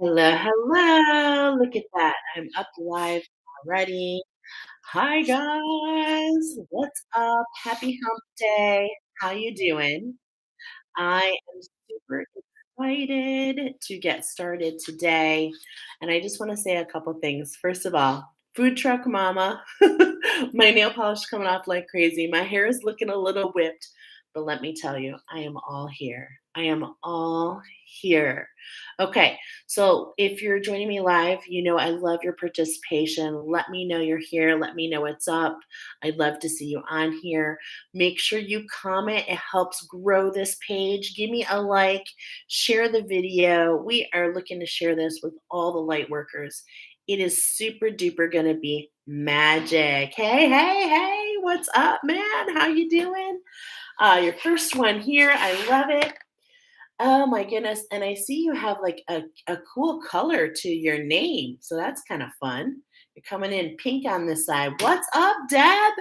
Hello, hello. Look at that. I'm up live already. Hi guys. What's up? Happy hump day. How you doing? I am super excited to get started today. And I just want to say a couple things. First of all, food truck mama. My nail polish coming off like crazy. My hair is looking a little whipped. But let me tell you, I am all here. I am all here. Okay, so if you're joining me live, you know I love your participation. Let me know you're here. Let me know what's up. I'd love to see you on here. Make sure you comment. It helps grow this page. Give me a like, share the video. We are looking to share this with all the light workers. It is super duper going to be magic. Hey, hey, hey, what's up, man? How you doing? Your first one here. I love it. Oh my goodness. And I see you have like a cool color to your name. So that's kind of fun. You're coming in pink on this side. What's up, Deb?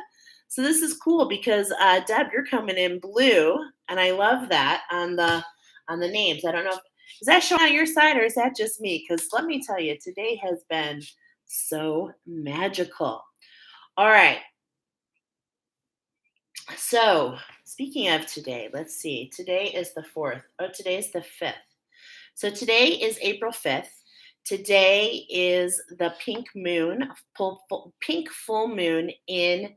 So this is cool because Deb, you're coming in blue, and I love that on the names. I don't know if is that showing on your side or is that just me? Because let me tell you, today has been so magical. All right. So speaking of today, let's see. Today is the fourth. Oh, today is the fifth. So today is April 5th. Today is the pink full moon in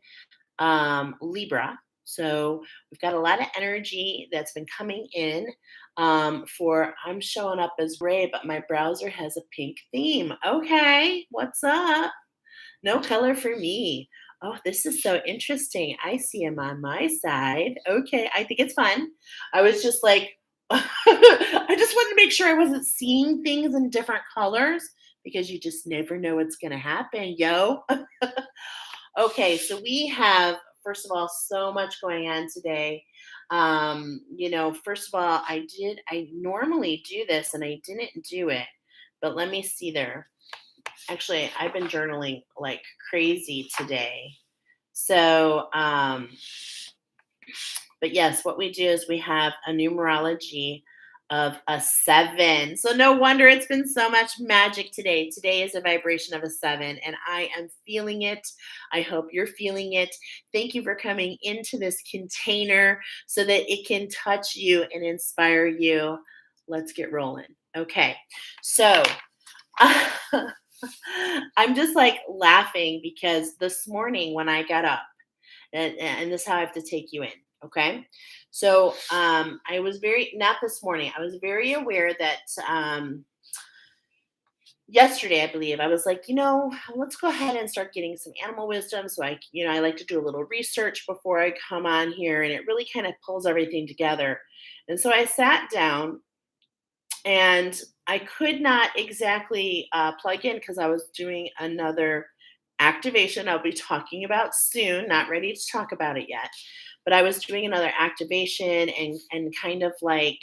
Libra. So we've got a lot of energy that's been coming in for I'm showing up as Ray, but my browser has a pink theme. Okay, what's up? No color for me. Oh, this is so interesting. I see him on my side. Okay, I think it's fun. I was just like, I just wanted to make sure I wasn't seeing things in different colors because you just never know what's going to happen, yo. Okay, so we have, first of all, so much going on today. First of all, I normally do this and I didn't do it, but let me see there. Actually, I've been journaling like crazy today. So, but yes, what we do is we have a numerology of a seven. So no wonder it's been so much magic today. Today is a vibration of a seven, and I am feeling it. I hope you're feeling it. Thank you for coming into this container so that it can touch you and inspire you. Let's get rolling. Okay. So I'm just like laughing because this morning when I got up, and this is how I have to take you in. Okay. So I was very, not this morning, I was very aware that yesterday, I believe, I was like, let's go ahead and start getting some animal wisdom. So I like to do a little research before I come on here, and it really kind of pulls everything together. And so I sat down and I could not exactly plug in because I was doing another activation I'll be talking about soon. Not ready to talk about it yet, but I was doing another activation and kind of like,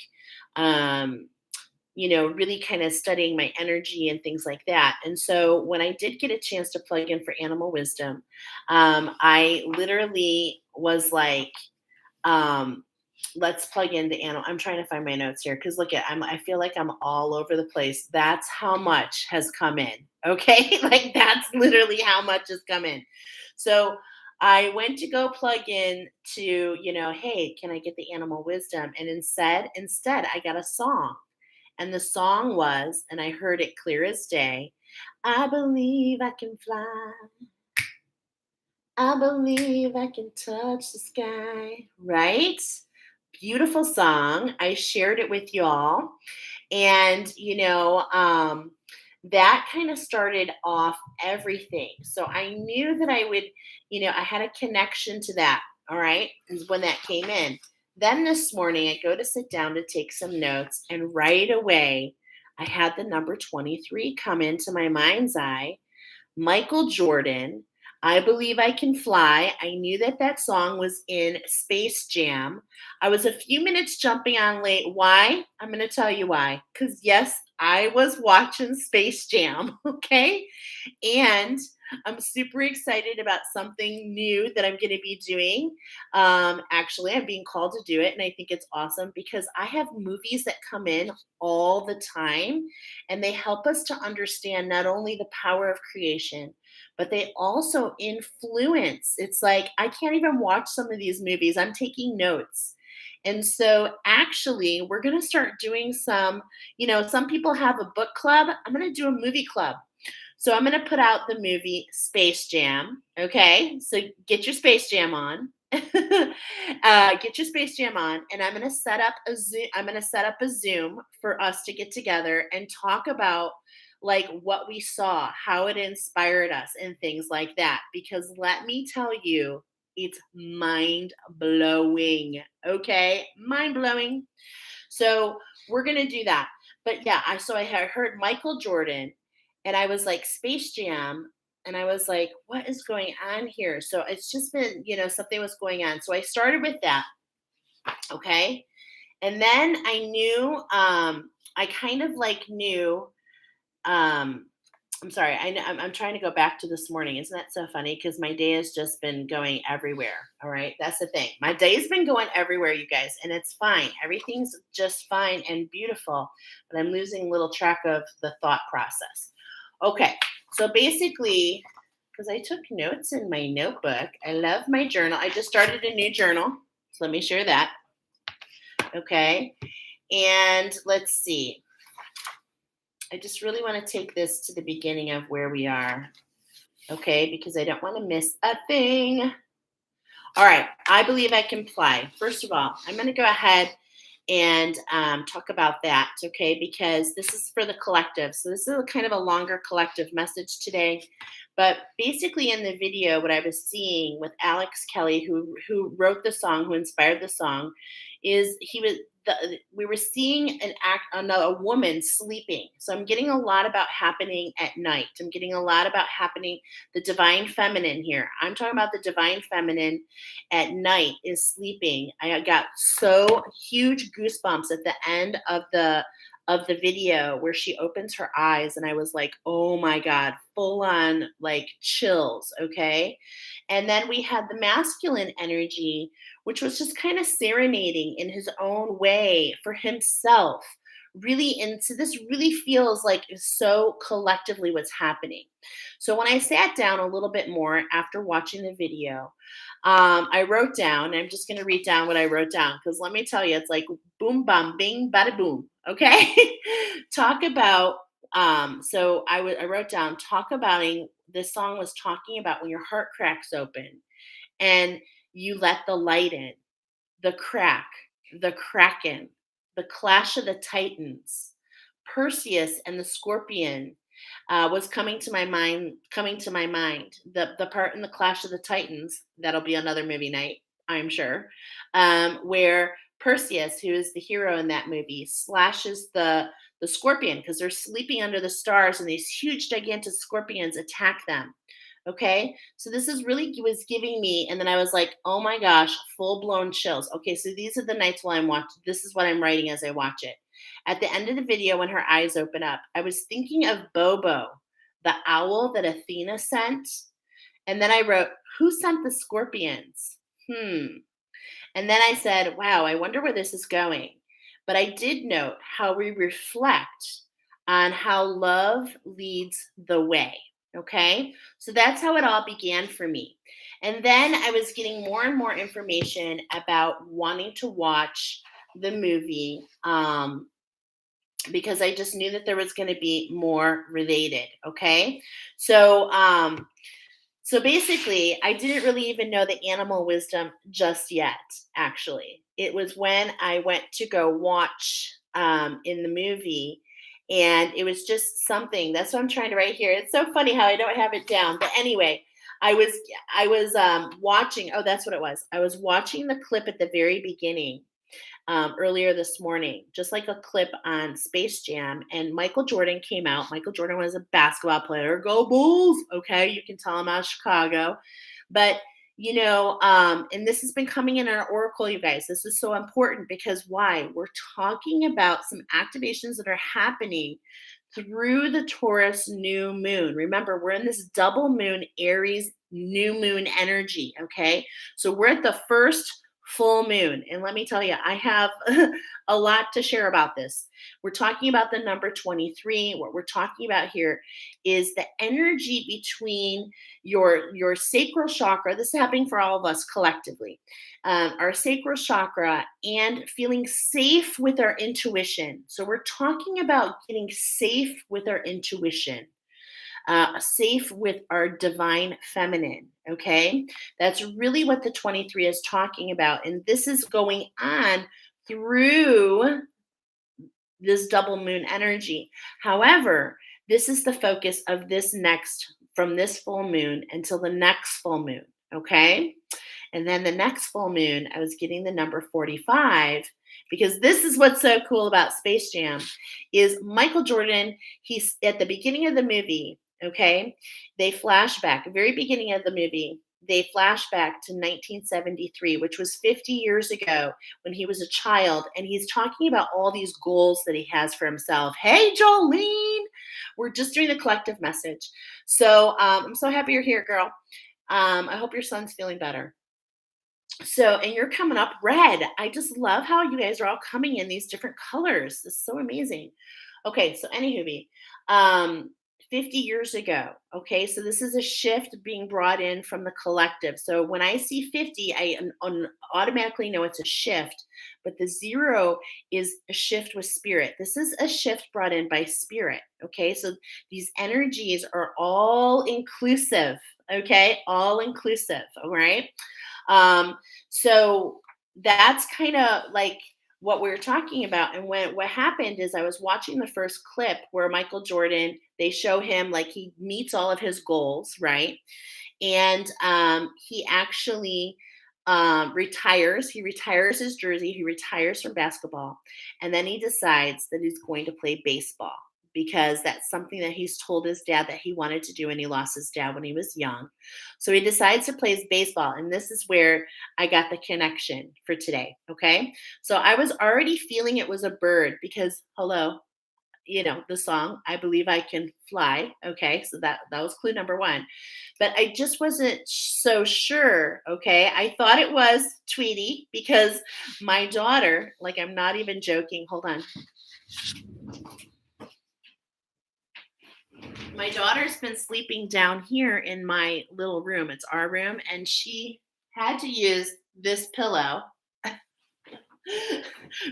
um, really kind of studying my energy and things like that. And so when I did get a chance to plug in for animal wisdom, I literally was like, um, let's plug in the animal. I'm trying to find my notes here because look at I feel like I'm all over the place. That's how much has come in. Okay. Like that's literally how much has come in. So I went to go plug in to, hey, can I get the animal wisdom? And instead I got a song. And the song was, and I heard it clear as day, I believe I can fly. I believe I can touch the sky, right? Beautiful song. I shared it with y'all. And, that kind of started off everything. So I knew that I would, I had a connection to that. All right. Is when that came in. Then this morning, I go to sit down to take some notes. And right away, I had the number 23 come into my mind's eye. Michael Jordan, I Believe I Can Fly. I knew that that song was in Space Jam. I was a few minutes jumping on late. Why? I'm going to tell you why. Because, yes, I was watching Space Jam. Okay. And I'm super excited about something new that I'm going to be doing. Actually, I'm being called to do it, and I think it's awesome because I have movies that come in all the time, and they help us to understand not only the power of creation, but they also influence. It's like I can't even watch some of these movies. I'm taking notes. And so, actually, we're going to start doing some people have a book club. I'm going to do a movie club. So I'm gonna put out the movie Space Jam. Okay, so get your Space Jam on. Get your Space Jam on, and I'm gonna set up a Zoom. I'm gonna set up a Zoom for us to get together and talk about like what we saw, how it inspired us, and things like that. Because let me tell you, it's mind blowing. Okay, mind blowing. So we're gonna do that. But yeah, I had heard Michael Jordan, and I was like Space Jam, and I was like, what is going on here? So it's just been, something was going on. So I started with that, okay, and then I kind of like knew um, I'm sorry. I'm trying to go back to this morning. Isn't that so funny? Because my day has just been going everywhere. All right. That's the thing. My day's been going everywhere, you guys, and it's fine. Everything's just fine and beautiful, but I'm losing a little track of the thought process. Okay. So basically, because I took notes in my notebook, I love my journal. I just started a new journal. So let me share that. Okay. And let's see. I just really want to take this to the beginning of where we are. Okay, because I don't want to miss a thing. All right, I believe I can fly. First of all, I'm going to go ahead and talk about that, okay, because this is for the collective. So this is a kind of a longer collective message today. But basically in the video, what I was seeing with Alex Kelly, who wrote the song, who inspired the song, is we were seeing a woman sleeping. So I'm getting a lot about happening at night. I'm getting a lot about happening the divine feminine here. I'm talking about the divine feminine at night is sleeping. I got so huge goosebumps at the end of the video where she opens her eyes, and I was like, "Oh my god, full on like chills." Okay? And then we had the masculine energy, which was just kind of serenading in his own way for himself. Really into this really feels like is so collectively what's happening. So when I sat down a little bit more after watching the video, I wrote down, and I'm just going to read down what I wrote down because let me tell you, it's like boom, bam, bing, bada, boom. Okay. Talk about, I wrote down, talk about, this song was talking about when your heart cracks open and you let the light in, the crack, the kraken, the clash of the titans, Perseus and the scorpion, was coming to my mind. Coming to my mind, the part in the Clash of the Titans, that'll be another movie night, I'm sure, where Perseus, who is the hero in that movie, slashes the scorpion because they're sleeping under the stars, and these huge, gigantic scorpions attack them. Okay, so this is really was giving me, and then I was like, oh my gosh, full blown chills. Okay, so these are the nights while I'm watching. This is what I'm writing as I watch it. At the end of the video, when her eyes open up, I was thinking of Bobo, the owl that Athena sent. And then I wrote, who sent the scorpions? And then I said, wow, I wonder where this is going. But I did note how we reflect on how love leads the way. Okay. So that's how it all began for me. And then I was getting more and more information about wanting to watch the movie because I just knew that there was going to be more related. Okay. So, so basically, I didn't really even know the animal wisdom just yet, actually. It was when I went to go watch in the movie, and it was just something. That's what I'm trying to write here. It's so funny how I don't have it down. But anyway, I was watching. Oh, that's what it was. I was watching the clip at the very beginning earlier this morning, just like a clip on Space Jam. And Michael Jordan came out. Michael Jordan was a basketball player. Go Bulls. Okay. You can tell I'm out of Chicago. But, And this has been coming in our oracle, you guys. This is so important because why? We're talking about some activations that are happening through the Taurus new moon. Remember, we're in this double moon Aries new moon energy, okay? So we're at the first full moon. And let me tell you, I have a lot to share about this. We're talking about the number 23. What we're talking about here is the energy between your sacral chakra. This is happening for all of us collectively. Our sacral chakra and feeling safe with our intuition. So we're talking about getting safe with our intuition, safe with our divine feminine. Okay, that's really what the 23 is talking about, and this is going on through this double moon energy. However, this is the focus of this next, from this full moon until the next full moon. Okay. And then the next full moon, I was getting the number 45 because this is what's so cool about Space Jam is Michael Jordan, he's at the beginning of the movie, okay? They flash back, very beginning of the movie, they flash back to 1973, which was 50 years ago when he was a child. And he's talking about all these goals that he has for himself. Hey, Jolene, we're just doing the collective message. So I'm so happy you're here, girl. I hope your son's feeling better. So, and you're coming up red. I just love how you guys are all coming in these different colors. It's so amazing. Okay, so anywho, um, 50 years ago. Okay, so this is a shift being brought in from the collective. So when I see 50, automatically know it's a shift, but the zero is a shift with spirit. This is a shift brought in by spirit. Okay, so these energies are all inclusive. Okay, all inclusive. All right. Um, so that's kind of like what we were talking about. And when what happened is I was watching the first clip where Michael Jordan, they show him like he meets all of his goals, right? And he actually retires. He retires his jersey. He retires from basketball. And then he decides that he's going to play baseball because that's something that he's told his dad that he wanted to do, and he lost his dad when he was young. So he decides to play baseball. And this is where I got the connection for today. Okay. So I was already feeling it was a bird because, hello, the song I believe I can fly. Okay, so that was clue number one, but I just wasn't so sure. Okay, I thought it was Tweety because my daughter, like, I'm not even joking, hold on, my daughter's been sleeping down here in my little room. It's our room, and she had to use this pillow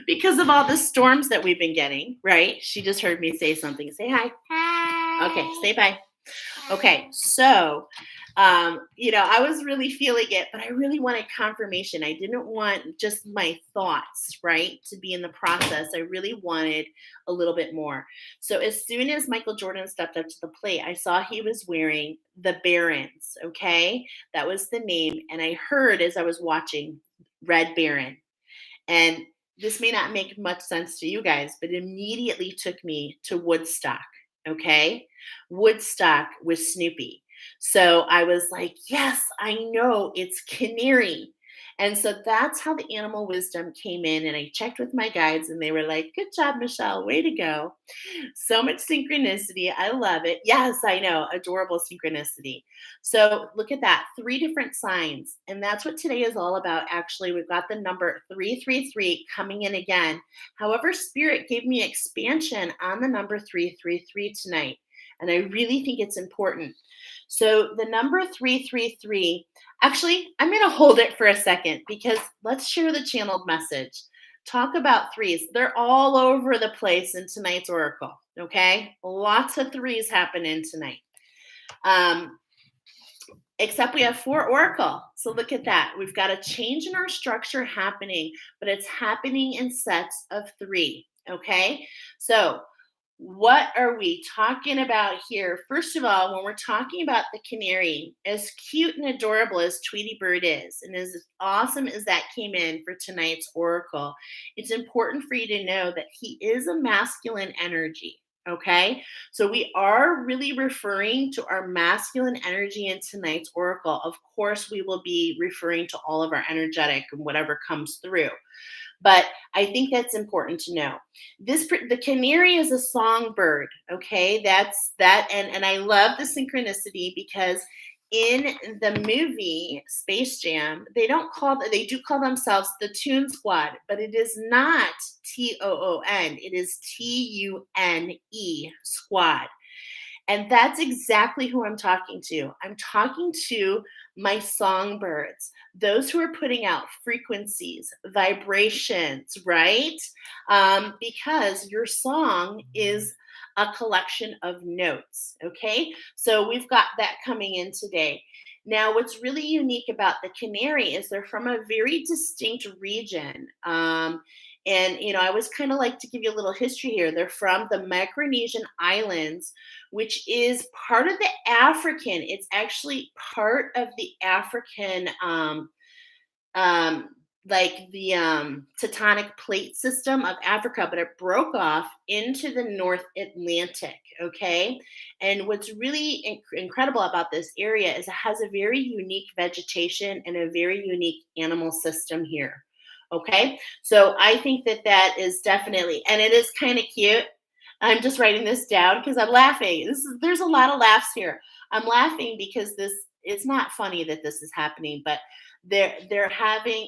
because of all the storms that we've been getting, right? She just heard me say something. Say hi. Hi. Okay, say bye. Okay, so I was really feeling it, but I really wanted confirmation. I didn't want just my thoughts, right, to be in the process. I really wanted a little bit more. So as soon as Michael Jordan stepped up to the plate, I saw he was wearing the Barons. Okay, that was the name, and I heard as I was watching Red Baron. And this may not make much sense to you guys, but it immediately took me to Woodstock. Okay. Woodstock with Snoopy. So I was like, yes, I know it's canary. And so that's how the animal wisdom came in. And I checked with my guides, and they were like, good job, Michelle. Way to go. So much synchronicity. I love it. Yes, I know. Adorable synchronicity. So look at that. 3 different signs. And that's what today is all about. Actually, we've got the number 333 coming in again. However, Spirit gave me expansion on the number 333 tonight. And I really think it's important. So the number 333, actually, I'm going to hold it for a second because let's share the channeled message. Talk about threes. They're all over the place in tonight's oracle. Okay. Lots of threes happening tonight. Except we have 4 oracle. So look at that. We've got a change in our structure happening, but it's happening in sets of 3. Okay. So what are we talking about here? First of all, when we're talking about the canary, as cute and adorable as Tweety Bird is, and as awesome as that came in for tonight's oracle, it's important for you to know that he is a masculine energy. Okay. So we are really referring to our masculine energy in tonight's oracle. Of course, we will be referring to all of our energetic and whatever comes through. But I think that's important to know. The canary is a songbird, okay? That's that and I love the synchronicity because in the movie Space Jam, they do call themselves the Toon Squad, but it is not TOON. It is TUNE squad. And that's exactly who I'm talking to. I'm talking to my songbirds, those who are putting out frequencies, vibrations, right? Because your song is a collection of notes, okay? So we've got that coming in today. Now, what's really unique about the canary is they're from a very distinct region. And I always kind of like to give you a little history here. They're from the Micronesian islands, which is part of the African. It's actually part of the African, um, like the tectonic plate system of Africa, but it broke off into the North Atlantic. Okay. And what's really incredible about this area is it has a very unique vegetation and a very unique animal system here. Okay. So I think that that is definitely, and it is kind of cute. I'm just writing this down because I'm laughing. There's a lot of laughs here. I'm laughing because this it's not funny that this is happening, but they're having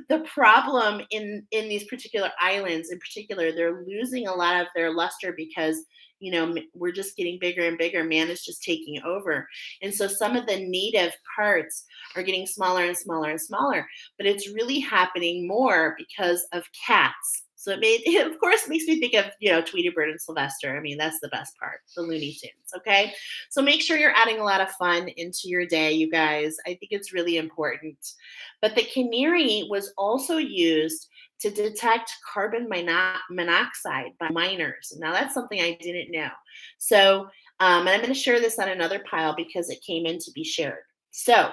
the problem in these particular islands in particular. They're losing a lot of their luster because we're just getting bigger and bigger. Man is just taking over, and so some of the native parts are getting smaller and smaller and smaller, but it's really happening more because of cats. So it of course makes me think of Tweety Bird and Sylvester. I mean, that's the best part, the Looney Tunes. Okay, so make sure you're adding a lot of fun into your day, you guys. I think it's really important. But the canary was also used to detect carbon monoxide by miners. Now that's something I didn't know. So, and I'm going to share this on another pile because it came in to be shared. So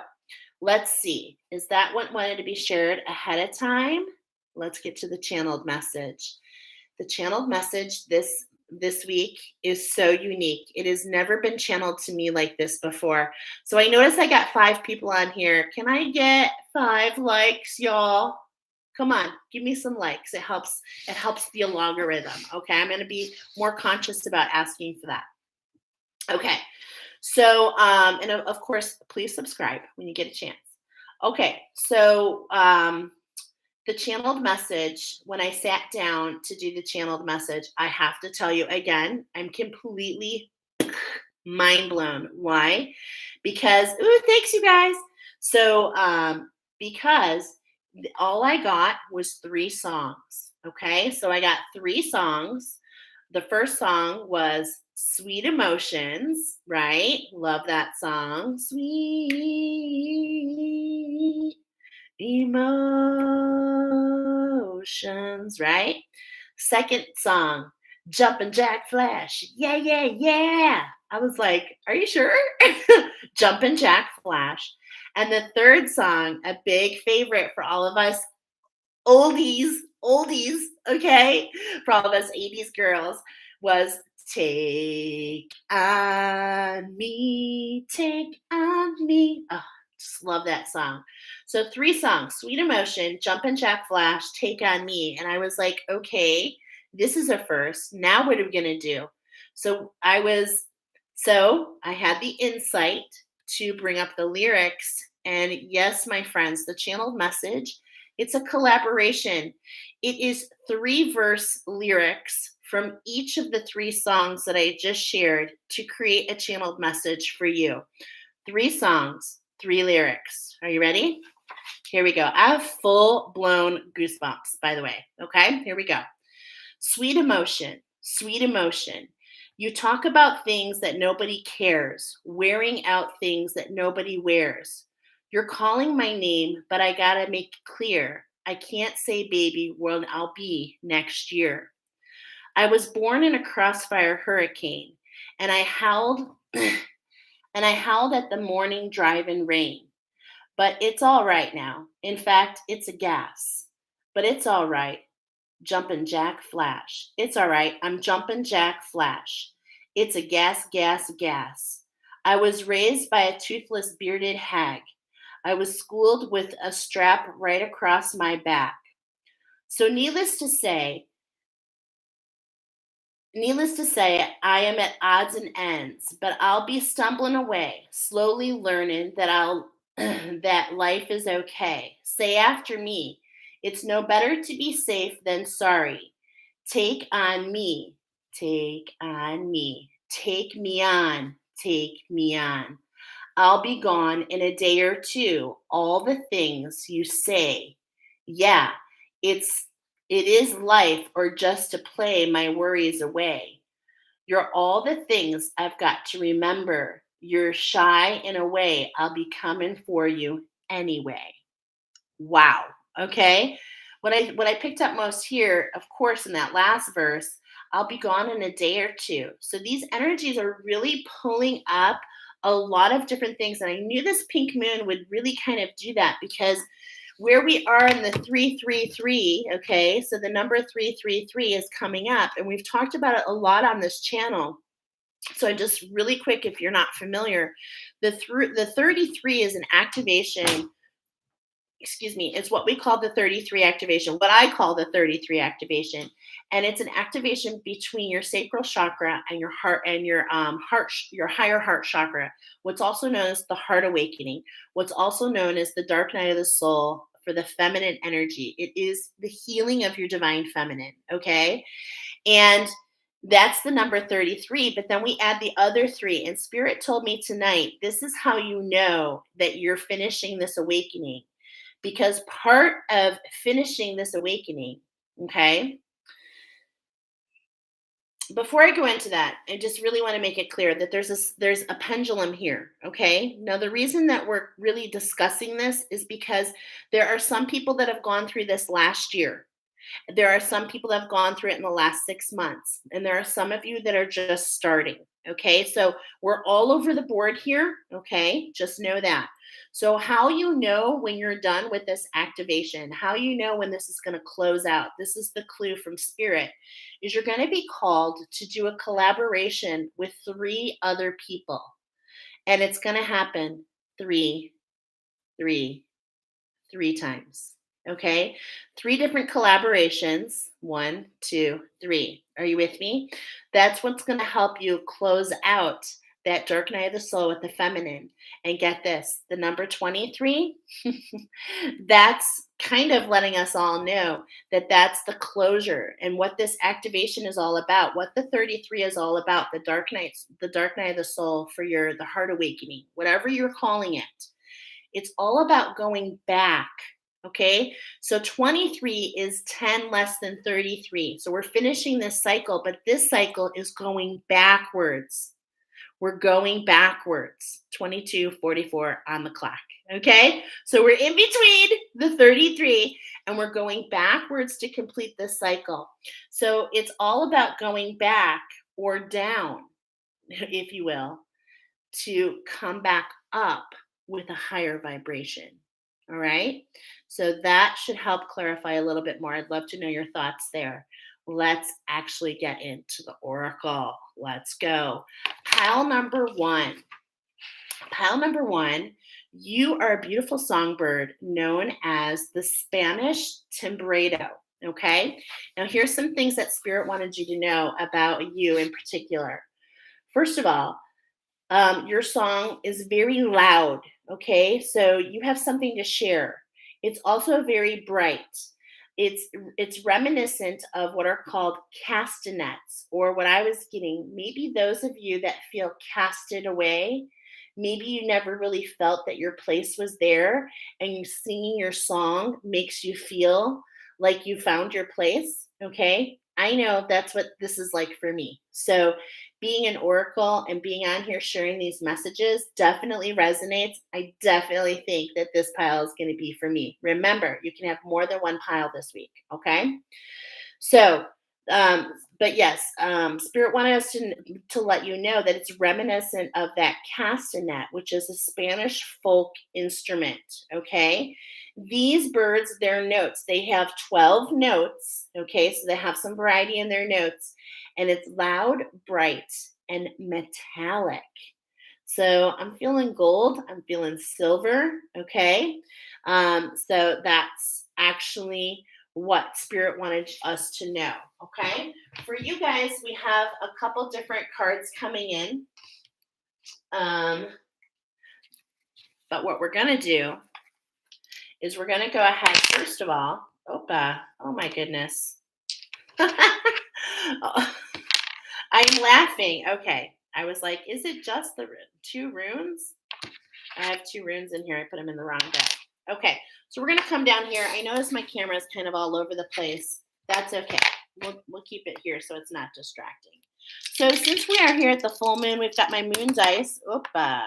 let's see. Is that what wanted to be shared ahead of time? Let's get to the channeled message. The channeled message this week is so unique. It has never been channeled to me like this before. So I notice I got 5 people on here. Can I get 5 likes, y'all? Come on, give me some likes. It helps the algorithm. Okay, I'm going to be more conscious about asking for that. Okay. So and of course, please subscribe when you get a chance. Okay. So the channeled message, when I sat down to do the channeled message, I have to tell you again, I'm completely mind blown. Why? Because, ooh, thanks, you guys. So, because all I got was 3 songs. Okay. So I got 3 songs. The first song was Sweet Emotions, right? Love that song. Sweet emotions, right? Second song, Jumpin' Jack Flash. Yeah, yeah, yeah. I was like, are you sure? Jumpin' Jack Flash. And the third song, a big favorite for all of us oldies, okay, for all of us 80s girls, was Take on Me, Take on Me. Oh, just love that song. So 3 songs, Sweet Emotion, Jumpin' Jack Flash, Take on Me. And I was like, okay, this is a first. Now what are we gonna do? So I had the insight to bring up the lyrics. And yes, my friends, the channeled message, it's a collaboration. It is 3 verse lyrics from each of the 3 songs that I just shared to create a channeled message for you. 3 songs, 3 lyrics. Are you ready? Here we go. I have full blown goosebumps, by the way. Okay, here we go. Sweet emotion, sweet emotion. You talk about things that nobody cares, wearing out things that nobody wears. You're calling my name, but I gotta make it clear. I can't say baby when I'll be next year. I was born in a crossfire hurricane, and I howled and I howled at the morning drive-in rain. But it's all right now. In fact, it's a gas. But it's all right. Jumpin' Jack Flash. It's all right. I'm Jumpin' Jack Flash. It's a gas, gas, gas. I was raised by a toothless, bearded hag. I was schooled with a strap right across my back. So, needless to say, I am at odds and ends, but I'll be stumbling away, slowly learning that that life is okay. Say after me, it's no better to be safe than sorry. Take on me, take on me, take me on, take me on. I'll be gone in a day or two. All the things you say. Yeah, it's it is life or just to play my worries away. You're all the things I've got to remember. You're shy in a way. I'll be coming for you anyway. Wow. Okay. What I picked up most here, of course, in that last verse, I'll be gone in a day or two. So these energies are really pulling up a lot of different things. And I knew this pink moon would really kind of do that because where we are in the 333, okay, so the number 333 is coming up, and we've talked about it a lot on this channel. So just really quick, if you're not familiar, the 33 is an activation, excuse me, it's what we call the 33 activation, what I call the 33 activation. And it's an activation between your sacral chakra and your heart and your higher heart chakra, what's also known as the heart awakening, what's also known as the dark night of the soul for the feminine energy. It is the healing of your divine feminine, okay? And that's the number 33, but then we add the other three. And Spirit told me tonight, this is how you know that you're finishing this awakening, because part of finishing this awakening, okay, before I go into that, I just really want to make it clear that there's a pendulum here, okay? Now the reason that we're really discussing this is because there are some people that have gone through this last year. There are some people that have gone through it in the last 6 months, and there are some of you that are just starting. Okay, so we're all over the board here. Okay, just know that. So, how you know when you're done with this activation, how you know when this is going to close out, this is the clue from Spirit, is you're going to be called to do a collaboration with three other people. And it's going to happen three, three, three times. Okay. Three different collaborations. One, two, three. Are you with me? That's what's going to help you close out that dark night of the soul with the feminine. And get this, the number 23, that's kind of letting us all know that that's the closure and what this activation is all about, what the 33 is all about, the dark night of the soul for the heart awakening, whatever you're calling it. It's all about going back. Okay. So 23 is 10 less than 33. So we're finishing this cycle, but this cycle is going backwards. We're going backwards. 22, 44 on the clock. Okay. So we're in between the 33 and we're going backwards to complete this cycle. So it's all about going back or down, if you will, to come back up with a higher vibration. All right. So that should help clarify a little bit more. I'd love to know your thoughts there. Let's actually get into the oracle. Let's go. Pile number one. Pile number one, you are a beautiful songbird known as the Spanish timbrado. Okay. Now, here's some things that Spirit wanted you to know about you in particular. First of all, your song is very loud. Okay, so you have something to share. It's also very bright. It's reminiscent of what are called castanets, or what I was getting. Maybe those of you that feel casted away, maybe you never really felt that your place was there, and you singing your song makes you feel like you found your place. Okay, I know that's what this is like for me. So being an oracle and being on here sharing these messages definitely resonates. I definitely think that this pile is going to be for me. Remember, you can have more than one pile this week. Okay. So, But yes, Spirit wanted us to let you know that it's reminiscent of that castanet, which is a Spanish folk instrument. Okay, these birds, their notes, they have 12 notes. Okay, so they have some variety in their notes, and it's loud, bright, and metallic. So I'm feeling gold. I'm feeling silver. Okay. So that's actually what Spirit wanted us to know. Okay. For you guys, we have a couple different cards coming in. Um, but what we're going to do is we're going to go ahead, first of all. Opa. Oh my goodness. Oh, I'm laughing. Okay. I was like, is it just the two runes? I have two runes in here. I put them in the wrong deck. Okay, so we're going to come down here. I notice my camera is kind of all over the place. That's okay. We'll keep it here so it's not distracting. So since we are here at the full moon, we've got my moon dice. Opa.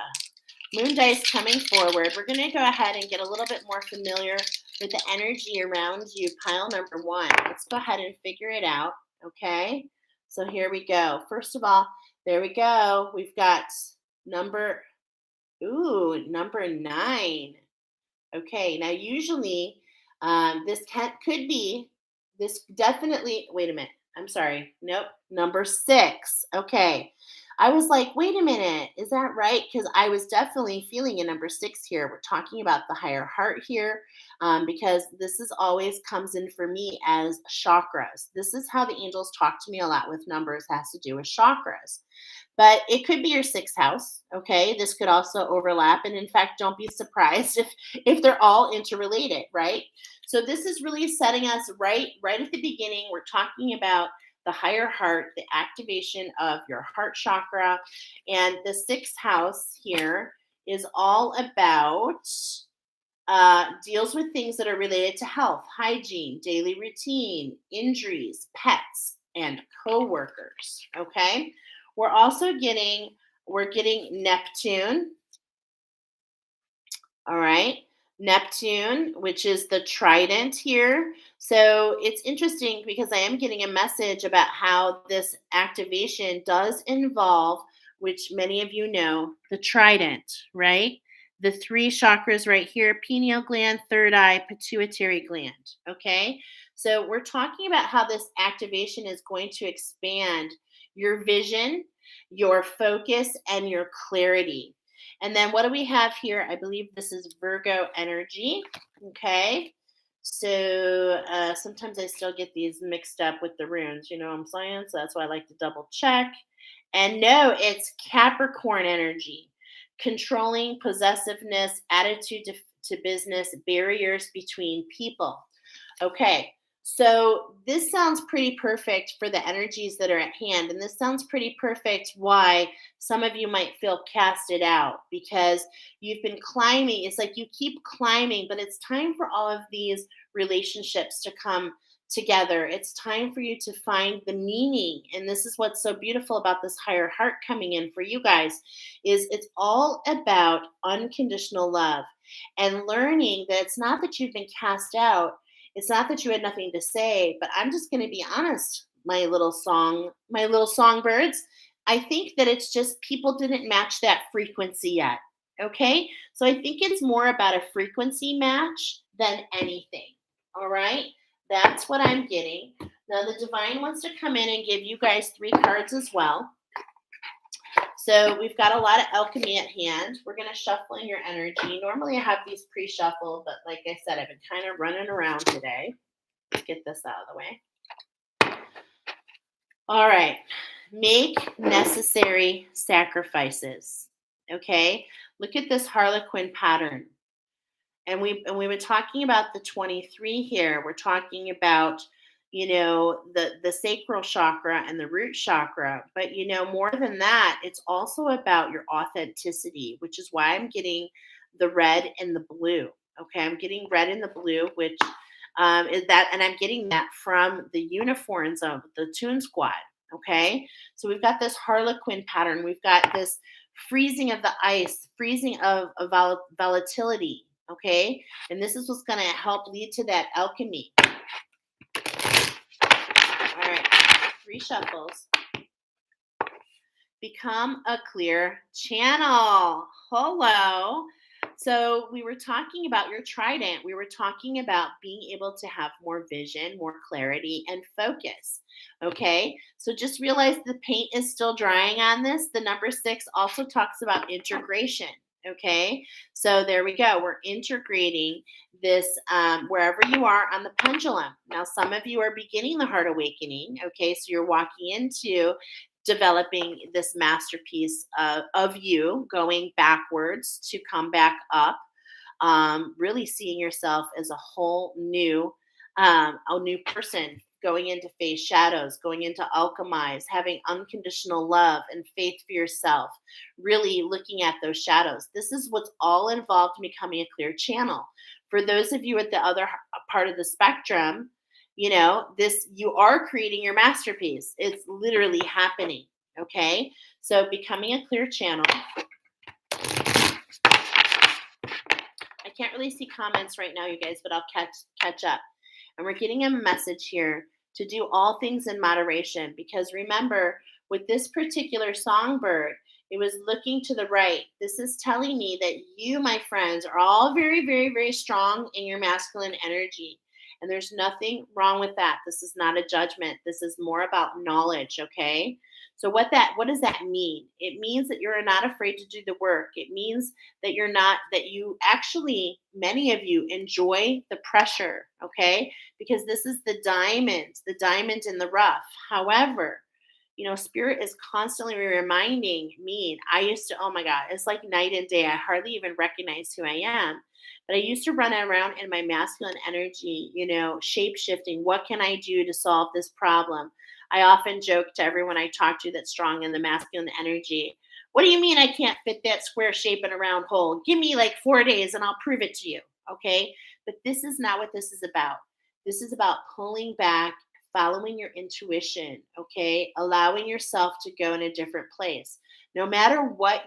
Moon dice coming forward. We're going to go ahead and get a little bit more familiar with the energy around you. Pile number one. Let's go ahead and figure it out. Okay, so here we go. First of all, there we go. We've got number 9. Okay, now usually could be this definitely. Wait a minute. I'm sorry. Nope. Number 6. Okay. I was like, wait a minute. Is that right? Because I was definitely feeling a number 6 here. We're talking about the higher heart here, because this is always comes in for me as chakras. This is how the angels talk to me a lot with numbers, has to do with chakras. But it could be your sixth house. Okay, this could also overlap, and in fact, don't be surprised if they're all interrelated, right? So this is really setting us right at the beginning. We're talking about the higher heart, the activation of your heart chakra, and the sixth house here is all about deals with things that are related to health, hygiene, daily routine, injuries, pets, and coworkers. Okay, we're also getting Neptune. All right. Neptune, which is the trident here. So it's interesting because I am getting a message about how this activation does involve, which many of you know, the trident, right? The 3 chakras right here: pineal gland, third eye, pituitary gland. Okay. So we're talking about how this activation is going to expand your vision, your focus, and your clarity. And then what do we have here? I believe this is Virgo energy. Okay. So sometimes I still get these mixed up with the runes, you know what I'm saying? So that's why I like to double check. And no, it's Capricorn energy. Controlling, possessiveness, attitude to business, barriers between people. Okay, so this sounds pretty perfect for the energies that are at hand. And this sounds pretty perfect why some of you might feel casted out, because you've been climbing. It's like you keep climbing, but it's time for all of these relationships to come together. It's time for you to find the meaning. And this is what's so beautiful about this higher heart coming in for you guys, is it's all about unconditional love and learning that it's not that you've been cast out. It's not that you had nothing to say, but I'm just going to be honest, my little songbirds. I think that it's just people didn't match that frequency yet. Okay? So I think it's more about a frequency match than anything. All right? That's what I'm getting. Now the divine wants to come in and give you guys 3 cards as well. So we've got a lot of alchemy at hand. We're going to shuffle in your energy. Normally I have these pre-shuffled, but like I said, I've been kind of running around today. Let's get this out of the way. All right. Make necessary sacrifices. Okay. Look at this Harlequin pattern. And we've been talking about the 23 here. We're talking about, the sacral chakra and the root chakra. But, more than that, it's also about your authenticity, which is why I'm getting the red and the blue. Okay. I'm getting red and the blue, which is that, and I'm getting that from the uniforms of the Toon Squad. Okay. So we've got this Harlequin pattern. We've got this freezing of the ice, freezing of volatility. Okay. And this is what's going to help lead to that alchemy. All right. three shuffles. Become a clear channel. Hello. So, we were talking about your trident. We were talking about being able to have more vision, more clarity, and focus. Okay. So, just realize the paint is still drying on this. The number six also talks about integration. Okay. So, there we go. We're integrating this wherever you are on the pendulum. Now, some of you are beginning the heart awakening. Okay. So, you're walking into developing this masterpiece of you going backwards to come back up, really seeing yourself as a new person, going into face shadows, going into alchemize, having unconditional love and faith for yourself, really looking at those shadows. This is what's all involved in becoming a clear channel. For those of you at the other part of the spectrum, this, you are creating your masterpiece. It's literally happening. Okay. So becoming a clear channel. I can't really see comments right now, you guys, but I'll catch up. And we're getting a message here to do all things in moderation, because remember, with this particular songbird, it was looking to the right. This is telling me that you, my friends, are all very, very, very strong in your masculine energy. And there's nothing wrong with that. This is not a judgment. This is more about knowledge, okay? So what does that mean? It means that you're not afraid to do the work. It means that you actually, many of you enjoy the pressure, okay? Because this is the diamond in the rough. However, spirit is constantly reminding me. I used to, oh my God, it's like night and day. I hardly even recognize who I am. But I used to run around in my masculine energy, shape shifting. What can I do to solve this problem? I often joke to everyone I talk to that's strong in the masculine energy. What do you mean I can't fit that square shape in a round hole? Give me like 4 days and I'll prove it to you. Okay. But this is not what this is about. This is about pulling back, following your intuition, okay? Allowing yourself to go in a different place. No matter what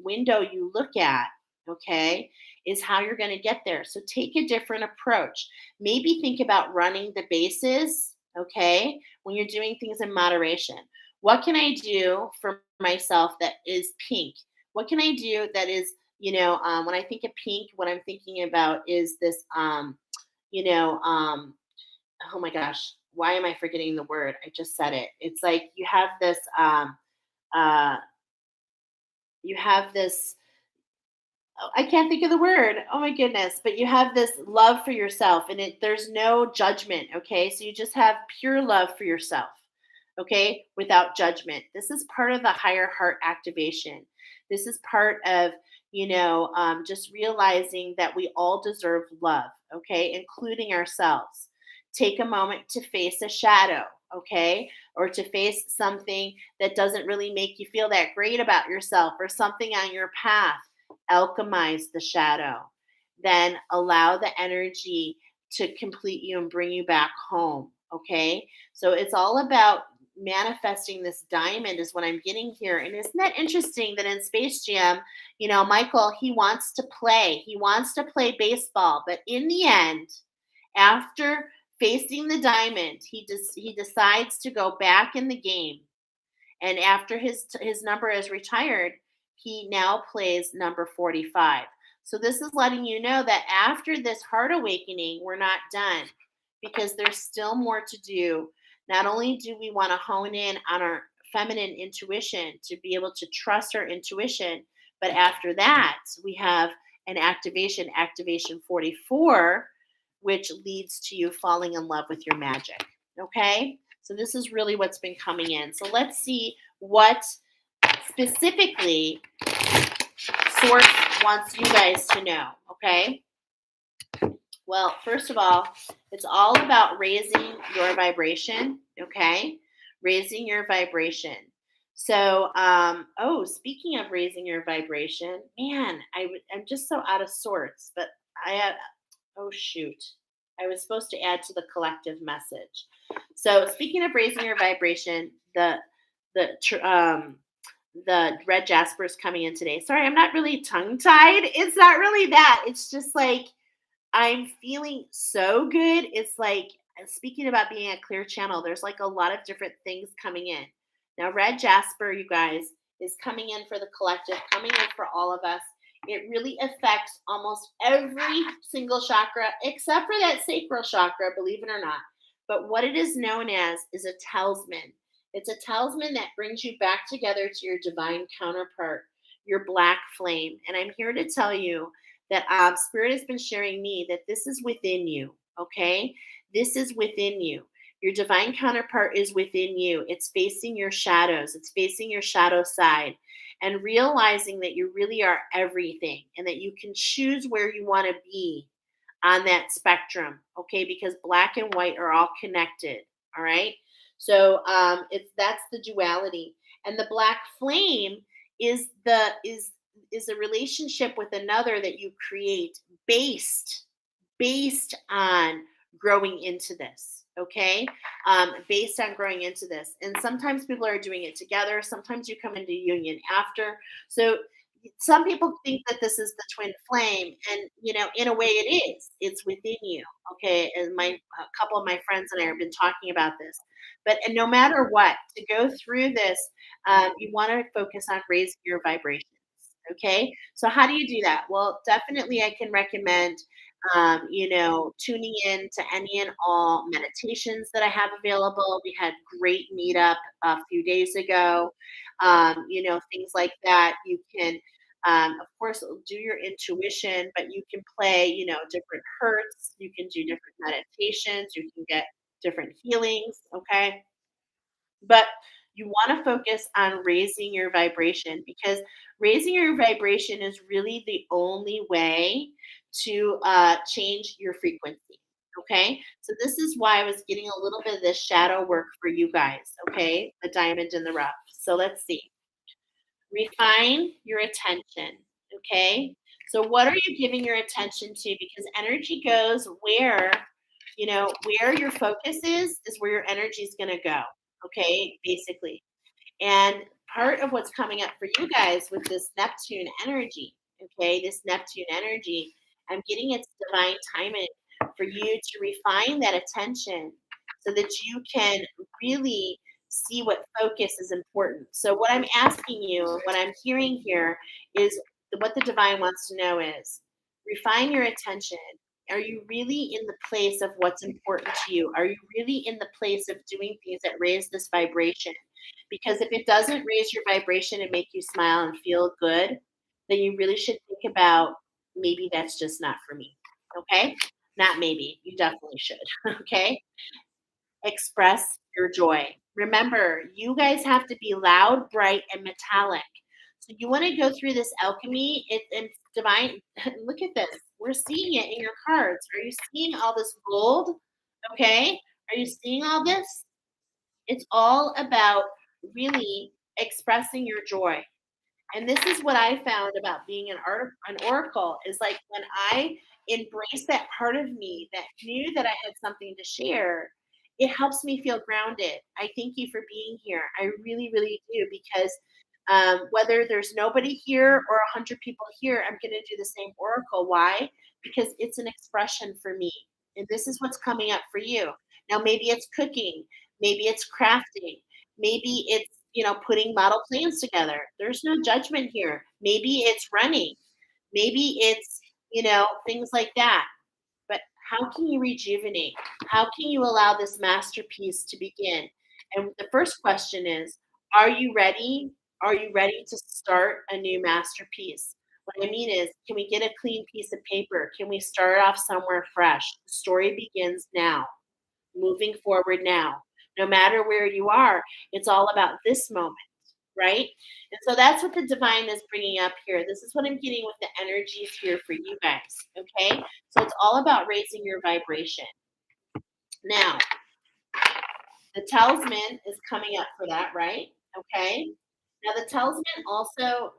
window you look at, okay, is how you're going to get there. So take a different approach. Maybe think about running the bases, okay, when you're doing things in moderation. What can I do for myself that is pink? What can I do that is, when I think of pink, what I'm thinking about is this, you know, um, oh my gosh, why am I forgetting the word? I just said it. It's like uh, you have this, oh, I can't think of the word. Oh my goodness. But you have this love for yourself, and there's no judgment. Okay. So you just have pure love for yourself. Okay. Without judgment. This is part of the higher heart activation. This is part of, just realizing that we all deserve love. Okay. Including ourselves. Take a moment to face a shadow. Okay. Or to face something that doesn't really make you feel that great about yourself, or something on your path. Alchemize the shadow, then allow the energy to complete you and bring you back home. Okay. So it's all about manifesting this diamond, is what I'm getting here. And isn't that interesting that in Space Jam, Michael, he wants to play baseball, but in the end, after facing the diamond, he decides to go back in the game, and after his number is retired, he now plays number 45. So this is letting you know that after this heart awakening, we're not done, because there's still more to do. Not only do we want to hone in on our feminine intuition to be able to trust our intuition, but after that, we have an activation 44, which leads to you falling in love with your magic. Okay? So this is really what's been coming in. So let's see what specifically Source wants you guys to know. Okay? Well, first of all, it's all about raising your vibration. Okay? Raising your vibration. So, speaking of raising your vibration, man, I'm just so out of sorts, but I have, oh shoot, I was supposed to add to the collective message. So speaking of raising your vibration, the red jasper is coming in today. Sorry, I'm not really tongue tied. It's not really that. It's just like I'm feeling so good. It's like And speaking about being a clear channel, there's like a lot of different things coming in. Now, red jasper, you guys, is coming in for the collective, coming in for all of us. It really affects almost every single chakra except for that sacral chakra, believe it or not. But what it is known as is a talisman. It's a talisman that brings you back together to your divine counterpart, your black flame. And I'm here to tell you that Spirit has been sharing me that this is within you. Okay, this is within you. Your divine counterpart is within you. It's facing your shadows, it's facing your shadow side, and realizing that you really are everything and that you can choose where you want to be on that spectrum. Okay, because black and white are all connected. All right. So it's that's the duality. And the black flame is is a relationship with another that you create based on growing into this. Okay, based on growing into this. And sometimes people are doing it together, sometimes you come into union after. So some people think that this is the twin flame, and in a way it is. It's within you. Okay, and my a couple of my friends and I have been talking about this. But and no matter what, to go through this, you want to focus on raising your vibrations. Okay, so how do you do that? Well, definitely I can recommend tuning in to any and all meditations that I have available. We had great meetup a few days ago. Things like that. You can, of course, do your intuition, but you can play, different hertz. You can do different meditations. You can get different healings. Okay, but you want to focus on raising your vibration because raising your vibration is really the only way to change your frequency. Okay, so this is why I was getting a little bit of this shadow work for you guys. Okay, the diamond in the rough. So let's see. Refine your attention. Okay, so what are you giving your attention to? Because energy goes where your focus is where your energy is going to go. Okay, basically. And part of what's coming up for you guys with this Neptune energy, okay, this Neptune energy, I'm getting its divine timing for you to refine that attention so that you can really see what focus is important. So, what I'm asking you, what I'm hearing here is what the divine wants to know is refine your attention. Are you really in the place of what's important to you? Are you really in the place of doing things that raise this vibration? Because if it doesn't raise your vibration and make you smile and feel good, then you really should think about maybe that's just not for me. Okay? Not maybe. You definitely should. Okay? Express your joy. Remember, you guys have to be loud, bright, and metallic. So you want to go through this alchemy. It's divine. Look at this. We're seeing it in your cards. Are you seeing all this gold? Okay. Are you seeing all this? It's all about really expressing your joy. And this is what I found about being an oracle is like when I embrace that part of me that knew that I had something to share, it helps me feel grounded. I thank you for being here. I really, really do because whether there's nobody here or 100 people here, I'm going to do the same oracle. Why? Because it's an expression for me. And this is what's coming up for you. Now, maybe it's cooking, maybe it's crafting, maybe it's putting model plans together. There's no judgment here. Maybe it's running. Maybe it's, things like that. But how can you rejuvenate? How can you allow this masterpiece to begin? And the first question is, are you ready? Are you ready to start a new masterpiece? What I mean is, can we get a clean piece of paper? Can we start off somewhere fresh? The story begins now, moving forward now. No matter where you are, it's all about this moment, right? And so that's what the divine is bringing up here. This is what I'm getting with the energies here for you guys, okay? So it's all about raising your vibration. Now, the talisman is coming up for that, right? Okay. Now the talisman also,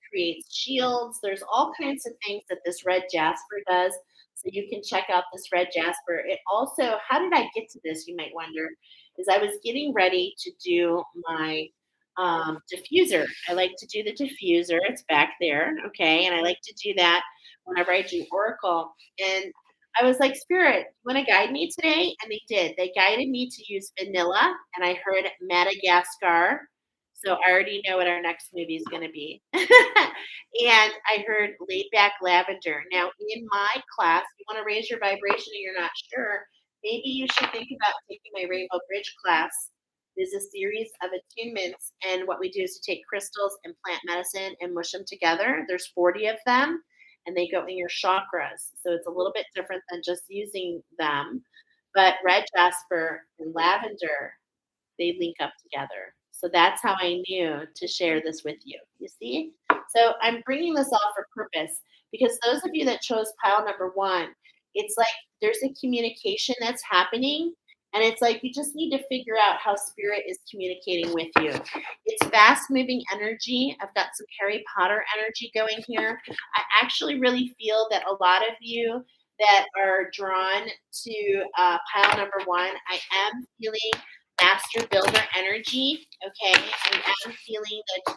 creates shields. There's all kinds of things that this red jasper does. So you can check out this red jasper. It also, how did I get to this? You might wonder, is I was getting ready to do my diffuser. I like to do the diffuser. It's back there, okay, and I like to do that whenever I do oracle. And I was like, "Spirit, you wanna guide me today?" And they did. They guided me to use vanilla, and I heard Madagascar, so I already know what our next movie is gonna be. And I heard laid back lavender. Now, in my class, you wanna raise your vibration and you're not sure, maybe you should think about taking my Rainbow Bridge class. There's a series of attunements, and what we do is to take crystals and plant medicine and mush them together. There's 40 of them, and they go in your chakras. So it's a little bit different than just using them. But red jasper and lavender, they link up together. So that's how I knew to share this with you. You see? So I'm bringing this all for purpose because those of you that chose pile number one, it's like there's a communication that's happening. And it's like you just need to figure out how spirit is communicating with you. It's fast moving energy. I've got some Harry Potter energy going here. I actually really feel that a lot of you that are drawn to pile number one, I am feeling master builder energy. Okay, I am feeling that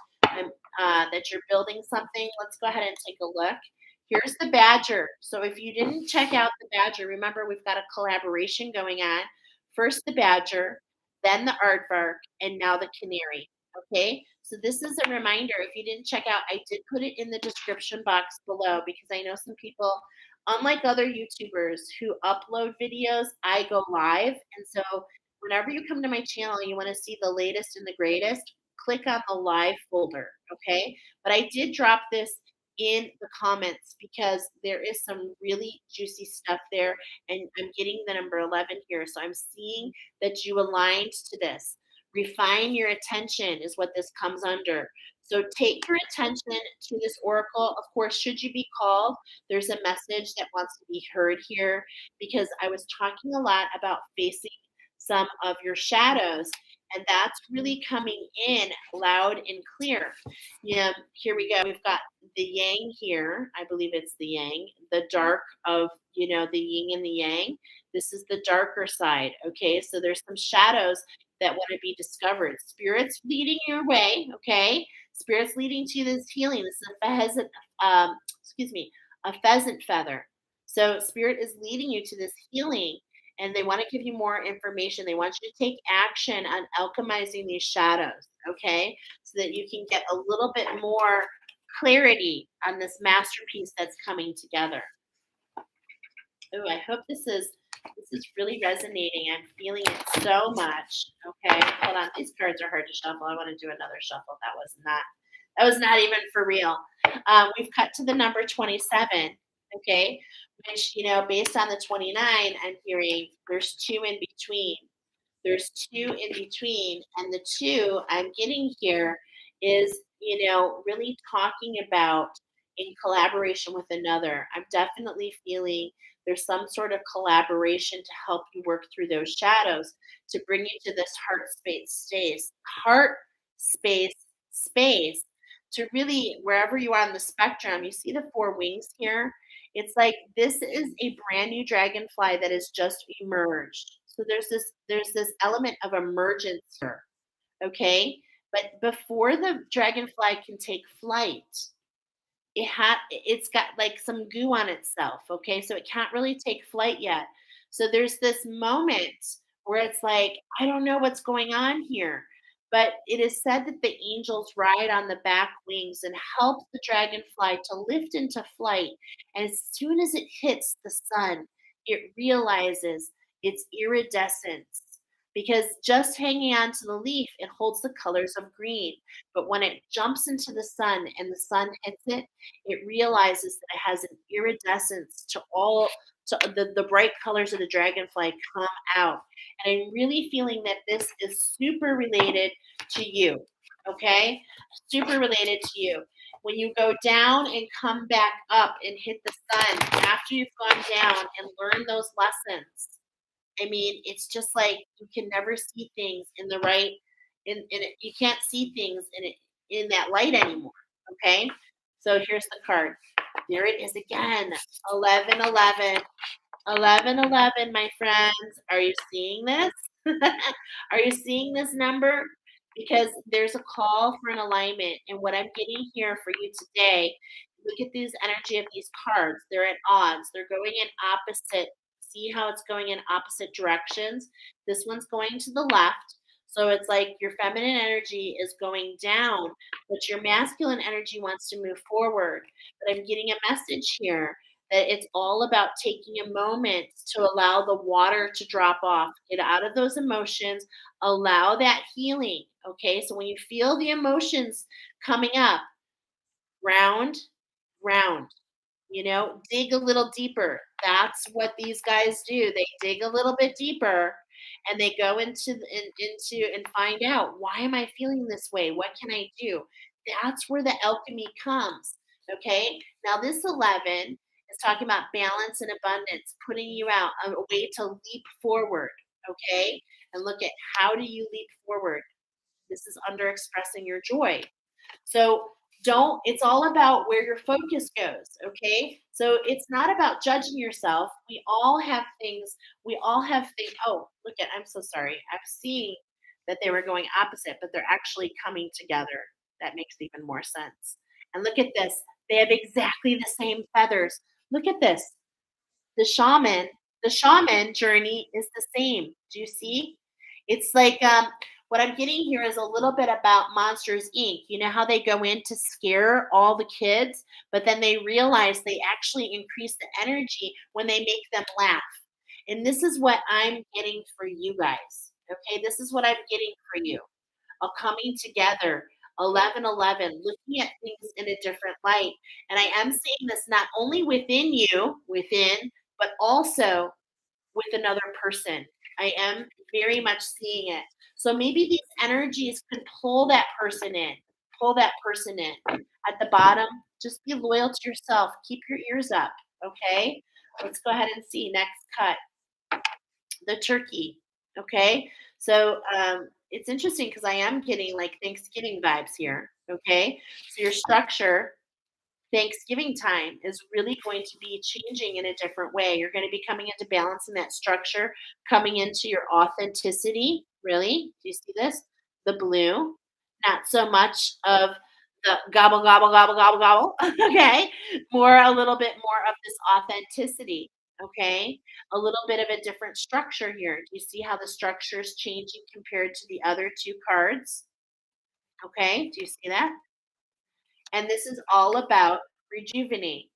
that you're building something. Let's go ahead and take a look. Here's the badger. So if you didn't check out the badger, remember we've got a collaboration going on. First the badger, then the aardvark, and now the canary. Okay, so this is a reminder. If you didn't check out, I did put it in the description box below because I know some people, unlike other YouTubers who upload videos, I go live, and so whenever you come to my channel, you want to see the latest and the greatest, click on the live folder, okay? But I did drop this in the comments because there is some really juicy stuff there, and I'm getting the number 11 here. So I'm seeing that you aligned to this. Refine your attention is what this comes under. So take your attention to this oracle. Of course, should you be called, there's a message that wants to be heard here because I was talking a lot about facing some of your shadows. And that's really coming in loud and clear. Yeah, here we go. We've got the yang here. I believe it's the yang, the dark of, the yin and the yang. This is the darker side. Okay. So there's some shadows that want to be discovered. Spirit's leading your way. Okay. Spirit's leading to this healing. This is a pheasant, excuse me, a pheasant feather. So spirit is leading you to this healing and they want to give you more information. They want you to take action on alchemizing these shadows, okay? So that you can get a little bit more clarity on this masterpiece that's coming together. Oh, I hope this is really resonating. I'm feeling it so much. Okay, hold on. These cards are hard to shuffle. I want to do another shuffle. That was not even for real. We've cut to the number 27. Okay, which based on the 29, I'm hearing there's two in between. There's two in between, and the two I'm getting here is, really talking about in collaboration with another. I'm definitely feeling there's some sort of collaboration to help you work through those shadows to bring you to this heart space space to really wherever you are on the spectrum. You see the four wings here? It's like this is a brand new dragonfly that has just emerged. So there's this element of emergence here, okay? But before the dragonfly can take flight, it's got like some goo on itself, okay? So it can't really take flight yet. So there's this moment where it's like, I don't know what's going on here. But it is said that the angels ride on the back wings and help the dragonfly to lift into flight. And as soon as it hits the sun, it realizes its iridescence. Because just hanging on to the leaf, it holds the colors of green. But when it jumps into the sun and the sun hits it, it realizes that it has an iridescence to all to the bright colors of the dragonfly come out. And I'm really feeling that this is super related to you. Okay? Super related to you. When you go down and come back up and hit the sun after you've gone down and learned those lessons, I mean, it's just like you can never see things in the right in it, you can't see things in that light anymore. Okay? So here's the card. There it is again. 11, 11, 11, 11, my friends. Are you seeing this? Are you seeing this number? Because there's a call for an alignment. And what I'm getting here for you today, Look at these energy of these cards. They're at odds. They're going in opposite. See how it's going in opposite directions? This one's going to the left. So it's like your feminine energy is going down, but your masculine energy wants to move forward. But I'm getting a message here that it's all about taking a moment to allow the water to drop off, get out of those emotions, allow that healing. Okay. So when you feel the emotions coming up, round, round. Dig a little deeper. That's what these guys do. They dig a little bit deeper and they go into and find out, why am I feeling this way? What can I do? That's where the alchemy comes. Okay. Now this 11 is talking about balance and abundance, putting you out a way to leap forward. Okay. And look at, how do you leap forward? This is under expressing your joy. So don't, it's all about where your focus goes, okay? So it's not about judging yourself. We all have things. Oh, look at, I'm so sorry. I'm seeing that they were going opposite, but they're actually coming together. That makes even more sense. And look at this. They have exactly the same feathers. Look at this. The shaman the shaman journey is the same. Do you see? It's like, what I'm getting here is a little bit about Monsters Inc. You know how they go in to scare all the kids, but then they realize they actually increase the energy when they make them laugh. And this is what I'm getting for you guys. Okay, this is what I'm getting for you, a coming together, 1111, looking at things in a different light. And I am seeing this not only within you, but also with another person. I am very much seeing it. So maybe these energies can pull that person in. At the bottom, just be loyal to yourself. Keep your ears up. Okay. Let's go ahead and see. Next cut, the turkey. Okay. So it's interesting because I am getting like Thanksgiving vibes here. Okay. So your structure, Thanksgiving time, is really going to be changing in a different way. You're going to be coming into balance in that structure, coming into your authenticity. Really? Do you see this? The blue, not so much of the gobble, gobble, gobble, gobble, gobble. Okay. A little bit more of this authenticity. Okay. A little bit of a different structure here. Do you see how the structure is changing compared to the other two cards? Okay. Do you see that? And this is all about rejuvenate.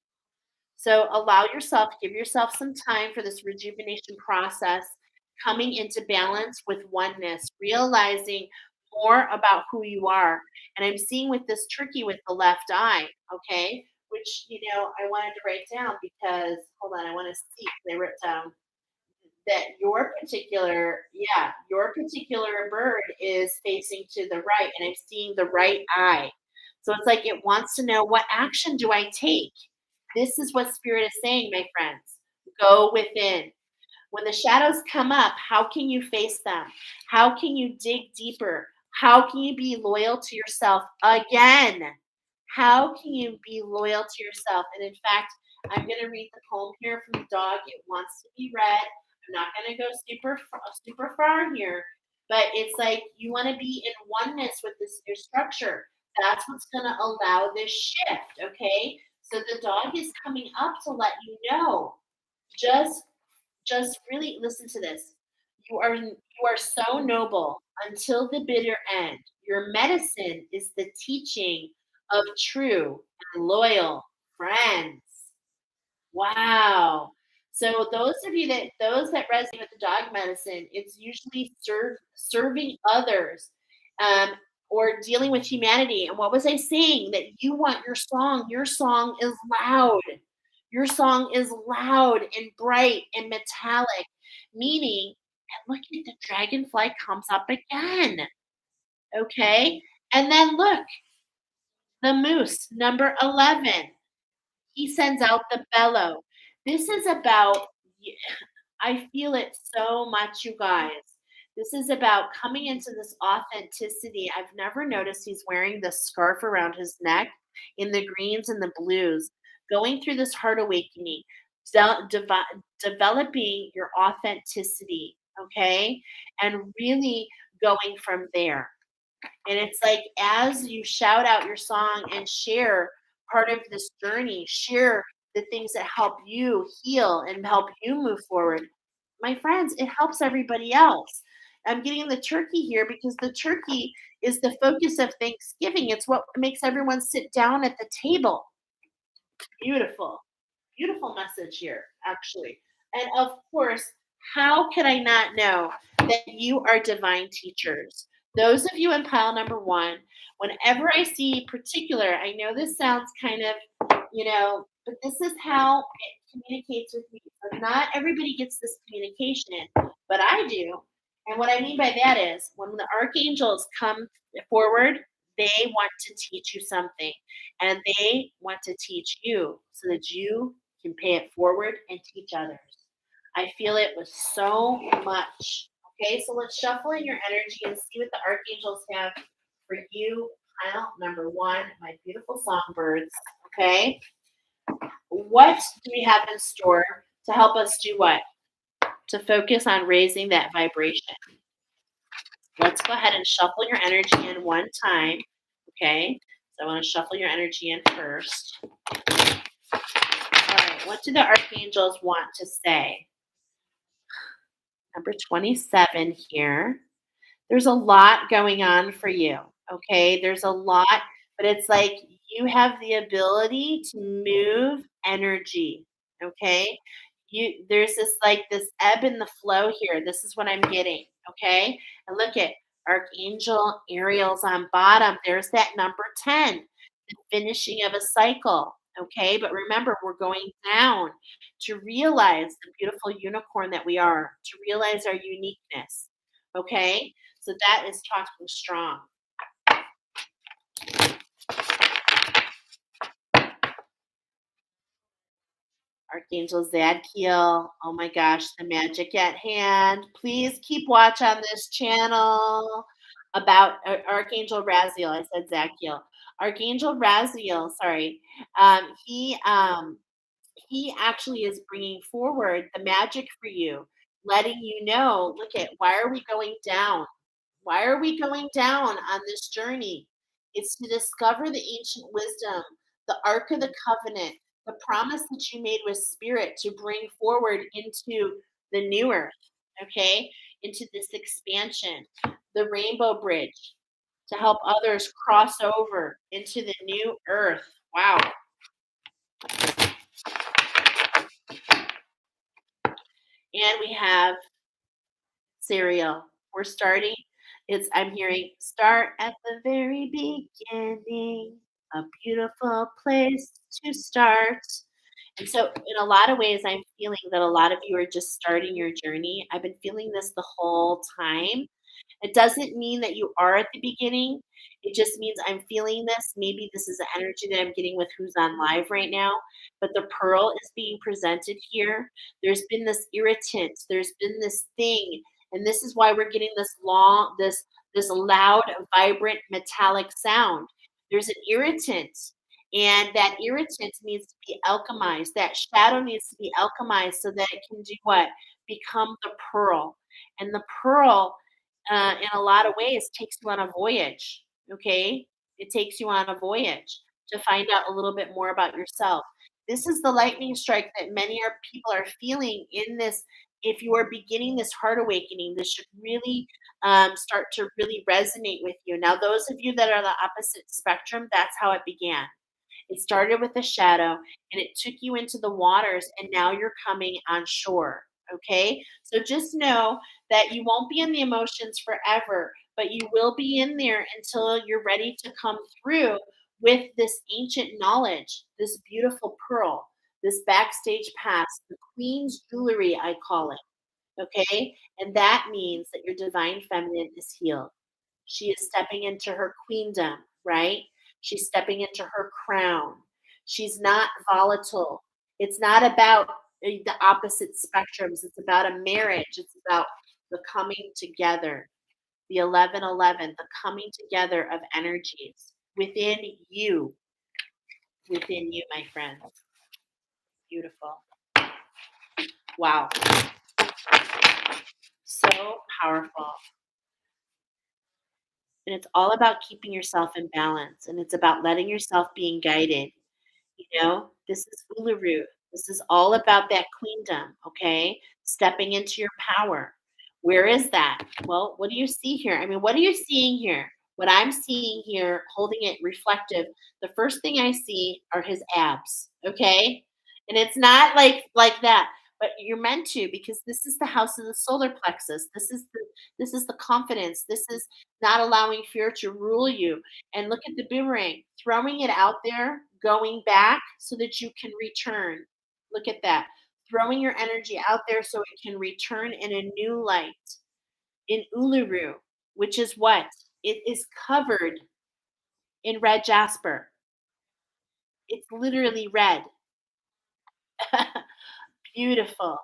So allow yourself, give yourself some time for this rejuvenation process, coming into balance with oneness, realizing more about who you are. And I'm seeing with this turkey with the left eye, okay, which, I wanted to write down because, hold on, I want to see, 'cause I wrote down that your particular bird is facing to the right, and I'm seeing the right eye. So it's like it wants to know, what action do I take? This is what spirit is saying, my friends. Go within. When the shadows come up, how can you face them? How can you dig deeper? How can you be loyal to yourself again? How can you be loyal to yourself? And in fact, I'm going to read the poem here from the dog. It wants to be read. I'm not going to go super far here, but it's like you want to be in oneness with this new structure. That's what's going to allow this shift. Okay. So the dog is coming up to let you know. Just just really listen to this. You are so noble until the bitter end. Your medicine is the teaching of true and loyal friends. Wow. So those that resonate with the dog medicine, it's usually serving others, um, or dealing with humanity. And what was I saying? That you want your song. Your song is loud. Your song is loud and bright and metallic, meaning, and look at the dragonfly comes up again. Okay. And then look, the moose, number 11. He sends out the bellow. This is about, I feel it so much, you guys. This is about coming into this authenticity. I've never noticed he's wearing this scarf around his neck in the greens and the blues, going through this heart awakening, developing your authenticity, okay? And really going from there. And it's like, as you shout out your song and share part of this journey. Share the things that help you heal and help you move forward. My friends, it helps everybody else. I'm getting the turkey here because the turkey is the focus of Thanksgiving. It's what makes everyone sit down at the table. Beautiful. Beautiful message here, actually. And of course, how could I not know that you are divine teachers? Those of you in pile number one, whenever I see particular, I know this sounds kind of, but this is how it communicates with me. So not everybody gets this communication, but I do. And what I mean by that is when the archangels come forward, they want to teach you something and they want to teach you so that you can pay it forward and teach others. I feel it with so much. Okay, so let's shuffle in your energy and see what the archangels have for you. Pile number one, my beautiful songbirds. Okay, what do we have in store to help us do what? To focus on raising that vibration. Let's go ahead and shuffle your energy in one time. Okay, so I want to shuffle your energy in first. All right, what do the archangels want to say? Number 27 here. There's a lot going on for you. Okay, there's a lot, but it's like you have the ability to move energy. Okay, there's this like this ebb and the flow here. This is what I'm getting. Okay, and look at Archangel Ariel's on bottom. There's that number 10, the finishing of a cycle. Okay, but remember, we're going down to realize the beautiful unicorn that we are, to realize our uniqueness. Okay, so that is talking strong. Archangel Zadkiel. Oh my gosh, the magic at hand. Please keep watch on this channel about Archangel Raziel. I said Zadkiel. Archangel Raziel, sorry. He actually is bringing forward the magic for you, letting you know, look at why are we going down? Why are we going down on this journey? It's to discover the ancient wisdom, the Ark of the Covenant, the promise that you made with Spirit to bring forward into the new earth, okay? Into this expansion, the Rainbow Bridge to help others cross over into the new earth. Wow. And we have cereal. We're starting. I'm hearing start at the very beginning, a beautiful place to start. And so, in a lot of ways, I'm feeling that a lot of you are just starting your journey. I've been feeling this the whole time. It doesn't mean that you are at the beginning. It just means I'm feeling this. Maybe this is the energy that I'm getting with who's on live right now. But the pearl is being presented here. There's been this irritant. There's been this thing, and this is why we're getting this loud, vibrant, metallic sound. There's an irritant, and that irritant needs to be alchemized. That shadow needs to be alchemized so that it can do what? Become the pearl. And the pearl in a lot of ways takes you on a voyage. Okay, it takes you on a voyage to find out a little bit more about yourself. This is the lightning strike that people are feeling in this. If you are beginning this heart awakening, this should really start to really resonate with you. Now, those of you that are the opposite spectrum, that's how it began. It started with a shadow and it took you into the waters, and now you're coming on shore. Okay. So just know that you won't be in the emotions forever, but you will be in there until you're ready to come through with this ancient knowledge, this beautiful pearl, this backstage pass, the queen's jewelry, I call it. Okay. And that means that your divine feminine is healed. She is stepping into her queendom, right? She's stepping into her crown. She's not volatile. It's not about the opposite spectrums. It's about a marriage. It's about the coming together, the 1111, the coming together of energies within you, my friends. Beautiful. Wow. So powerful. And it's all about keeping yourself in balance. And it's about letting yourself being guided. This is Uluru. This is all about that queendom, okay? Stepping into your power. Where is that? Well, what do you see here? I mean, what are you seeing here? What I'm seeing here, holding it reflective, the first thing I see are his abs, okay? And it's not like that, but you're meant to because this is the house of the solar plexus. This is the confidence. This is not allowing fear to rule you. And look at the boomerang, throwing it out there, going back so that you can return. Look at that. Throwing your energy out there so it can return in a new light. In Uluru, which is what? It is covered in red jasper. It's literally red. Beautiful.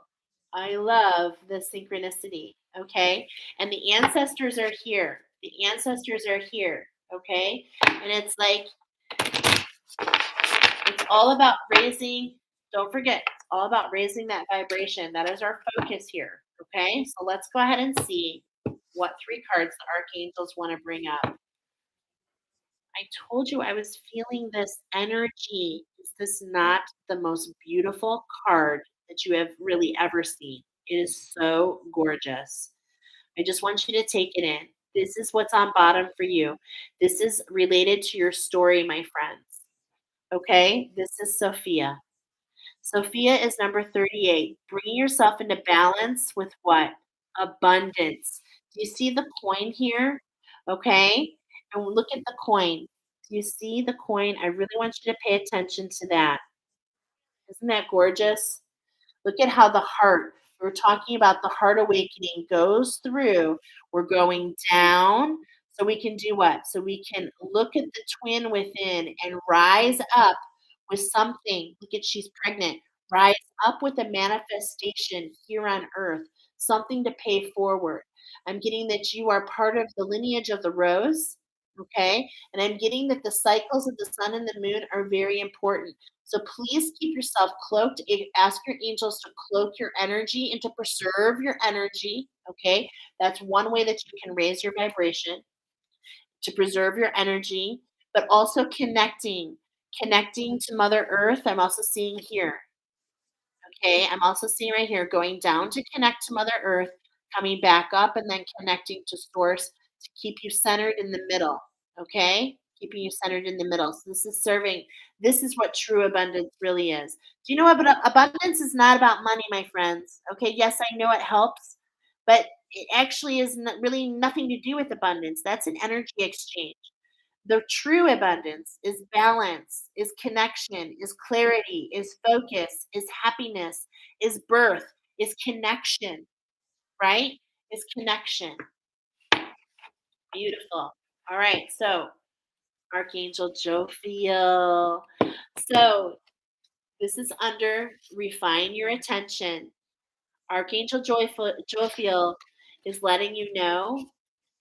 I love the synchronicity. Okay. And the ancestors are here. The ancestors are here. Okay. And it's like, it's all about raising, don't forget, it's all about raising that vibration. That is our focus here. Okay. So let's go ahead and see what three cards the archangels want to bring up. I told you I was feeling this energy. Is this not the most beautiful card that you have really ever seen? It is so gorgeous. I just want you to take it in. This is what's on bottom for you. This is related to your story, my friends. Okay? This is Sophia. Sophia is number 38. Bringing yourself into balance with what? Abundance. Do you see the coin here? Okay. And look at the coin. Do you see the coin? I really want you to pay attention to that. Isn't that gorgeous? Look at how the heart, we're talking about the heart awakening goes through. We're going down so we can do what? So we can look at the twin within and rise up with something. Look at she's pregnant. Rise up with a manifestation here on earth, something to pay forward. I'm getting that you are part of the lineage of the rose. Okay. And I'm getting that the cycles of the sun and the moon are very important. So please keep yourself cloaked. Ask your angels to cloak your energy and to preserve your energy. Okay. That's one way that you can raise your vibration, to preserve your energy, but also connecting to Mother Earth. I'm also seeing here. Okay, I'm also seeing right here going down to connect to Mother Earth, coming back up, and then connecting to Source to keep you centered in the middle. Okay, keeping you centered in the middle. So this is what true abundance really is. Do you know what abundance is not about money, my friends? Okay, yes, I know it helps, but it actually is really nothing to do with abundance. That's an energy exchange. The true abundance is balance, is connection, is clarity, is focus, is happiness, is birth, is connection, right? Is connection. Beautiful. All right. So, Archangel Jophiel. So, this is under refine your attention. Archangel Jophiel is letting you know.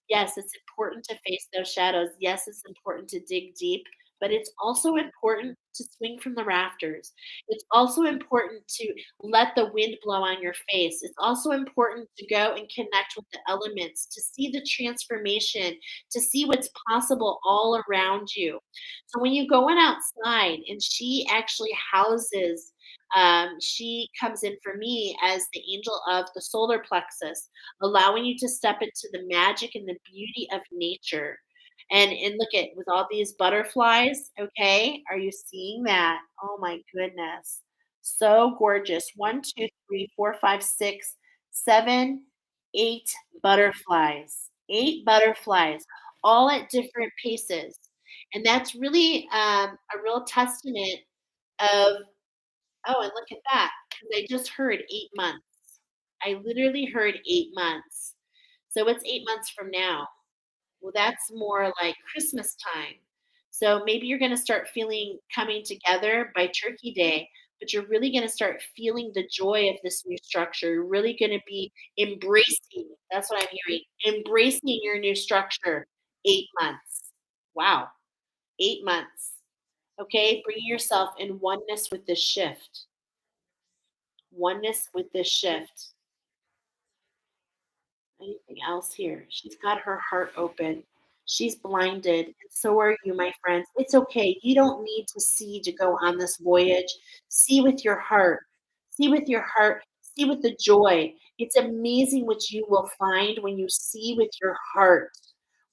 Yes, it's important to face those shadows. Yes, it's important to dig deep, but it's also important to swing from the rafters. It's also important to let the wind blow on your face. It's also important to go and connect with the elements, to see the transformation, to see what's possible all around you. So when you go in outside, and she actually houses, she comes in for me as the angel of the solar plexus, allowing you to step into the magic and the beauty of nature. And look at with all these butterflies, okay? Are you seeing that? Oh my goodness. So gorgeous. One, two, three, four, five, six, seven, eight butterflies. Eight butterflies, all at different paces. And that's really a real testament of, oh, and look at that, because I just heard 8 months. I literally heard 8 months. So what's 8 months from now? Well, that's more like Christmas time. So maybe you're going to start feeling coming together by Turkey Day, but you're really going to start feeling the joy of this new structure. You're really going to be embracing. That's what I'm hearing. Embracing your new structure. 8 months. Wow. 8 months. Okay. Bringing yourself in oneness with this shift. Oneness with this shift. Anything else here? She's got her heart open. She's blinded, and so are you, my friends. It's okay. You don't need to see to go on this voyage. See with your heart. See with your heart. See with the joy. It's amazing what you will find when you see with your heart.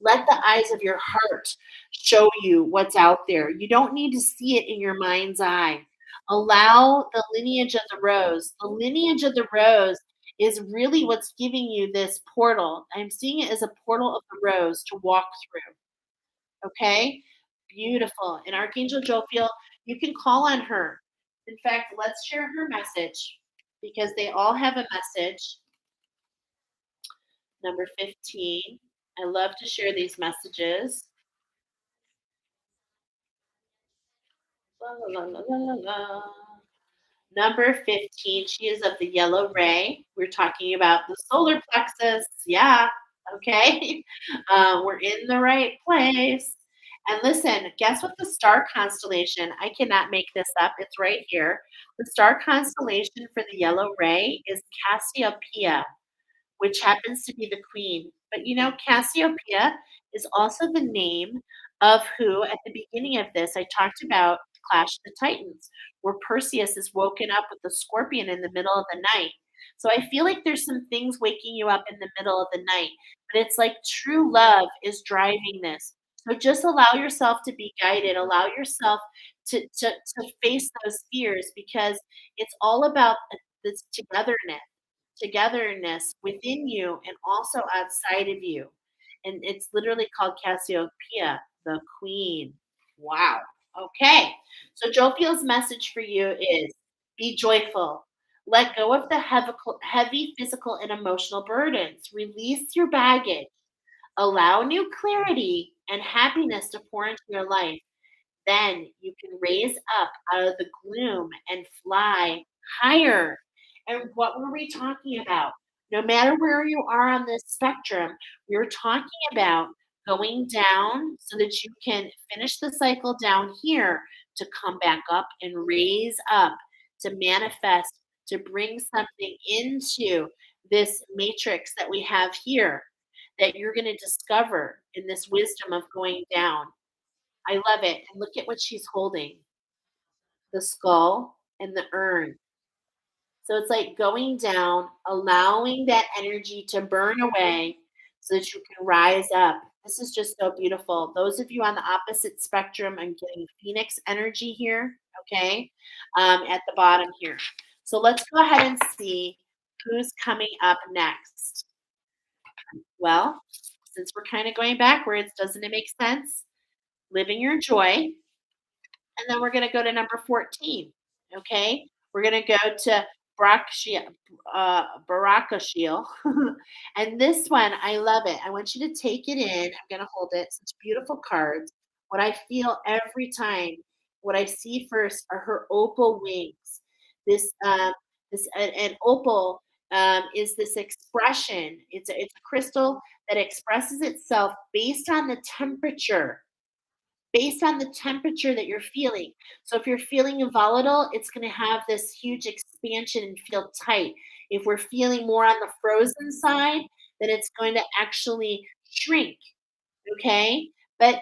Let the eyes of your heart show you what's out there. You don't need to see it in your mind's eye. Allow the lineage of the rose. The lineage of the rose is really what's giving you this portal. I'm seeing it as a portal of the rose to walk through. Okay? Beautiful. And Archangel Jophiel, you can call on her. In fact, let's share her message because they all have a message. Number 15. I love to share these messages. La, la, la, la, la, la. Number 15, she is of the yellow ray. We're talking about the solar plexus. Yeah, okay. We're in the right place. And listen, guess what the star constellation? I cannot make this up. It's right here. The star constellation for the yellow ray is Cassiopeia, which happens to be the queen. But you know, Cassiopeia is also the name of who, at the beginning of this, I talked about Clash of the Titans, where Perseus is woken up with the scorpion in the middle of the night. So I feel like there's some things waking you up in the middle of the night, but it's like true love is driving this. So just allow yourself to be guided, allow yourself to face those fears because it's all about this togetherness within you and also outside of you. And it's literally called Cassiopeia, the queen. Wow. Okay. So Jophiel's message for you is be joyful. Let go of the heavy physical and emotional burdens. Release your baggage. Allow new clarity and happiness to pour into your life. Then you can raise up out of the gloom and fly higher. And what were we talking about? No matter where you are on this spectrum, we're talking about going down so that you can finish the cycle down here to come back up and raise up, to manifest, to bring something into this matrix that we have here that you're going to discover in this wisdom of going down. I love it, and look at what she's holding, the skull and the urn. So it's like going down, allowing that energy to burn away so that you can rise up. This is just so beautiful. Those of you on the opposite spectrum, I'm getting Phoenix energy here, okay, at the bottom here. So let's go ahead and see who's coming up next. Well, since we're kind of going backwards, doesn't it make sense? Living your joy. And then we're gonna go to number 14, okay? We're gonna go to Barakashiel. And this one, I love it. I want you to take it in. I'm gonna hold it. Such beautiful cards. What I feel every time, what I see first are her opal wings. This an opal is this expression. It's a crystal that expresses itself based on the temperature that you're feeling. So if you're feeling volatile, it's going to have this huge expansion and feel tight. If we're feeling more on the frozen side, then it's going to actually shrink. Okay. But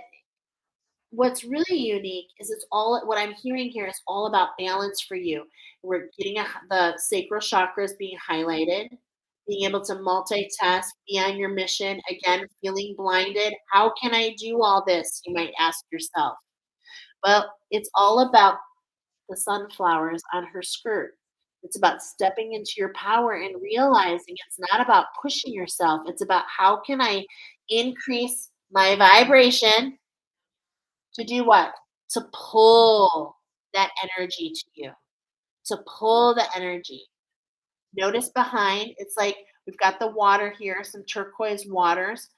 what's really unique is it's all what I'm hearing here is all about balance for you. We're getting the sacral chakras being highlighted, being able to multitask, be on your mission. Again, feeling blinded. How can I do all this? You might ask yourself. Well, it's all about the sunflowers on her skirt. It's about stepping into your power and realizing it's not about pushing yourself. It's about how can I increase my vibration to do what? To pull that energy to you, to pull the energy. Notice behind, it's like we've got the water here, some turquoise waters.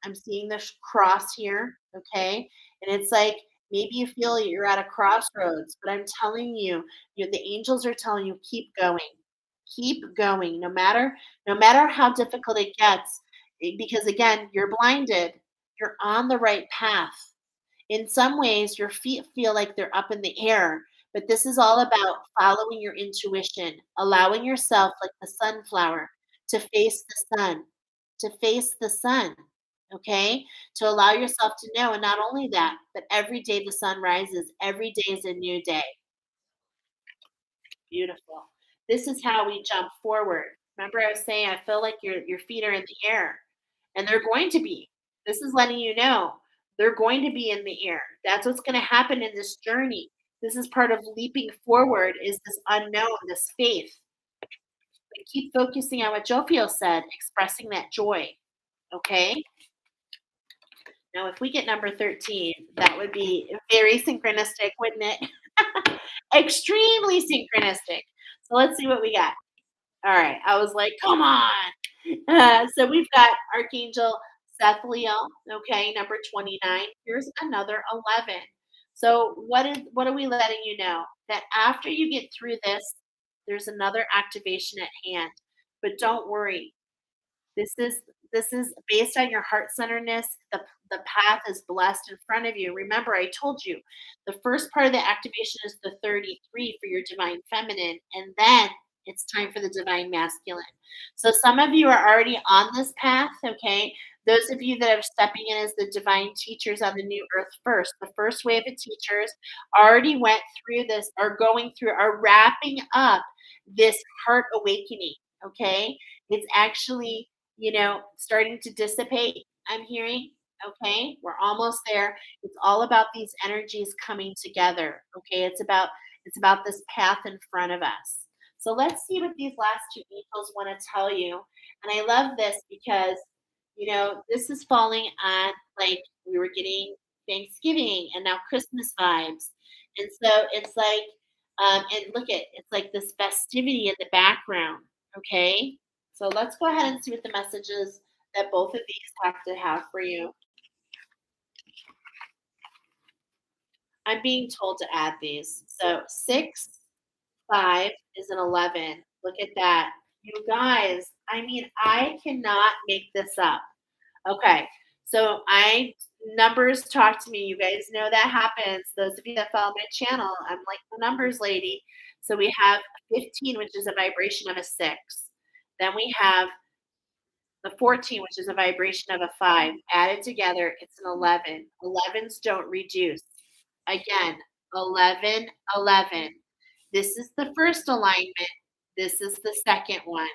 I'm seeing this cross here, okay? And it's like maybe you feel you're at a crossroads, but I'm telling you, the angels are telling you keep going. Keep going no matter how difficult it gets because again, you're blinded. You're on the right path. In some ways, your feet feel like they're up in the air, but this is all about following your intuition, allowing yourself, like the sunflower, to face the sun, to face the sun. okay? To allow yourself to know, and not only that, but every day the sun rises, every day is a new day. Beautiful. This is how we jump forward. Remember, I was saying I feel like your feet are in the air, and they're going to be. This is letting you know they're going to be in the air. That's what's going to happen in this journey. This is part of leaping forward is this unknown, this faith. But keep focusing on what Jopio said, expressing that joy. Okay. Now, if we get number 13, that would be very synchronistic, wouldn't it? Extremely synchronistic. So let's see what we got. All right. I was like, come on. So we've got Archangel Sethiel, okay, number 29. Here's another 11. So what are we letting you know? That after you get through this, there's another activation at hand. But don't worry, this is this is based on your heart centeredness. The path is blessed in front of you. Remember, I told you the first part of the activation is the 33 for your divine feminine, and then it's time for the divine masculine. So some of you are already on this path, okay? Those of you that are stepping in as the divine teachers on the new earth first, the first wave of teachers already went through this, are going through, are wrapping up this heart awakening, okay? It's actually starting to dissipate, I'm hearing. Okay, we're almost there. It's all about these energies coming together. Okay, it's about this path in front of us. So let's see what these last two angels want to tell you. And I love this because this is falling on, like, we were getting Thanksgiving and now Christmas vibes. And so it's like and look at it's like this festivity in the background. Okay, so let's go ahead and see what the messages that both of these have to have for you. I'm being told to add these. So 6, 5 is an 11. Look at that. You guys, I mean, I cannot make this up. Okay. So numbers talk to me. You guys know that happens. Those of you that follow my channel, I'm like the numbers lady. So we have 15, which is a vibration of a 6. Then we have the 14, which is a vibration of a 5, added together, it's an 11. 11s don't reduce. Again, 11, 11. This is the first alignment. This is the second one.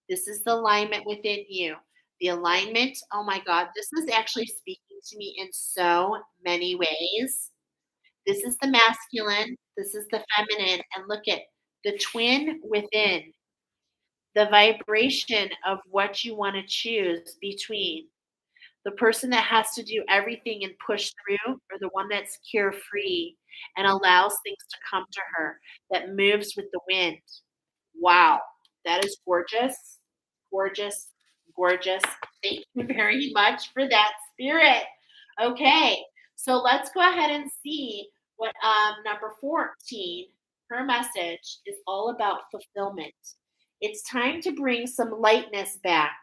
This is the alignment within you. The alignment, oh my God, this is actually speaking to me in so many ways. This is the masculine, this is the feminine, and look at the twin within, the vibration of what you want to choose between the person that has to do everything and push through, or the one that's carefree and allows things to come to her, that moves with the wind. Wow, that is gorgeous, gorgeous, gorgeous. Thank you very much for that spirit. Okay, so let's go ahead and see what number 14, her message is all about fulfillment. It's time to bring some lightness back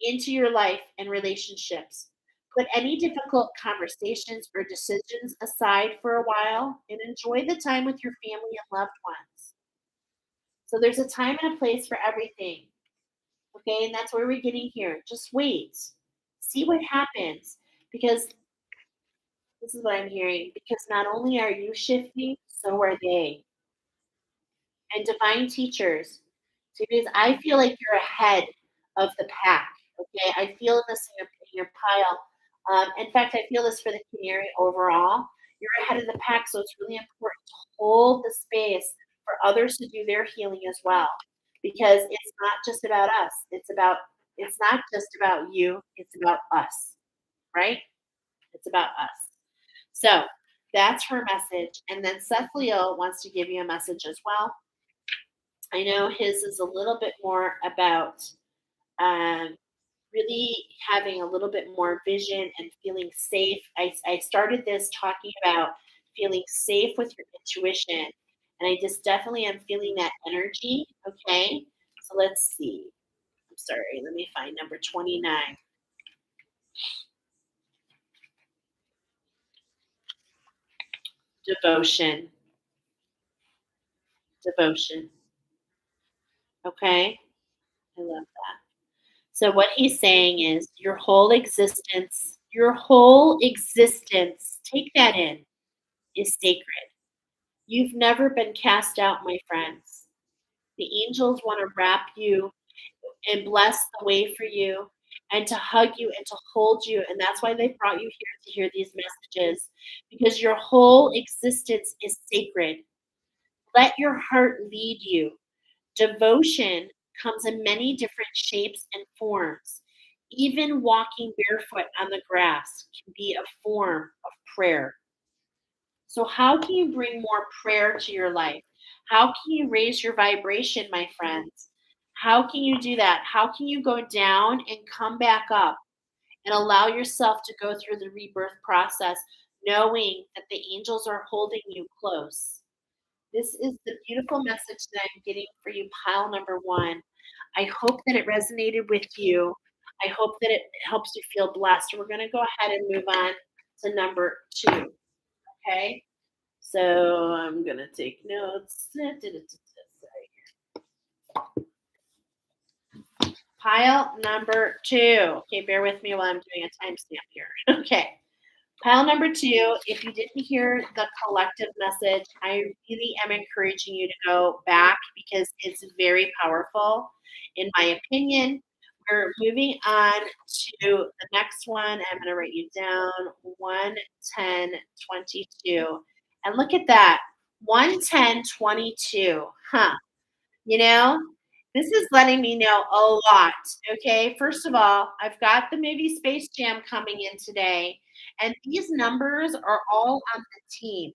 into your life and relationships. Put any difficult conversations or decisions aside for a while and enjoy the time with your family and loved ones. So there's a time and a place for everything. Okay, and that's where we're getting here. Just wait. See what happens. Because this is what I'm hearing. Because not only are you shifting, so are they. And divine teachers. So because I feel like you're ahead of the pack. Okay, I feel this in your pile. In fact, I feel this for the canary overall. You're ahead of the pack, so it's really important to hold the space for others to do their healing as well, because it's not just about us. It's not just about you. It's about us, right? It's about us. So that's her message. And then Seth Leo wants to give you a message as well. I know his is a little bit more about um, really having a little bit more vision and feeling safe. I started this talking about feeling safe with your intuition, and I just definitely am feeling that energy. Okay, so let's see. I'm sorry, let me find number 29. Devotion. Devotion. Okay, I love that. So what he's saying is your whole existence, take that in, is sacred. You've never been cast out, my friends. The angels want to wrap you and bless the way for you and to hug you and to hold you. And that's why they brought you here to hear these messages because your whole existence is sacred. Let your heart lead you. Devotion comes in many different shapes and forms. Even walking barefoot on the grass can be a form of prayer. So, how can you bring more prayer to your life? How can you raise your vibration, my friends? How can you do that? How can you go down and come back up and allow yourself to go through the rebirth process, knowing that the angels are holding you close? This is the beautiful message that I'm getting for you, pile number one. I hope that it resonated with you. I hope that it helps you feel blessed. We're going to go ahead and move on to number two. Okay. So I'm going to take notes. Sorry. Pile number two. Okay. Bear with me while I'm doing a timestamp here. Okay. Pile number two, if you didn't hear the collective message, I really am encouraging you to go back because it's very powerful. In my opinion, we're moving on to the next one. I'm going to write you down 11022. And look at that 11022. Huh. You know, this is letting me know a lot. Okay. First of all, I've got the movie Space Jam coming in today, and these numbers are all on the team.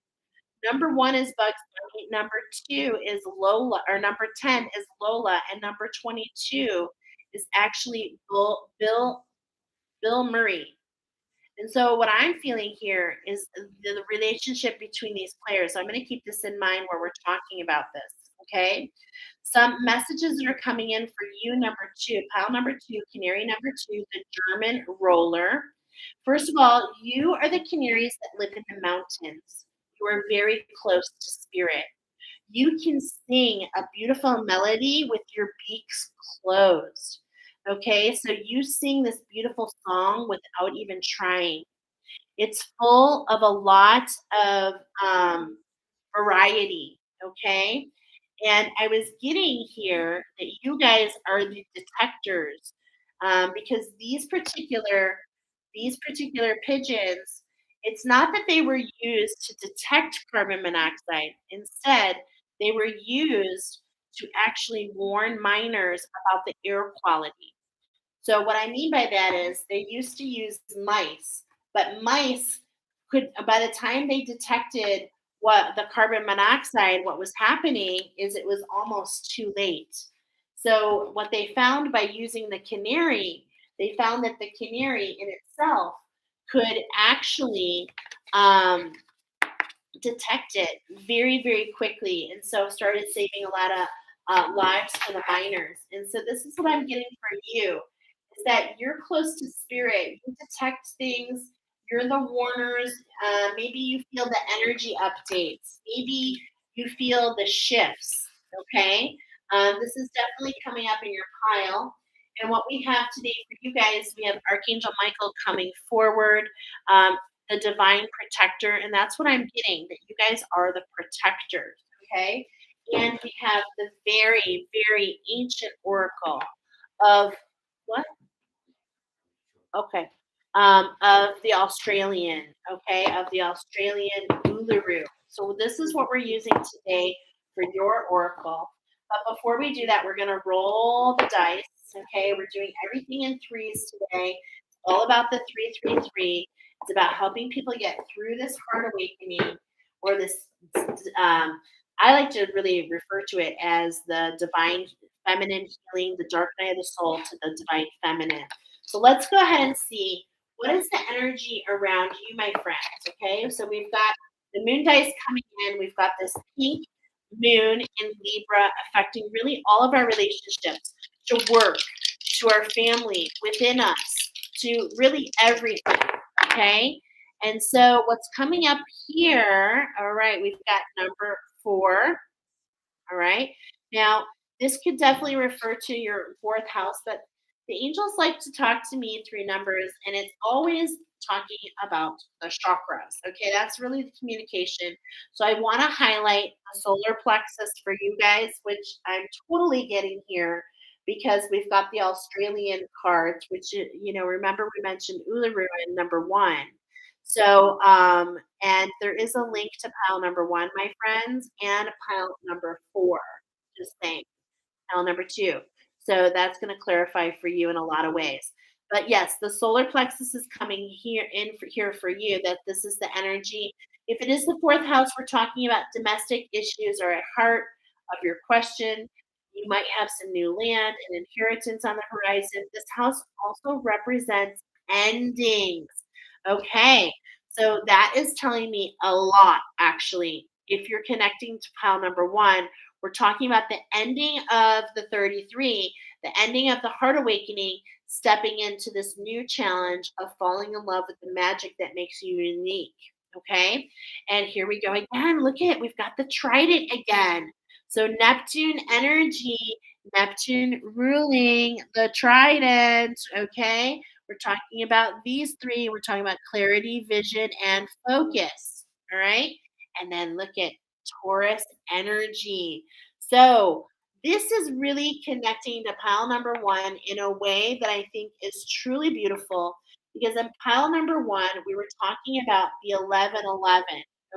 Number one is Bugs Bunny. Number two is Lola, or number 10 is Lola, and number 22 is actually Bill Murray. And so what I'm feeling here is the relationship between these players. So I'm going to keep this in mind where we're talking about this. Okay. Some messages that are coming in for you, number two, pile number two, canary number two, the German roller. First of all, you are the canaries that live in the mountains. You are very close to spirit. You can sing a beautiful melody with your beaks closed. Okay, so you sing this beautiful song without even trying. It's full of a lot of variety. Okay, and I was getting here that you guys are the detectors because these particular pigeons, it's not that they were used to detect carbon monoxide. Instead, they were used to actually warn miners about the air quality. So what I mean by that is they used to use mice, but mice could, by the time they detected what the carbon monoxide, what was happening is it was almost too late. So what they found by using the canary, they found that the canary in itself could actually um, detect it very, very quickly, and so started saving a lot of lives for the miners. And so this is what I'm getting for you is that you're close to spirit. You detect things. You're the warners. Maybe you feel the energy updates. Maybe you feel the shifts. Okay. This is definitely coming up in your pile. And what we have today for you guys, we have Archangel Michael coming forward. The divine protector, and that's what I'm getting, that you guys are the protectors, okay? And we have the very, very ancient oracle of what? Okay. Of the Australian, okay, of the Australian Uluru. So this is what we're using today for your oracle. But before we do that, we're going to roll the dice, okay? We're doing everything in threes today. It's all about the 333. It's about helping people get through this heart awakening or this. I like to really refer to it as the divine feminine healing, the dark night of the soul to the divine feminine. So let's go ahead and see what is the energy around you, my friends. Okay, so we've got the moon dice coming in. We've got this pink moon in Libra affecting really all of our relationships, to work, to our family, within us, to really everything. Okay, and so what's coming up here? All right, we've got number four. All right, now this could definitely refer to your fourth house, but The angels like to talk to me through numbers, and it's always talking about the chakras. Okay, that's really the communication. So I want to highlight the solar plexus for you guys, which I'm totally getting here because we've got the Australian cards, which remember we mentioned Uluru in number one. So and there is a link to pile number one, my friends, and pile number four. Just saying. L number 2. So that's gonna clarify for you in a lot of ways. But yes, the solar plexus is coming here for you, that this is the energy. If it is the 4th house, we're talking about domestic issues or at heart of your question. You might have some new land and inheritance on the horizon. This house also represents endings. Okay. So that is telling me a lot, actually. If you're connecting to pile number one, we're talking about the ending of the 33, the ending of the heart awakening, stepping into this new challenge of falling in love with the magic that makes you unique. Okay. And here we go again. Look at it. We've got the trident again. So Neptune energy, Neptune ruling the trident. Okay. We're talking about these three. We're talking about clarity, vision, and focus. All right. And then look at Taurus energy. So this is really connecting to pile number one in a way that I think is truly beautiful because in pile number one, we were talking about the 1111,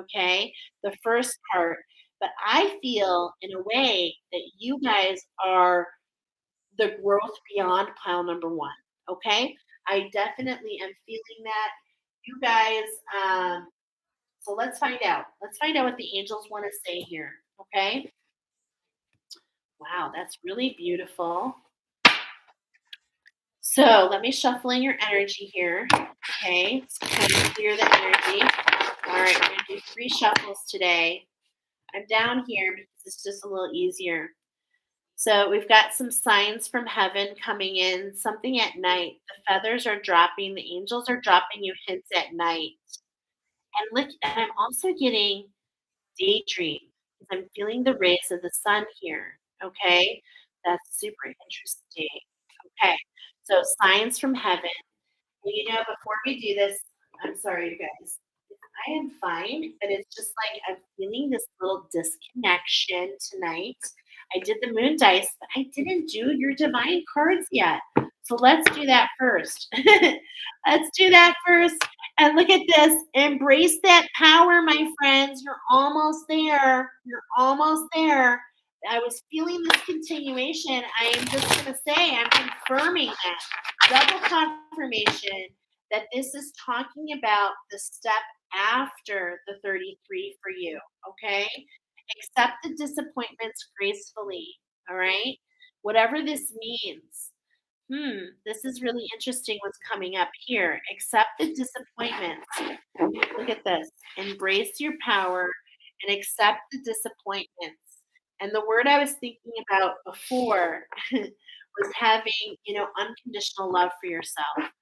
okay? The first part. But I feel in a way that you guys are the growth beyond pile number one, okay? I definitely am feeling that. You guys, so let's find out. Let's find out what the angels want to say here, okay? Wow, that's really beautiful. So let me shuffle in your energy here. Okay, to kind of clear the energy. All right, we're going to do 3 shuffles today. I'm down here because it's just a little easier. So we've got some signs from heaven coming in, something at night. The feathers are dropping, the angels are dropping you hints at night. And look, and I'm also getting daydream because I'm feeling the rays of the sun here. Okay, that's super interesting. Okay, so signs from heaven. Well, before we do this, I'm sorry, you guys. I am fine, but it's just like I'm feeling this little disconnection tonight. I did the moon dice, but I didn't do your divine cards yet. So let's do that first. Let's do that first. And look at this. Embrace that power, my friends. You're almost there. You're almost there. I was feeling this continuation. I am just going to say, I'm confirming that. Double confirmation that this is talking about the step after the 33 for you, okay? Accept the disappointments gracefully, all right? Whatever this means. This is really interesting what's coming up here. Accept the disappointments. Look at this. Embrace your power and accept the disappointments. And the word I was thinking about before was having, unconditional love for yourself.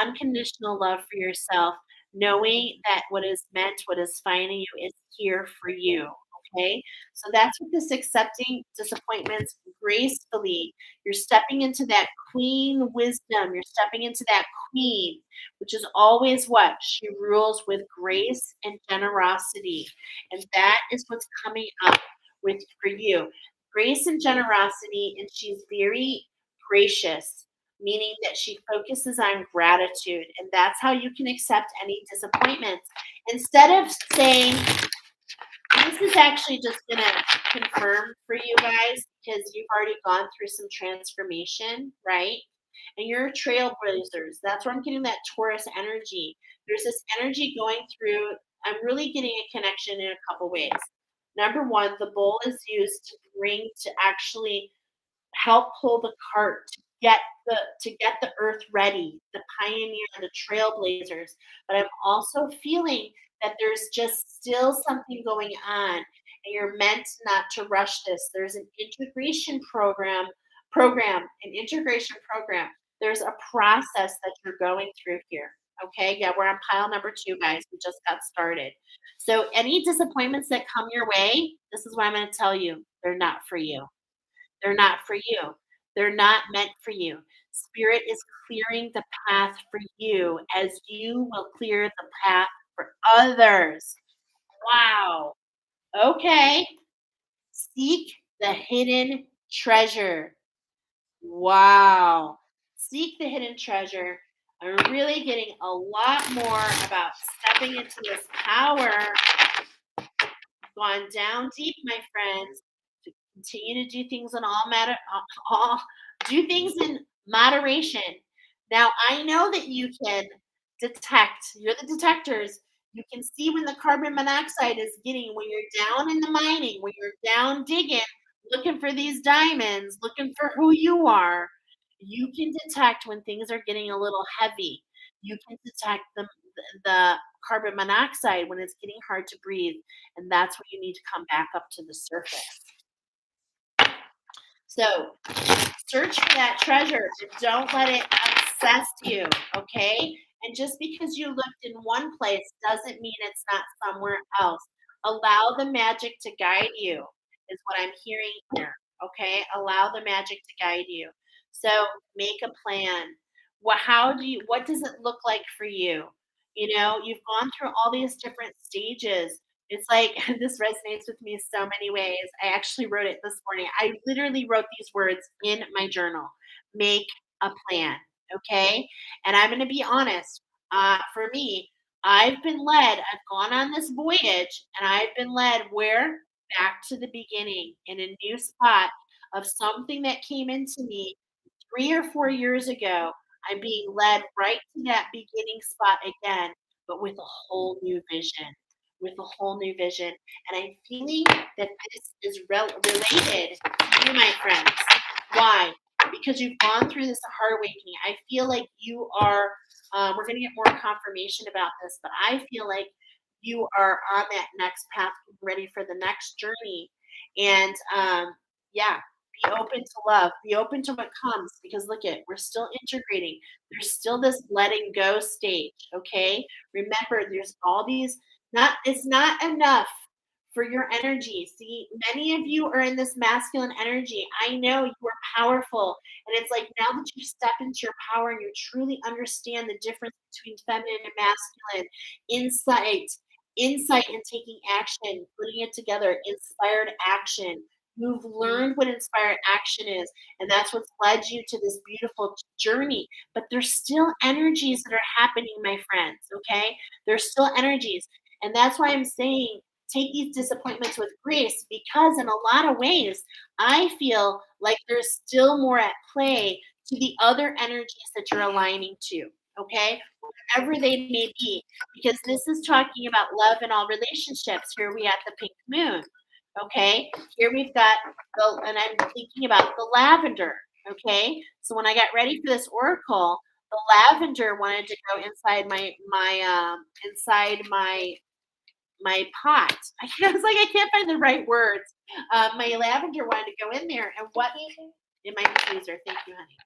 Unconditional love for yourself, knowing that what is meant, what is finding you is here for you. Okay. So that's what this accepting disappointments gracefully. You're stepping into that queen wisdom. You're stepping into that queen, which is always what? She rules with grace and generosity. And that is what's coming up with for you. Grace and generosity, and she's very gracious, meaning that she focuses on gratitude. And that's how you can accept any disappointments. Instead of saying, this is actually just going to confirm for you guys because you've already gone through some transformation, right? And you're trailblazers. That's where I'm getting that Taurus energy. There's this energy going through. I'm really getting a connection in a couple ways. Number one, the bowl is used to actually help pull the cart to get the earth ready, the pioneer, the trailblazers. But I'm also feeling that there's just still something going on, and you're meant not to rush this. There's an integration program. There's a process that you're going through here. Okay, yeah, we're on pile number 2, guys. We just got started. So any disappointments that come your way, this is what I'm going to tell you. They're not for you. They're not for you. They're not meant for you. Spirit is clearing the path for you as you will clear the path for others. Wow. Okay. Seek the hidden treasure. Wow. Seek the hidden treasure. I'm really getting a lot more about stepping into this power, gone down deep, my friends, to continue to do things in all do things in moderation. Now I know that you can detect, you're the detectors. You can see when the carbon monoxide is getting, when you're down in the mining, when you're down digging, looking for these diamonds, looking for who you are. You can detect when things are getting a little heavy. You can detect the carbon monoxide when it's getting hard to breathe, and that's when you need to come back up to the surface. So search for that treasure and don't let it obsess you, okay? And just because you looked in one place doesn't mean it's not somewhere else. Allow the magic to guide you, is what I'm hearing here, okay? Allow the magic to guide you. So make a plan. What does it look like for you? You know, you've gone through all these different stages. It's like this resonates with me so many ways. I actually wrote it this morning. I literally wrote these words in my journal. Make a plan, okay? And I'm going to be honest. For me, I've been led. I've gone on this voyage, and I've been led where? Back to the beginning in a new spot of something that came into me 3 or 4 years ago. I'm being led right to that beginning spot again, but with a whole new vision. With a whole new vision. And I'm feeling that this is related to you, my friends. Why? Because you've gone through this hard awakening. I feel like you are, we're going to get more confirmation about this, but I feel like you are on that next path, ready for the next journey. And yeah, be open to love. Be open to what comes because look at, we're still integrating. There's still this letting go stage, okay? Remember, there's all these, not it's not enough for your energy. See, many of you are in this masculine energy. I know you are powerful. And it's like now that you step into your power and you truly understand the difference between feminine and masculine, insight, insight and taking action, putting it together, inspired action. You've learned what inspired action is, and that's what's led you to this beautiful journey. But there's still energies that are happening, my friends, okay? There's still energies. And that's why I'm saying take these disappointments with grace because, in a lot of ways, I feel like there's still more at play to the other energies that you're aligning to, okay? Whatever they may be, because this is talking about love in all relationships. Here we have the pink moon. Okay, here we've got and I'm thinking about the lavender. Okay, so when I got ready for this oracle, the lavender wanted to go inside my pot. I was like, I can't find the right words. My lavender wanted to go in there, and what in my freezer? Thank you, honey.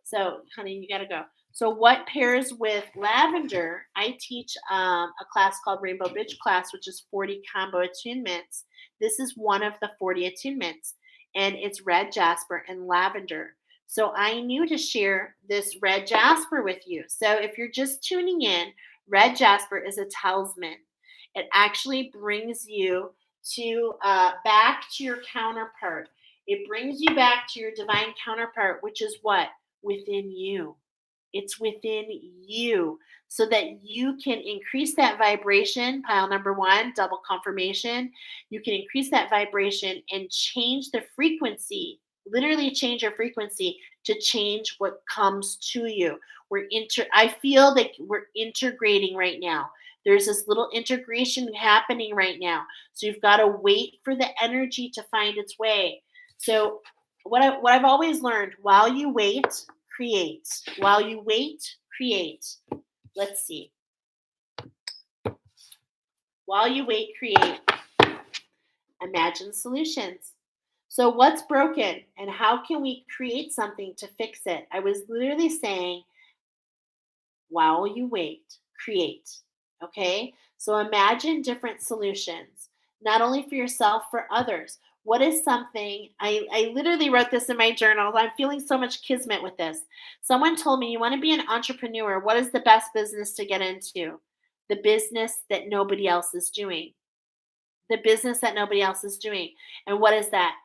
So, honey, you gotta go. So, what pairs with lavender? I teach a class called Rainbow Bitch Class, which is 40 combo attunements. This is one of the 40 attunements, and it's red jasper and lavender. So, I knew to share this red jasper with you. So, if you're just tuning in, red jasper is a talisman. It actually brings you to back to your counterpart. It brings you back to your divine counterpart, which is what? Within you. It's within you so that you can increase that vibration. Pile number one, double confirmation. You can increase that vibration and change the frequency, literally change your frequency to change what comes to you. I feel that we're integrating right now. There's this little integration happening right now. So you've got to wait for the energy to find its way. So what I've always learned, while you wait, create. While you wait, create. Let's see. While you wait, create. Imagine solutions. So what's broken and how can we create something to fix it? I was literally saying, while you wait, create. Okay? So imagine different solutions, not only for yourself, for others. What is something I literally wrote this in my journal. I'm feeling so much kismet with this. Someone told me, you want to be an entrepreneur, what is the best business to get into? The business that nobody else is doing. The business that nobody else is doing. And what is that?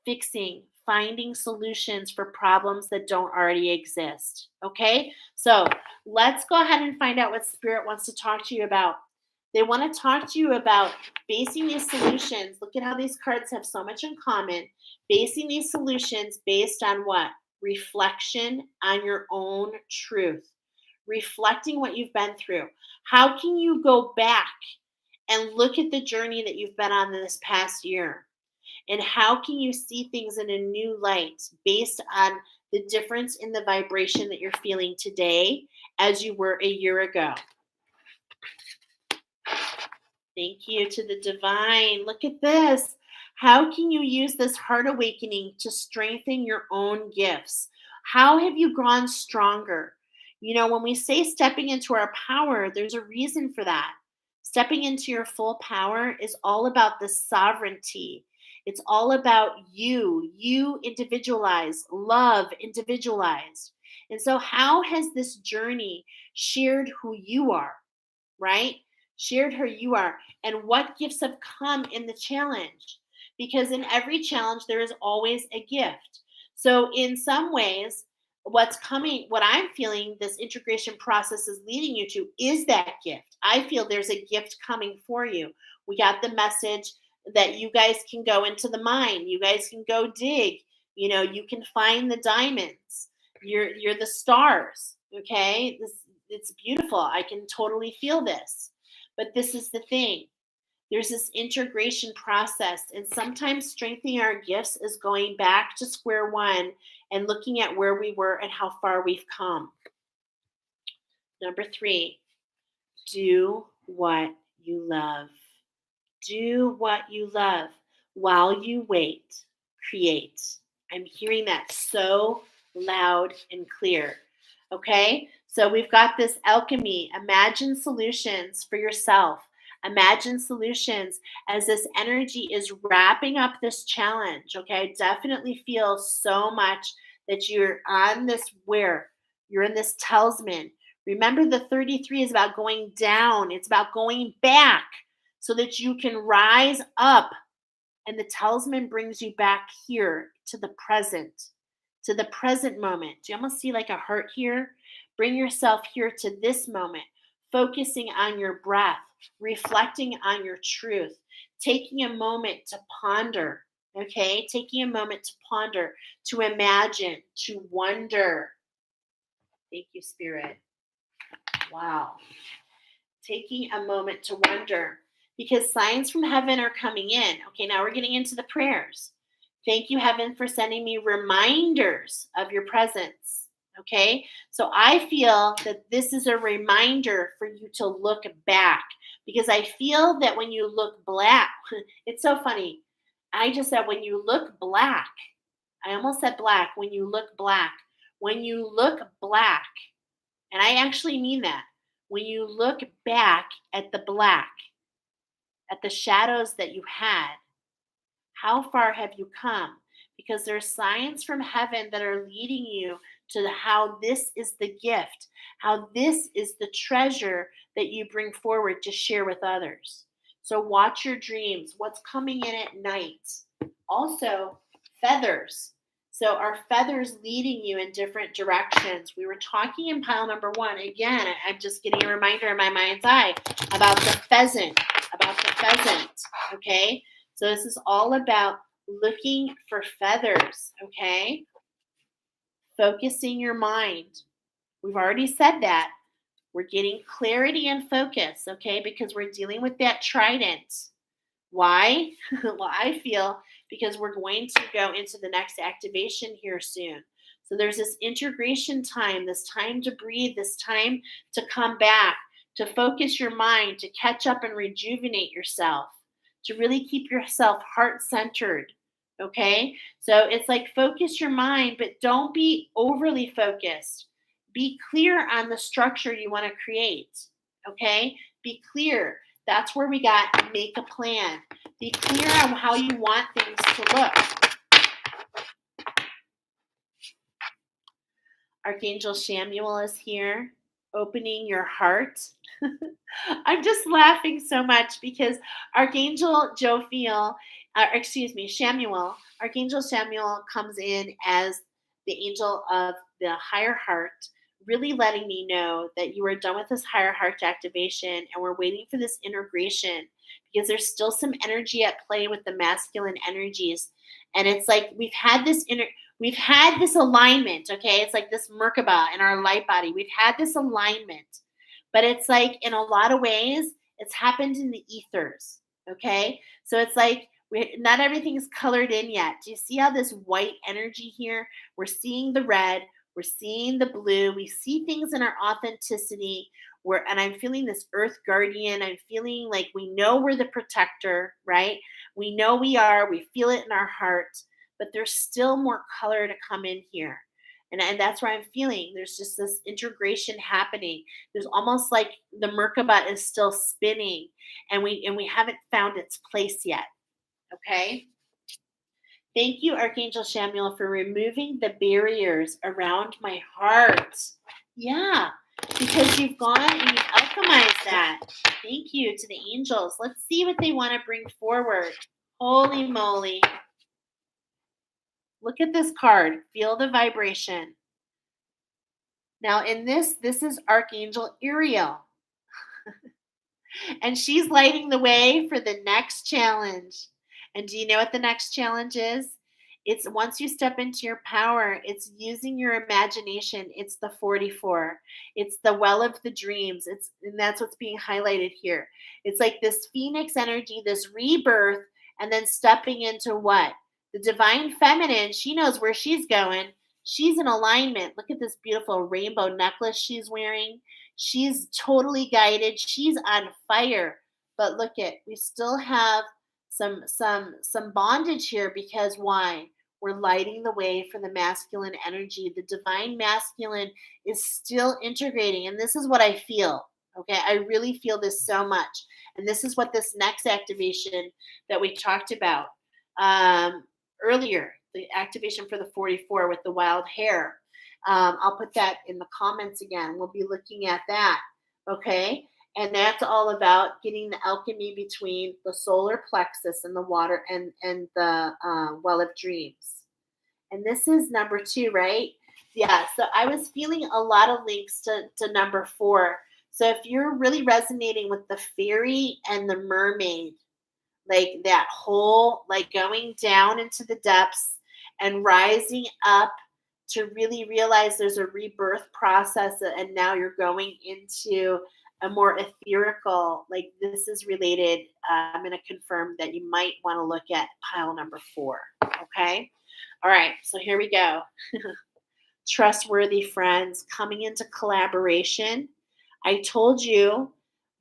Fixing, finding solutions for problems that don't already exist. Okay? So let's go ahead and find out what Spirit wants to talk to you about. They want to talk to you about basing these solutions. Look at how these cards have so much in common. Basing these solutions based on what? Reflection on your own truth. Reflecting what you've been through. How can you go back and look at the journey that you've been on this past year? And how can you see things in a new light based on the difference in the vibration that you're feeling today as you were a year ago? Thank you to the divine. Look at this. How can you use this heart awakening to strengthen your own gifts? How have you grown stronger? You know, when we say stepping into our power, there's a reason for that. Stepping into your full power is all about the sovereignty. It's all about you individualized, love individualized. And so, how has this journey shared who you are? Right? Shared who you are and what gifts have come in the challenge. Because in every challenge, there is always a gift. So, in some ways, what's coming, what I'm feeling this integration process is leading you to is that gift. I feel there's a gift coming for you. We got the message that you guys can go into the mine, you guys can go dig, you can find the diamonds. You're the stars, okay? It's beautiful. I can totally feel this. But this is the thing. There's this integration process, and sometimes strengthening our gifts is going back to square one and looking at where we were and how far we've come. Number 3, do what you love. Do what you love while you wait. Create. I'm hearing that so loud and clear. Okay? So we've got this alchemy. Imagine solutions for yourself. Imagine solutions as this energy is wrapping up this challenge. Okay? I definitely feel so much that you're on this where you're in this talisman. Remember, the 33 is about going down, it's about going back so that you can rise up. And the talisman brings you back here to the present moment. Do you almost see like a heart here? Bring yourself here to this moment, focusing on your breath, reflecting on your truth, taking a moment to ponder, okay? Taking a moment to ponder, to imagine, to wonder. Thank you, Spirit. Wow. Taking a moment to wonder because signs from heaven are coming in. Okay, now we're getting into the prayers. Thank you, heaven, for sending me reminders of your presence. Okay, so I feel that this is a reminder for you to look back because I feel that when you look black, it's so funny. I just said when you look black, I almost said black. When you look black, when you look black, and I actually mean that. When you look back at the black, at the shadows that you had, how far have you come? Because there are signs from heaven that are leading you to how this is the gift, how this is the treasure that you bring forward to share with others. So watch your dreams, what's coming in at night. Also, feathers. So are feathers leading you in different directions? We were talking in pile number 1. Again, I'm just getting a reminder in my mind's eye about the pheasant, okay? So this is all about looking for feathers, okay? Focusing your mind. We've already said that. We're getting clarity and focus, okay? Because we're dealing with that trident. Why? Well, I feel because we're going to go into the next activation here soon. So there's this integration time, this time to breathe, this time to come back, to focus your mind, to catch up and rejuvenate yourself, to really keep yourself heart centered. Okay? So it's like focus your mind, but don't be overly focused. Be clear on the structure you want to create. Okay? Be clear. That's where we got make a plan. Be clear on how you want things to look. Archangel Samuel is here, opening your heart. I'm just laughing so much because Archangel Jophiel, Samuel, Archangel Samuel comes in as the angel of the higher heart, really letting me know that you are done with this higher heart activation and we're waiting for this integration because there's still some energy at play with the masculine energies. And it's like we've had this alignment, okay? It's like this Merkaba in our light body. We've had this alignment, but it's like in a lot of ways, it's happened in the ethers, okay? So it's like not everything is colored in yet. Do you see how this white energy here? We're seeing the red, we're seeing the blue, we see things in our authenticity. And I'm feeling this earth guardian. I'm feeling like we know we're the protector, right? We know we are, we feel it in our heart, but there's still more color to come in here. And that's where I'm feeling. There's just this integration happening. There's almost like the Merkaba is still spinning and we haven't found its place yet. Okay. Thank you, Archangel Samuel, for removing the barriers around my heart. Yeah, because you've gone and you've alchemized that. Thank you to the angels. Let's see what they want to bring forward. Holy moly. Look at this card. Feel the vibration. Now, in this is Archangel Uriel. And she's lighting the way for the next challenge. And do you know what the next challenge is? It's once you step into your power, it's using your imagination. It's the 44. It's the well of the dreams. And that's what's being highlighted here. It's like this phoenix energy, this rebirth, and then stepping into what? The divine feminine, she knows where she's going. She's in alignment. Look at this beautiful rainbow necklace she's wearing. She's totally guided. She's on fire. But look at, we still have some bondage here because why? We're lighting the way for the masculine energy. The divine masculine is still integrating. And this is what I feel. Okay. I really feel this so much. And this is what this next activation that we talked about earlier, the activation for the 44 with the wild hair. I'll put that in the comments again. We'll be looking at that. Okay. And that's all about getting the alchemy between the solar plexus and the water and the well of dreams. And this is number 2, right? Yeah. So I was feeling a lot of links to number 4. So if you're really resonating with the fairy and the mermaid, like that whole, like going down into the depths and rising up to really realize there's a rebirth process and now you're going into a more etherical, like this is related. I'm going to confirm that you might want to look at pile number 4. Okay. All right. So here we go. Trustworthy friends coming into collaboration. I told you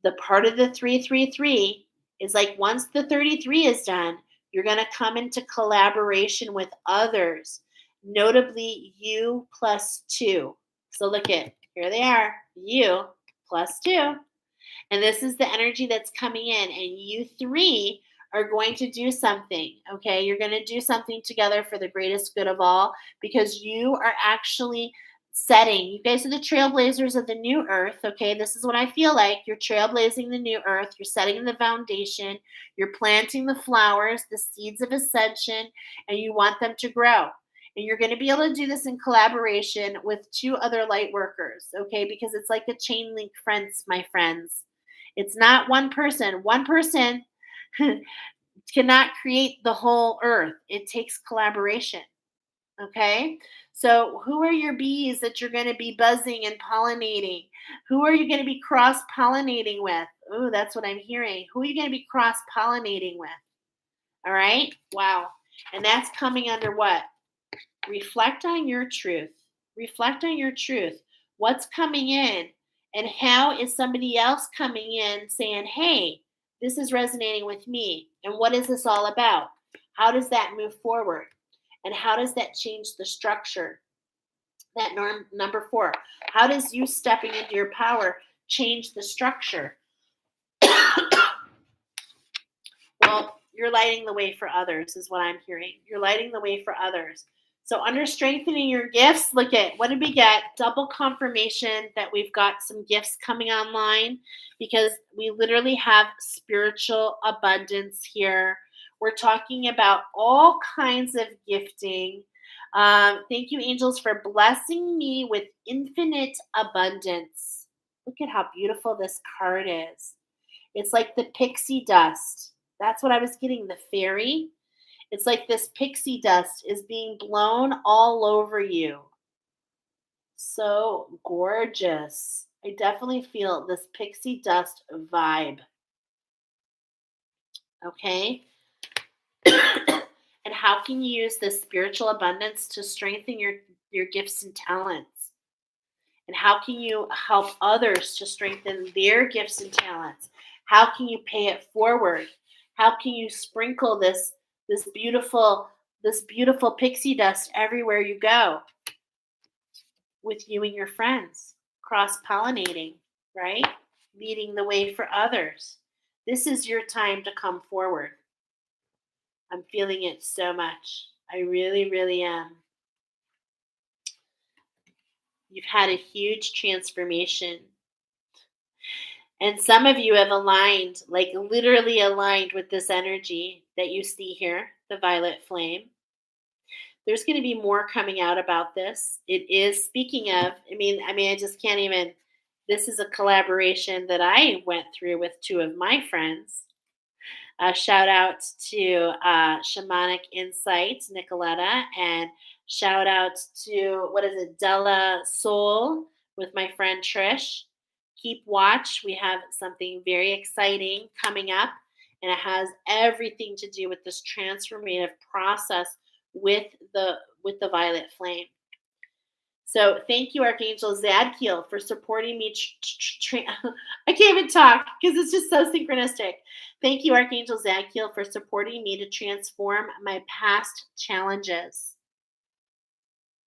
the part of the 333 is like once the 33 is done, you're going to come into collaboration with others, notably you plus 2. So look at, here they are, you plus 2. And this is the energy that's coming in. And you 3 are going to do something, okay? You're going to do something together for the greatest good of all because you are actually setting. You guys are the trailblazers of the new earth, okay? This is what I feel like. You're trailblazing the new earth. You're setting the foundation. You're planting the flowers, the seeds of ascension, and you want them to grow. And you're going to be able to do this in collaboration with 2 other light workers, okay? Because it's like a chain link fence, my friends. It's not one person. One person cannot create the whole earth. It takes collaboration. Okay. So who are your bees that you're going to be buzzing and pollinating? Who are you going to be cross pollinating with? Oh, that's what I'm hearing. Who are you going to be cross pollinating with? All right. Wow. And that's coming under what? Reflect on your truth. Reflect on your truth. What's coming in? And how is somebody else coming in saying, hey, this is resonating with me? And what is this all about? How does that move forward? And how does that change the structure? That number 4. How does you stepping into your power change the structure? Well, you're lighting the way for others, is what I'm hearing. You're lighting the way for others. So, under strengthening your gifts, look at what did we get? Double confirmation that we've got some gifts coming online because we literally have spiritual abundance here. We're talking about all kinds of gifting. Thank you, angels, for blessing me with infinite abundance. Look at how beautiful this card is. It's like the pixie dust. That's what I was getting, the fairy. It's like this pixie dust is being blown all over you. So gorgeous. I definitely feel this pixie dust vibe. Okay. And how can you use this spiritual abundance to strengthen your gifts and talents? And how can you help others to strengthen their gifts and talents? How can you pay it forward? How can you sprinkle this beautiful this beautiful pixie dust everywhere you go with you and your friends, cross-pollinating, right? Leading the way for others. This is your time to come forward. I'm feeling it so much. I really, really am. You've had a huge transformation. And some of you have aligned, like literally aligned with this energy that you see here, the violet flame. There's going to be more coming out about this. It is speaking of, I just can't even. This is a collaboration that I went through with two of my friends. Shout out to Shamanic Insight, Nicoletta, and shout out to, what is it, Della Soul with my friend Trish. Keep watch. We have something very exciting coming up, and it has everything to do with this transformative process with the violet flame. So thank you, Archangel Zadkiel, for supporting me. I can't even talk because it's just so synchronistic. Thank you, Archangel Zadkiel, for supporting me to transform my past challenges.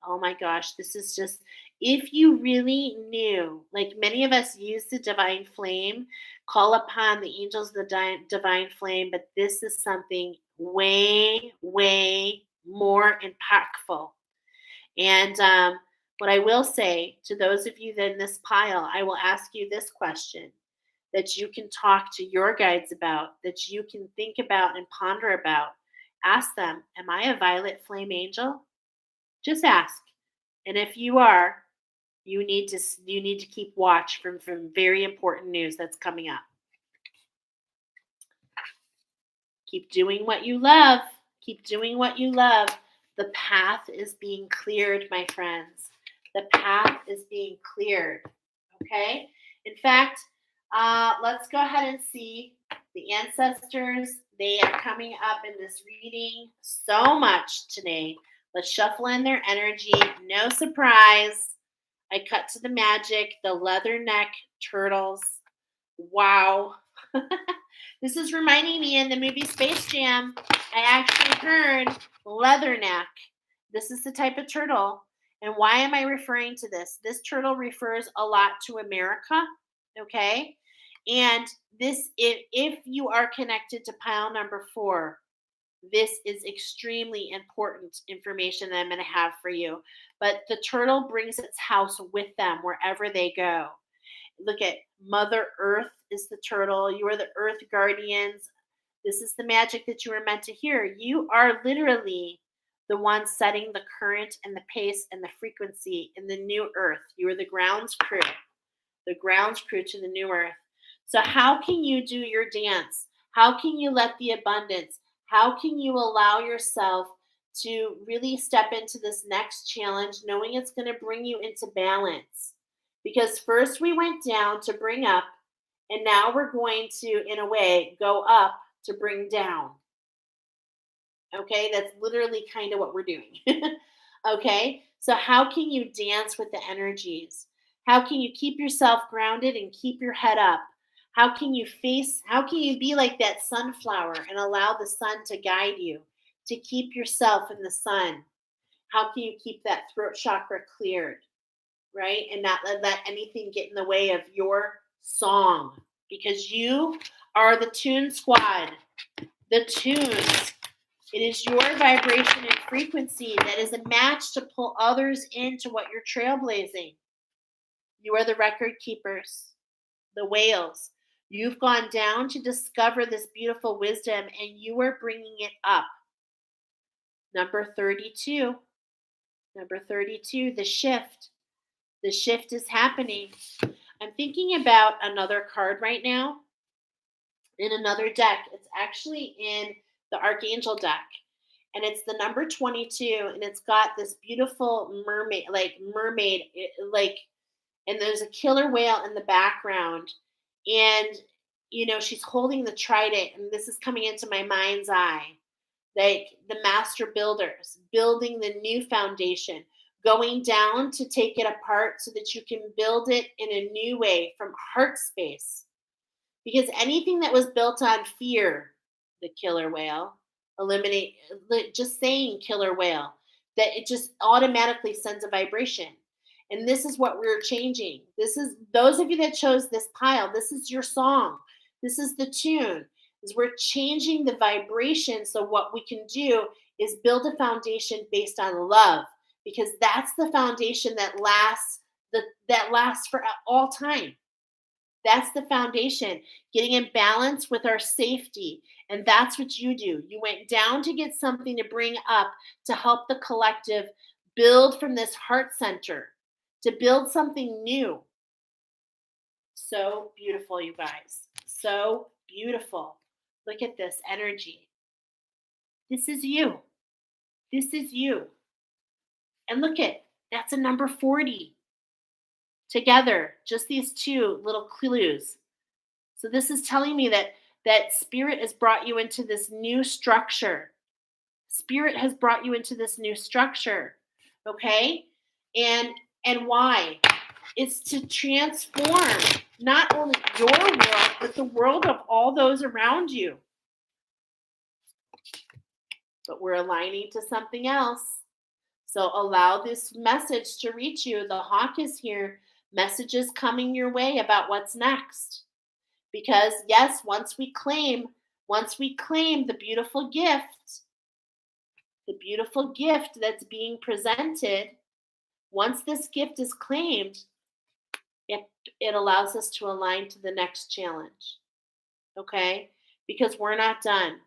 Oh my gosh, this is just, if you really knew, like many of us use the divine flame, call upon the angels of the divine flame, but this is something way, way more impactful. And what I will say to those of you that in this pile, I will ask you this question that you can talk to your guides about, that you can think about and ponder about. Ask them, am I a violet flame angel? Just ask. And if you are, you need to keep watch from very important news that's coming up. Keep doing what you love. Keep doing what you love. The path is being cleared, my friends. The path is being cleared. Okay? In fact, let's go ahead and see the ancestors. They are coming up in this reading so much today. Let's shuffle in their energy. No surprise. I cut to the magic, the leather neck turtles. Wow. This is reminding me in the movie Space Jam, I actually heard leatherneck. This is the type of turtle. And why am I referring to this? This turtle refers a lot to America, okay? And this, if you are connected to pile number 4, this is extremely important information that I'm going to have for you. But the turtle brings its house with them wherever they go. Look at Mother Earth is the turtle. You are the earth guardians. This is the magic that you were meant to hear. You are literally the one setting the current and the pace and the frequency in the new earth. You are the grounds crew to the new earth. So how can you do your dance? How can you let the abundance? How can you allow yourself to really step into this next challenge knowing it's going to bring you into balance? Because first we went down to bring up, and now we're going to, in a way, go up to bring down. Okay, that's literally kind of what we're doing. Okay, so how can you dance with the energies? How can you keep yourself grounded and keep your head up? How can you be like that sunflower and allow the sun to guide you, to keep yourself in the sun? How can you keep that throat chakra cleared? Right? And not let anything get in the way of your song, because you are the tune squad. the tunes. It is your vibration and frequency that is a match to pull others into what you're trailblazing. You are the record keepers, the whales. You've gone down to discover this beautiful wisdom and you are bringing it up. Number 32. Number 32, the shift. The shift is happening. I'm thinking about another card right now in another deck. It's actually in the Archangel deck. And it's the number 22. And it's got this beautiful mermaid, like, and there's a killer whale in the background. And, she's holding the trident. And this is coming into my mind's eye. Like the master builders, building the new foundation, going down to take it apart so that you can build it in a new way from heart space. Because anything that was built on fear, the killer whale, eliminate, just saying killer whale, that it just automatically sends a vibration. And this is what we're changing. This is those of you that chose this pile, this is your song. This is the tune. Is we're changing the vibration. So what we can do is build a foundation based on love, because that's the foundation that lasts for all time. That's the foundation, getting in balance with our safety. And that's what you do. You went down to get something to bring up to help the collective build from this heart center, to build something new. So beautiful, you guys. So beautiful. Look at this energy. This is you. This is you. And look at, that's a number 40. Together, just these two little clues. So this is telling me that spirit has brought you into this new structure. Spirit has brought you into this new structure. Okay? And why? It's to transform not only your world, but the world of all those around you. But we're aligning to something else. So allow this message to reach you. The hawk is here. Messages coming your way about what's next. Because yes, once we claim the beautiful gift that's being presented, once this gift is claimed, it allows us to align to the next challenge. Okay? Because we're not done.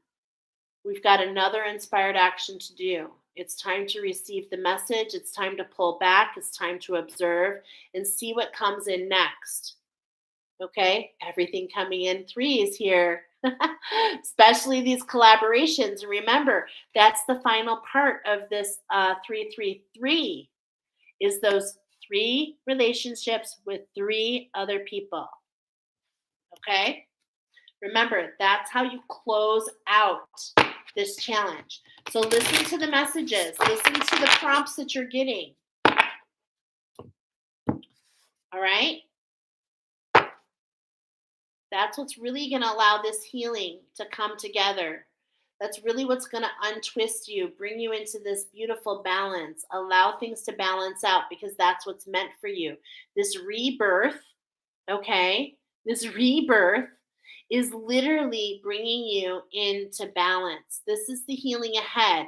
We've got another inspired action to do. It's time to receive the message. It's time to pull back. It's time to observe and see what comes in next. Okay? Everything coming in threes here, especially these collaborations. And remember, that's the final part of this 333 is those 3 relationships with 3 other people. Okay? Remember, that's how you close out this challenge. So listen to the messages. Listen to the prompts that you're getting. All right? That's what's really going to allow this healing to come together. That's really what's going to untwist you, bring you into this beautiful balance, allow things to balance out, because that's what's meant for you. This rebirth, okay? This rebirth is literally bringing you into balance. This is the healing ahead.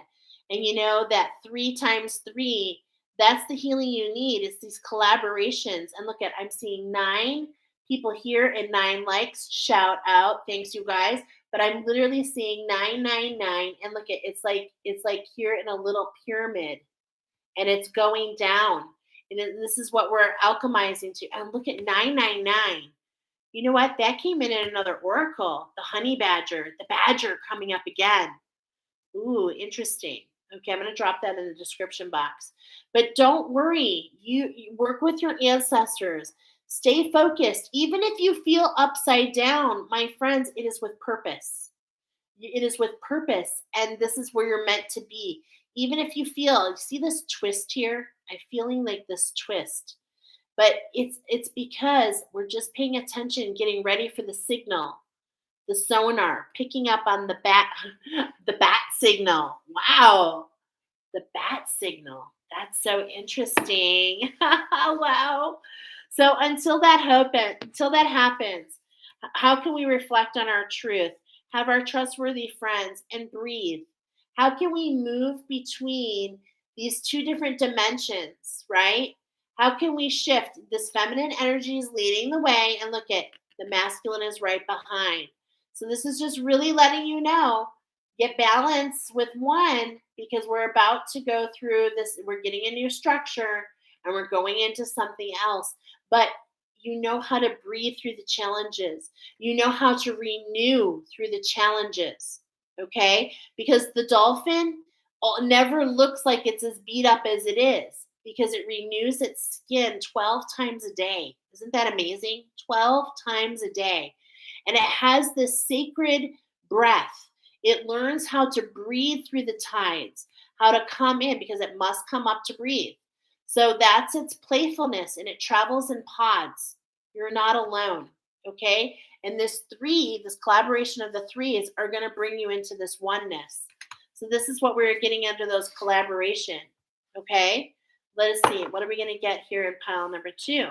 And you know that 3 times 3, that's the healing you need. It's these collaborations. And look at, I'm seeing 9 people here and 9 likes. Shout out. Thanks, you guys. But I'm literally seeing 999. And look at, it's like here in a little pyramid. And it's going down. And this is what we're alchemizing to. And look at 999. You know what? That came in another oracle, the honey badger, the badger coming up again. Ooh, interesting. Okay, I'm going to drop that in the description box. But don't worry. You work with your ancestors. Stay focused. Even if you feel upside down, my friends, it is with purpose. It is with purpose. And this is where you're meant to be. Even if you feel, see this twist here? I'm feeling like this twist. But it's because we're just paying attention, getting ready for the signal, the sonar, picking up on the bat signal. Wow, the bat signal. That's so interesting. Wow. So until that happens, how can we reflect on our truth? have our trustworthy friends, and breathe. How can we move between these two different dimensions, right? How can we shift? This feminine energy is leading the way, and look at the masculine is right behind. So, this is just really letting you know get balance with one because we're about to go through this. We're getting a new structure and we're going into something else. But you know how to breathe through the challenges. You know how to renew through the challenges. Okay? Because the dolphin never looks like it's as beat up as it is because it renews its skin 12 times a day. Isn't that amazing? 12 times a day. And it has this sacred breath. It learns how to breathe through the tides, how to come in because it must come up to breathe. So that's its playfulness and it travels in pods. You're not alone. Okay. And this three, this collaboration of the threes are going to bring you into this oneness. So this is what we're getting under those collaboration. Okay. Let us see. What are we going to get here in pile number 2?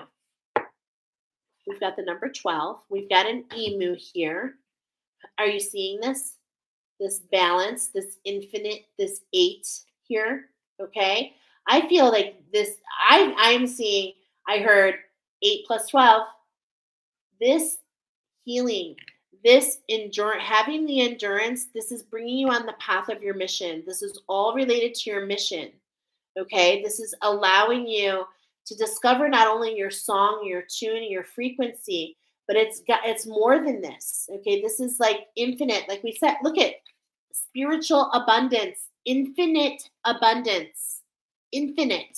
We've got the number 12. We've got an emu here. Are you seeing this? This balance, this infinite, this 8 here. Okay. I feel like this, I'm seeing, I heard 8 plus 12. This healing, this endurance, having the endurance, this is bringing you on the path of your mission. This is all related to your mission. Okay. This is allowing you to discover not only your song, your tune, your frequency, but it's more than this. Okay. This is like infinite. Like we said, look at spiritual abundance, infinite abundance, infinite.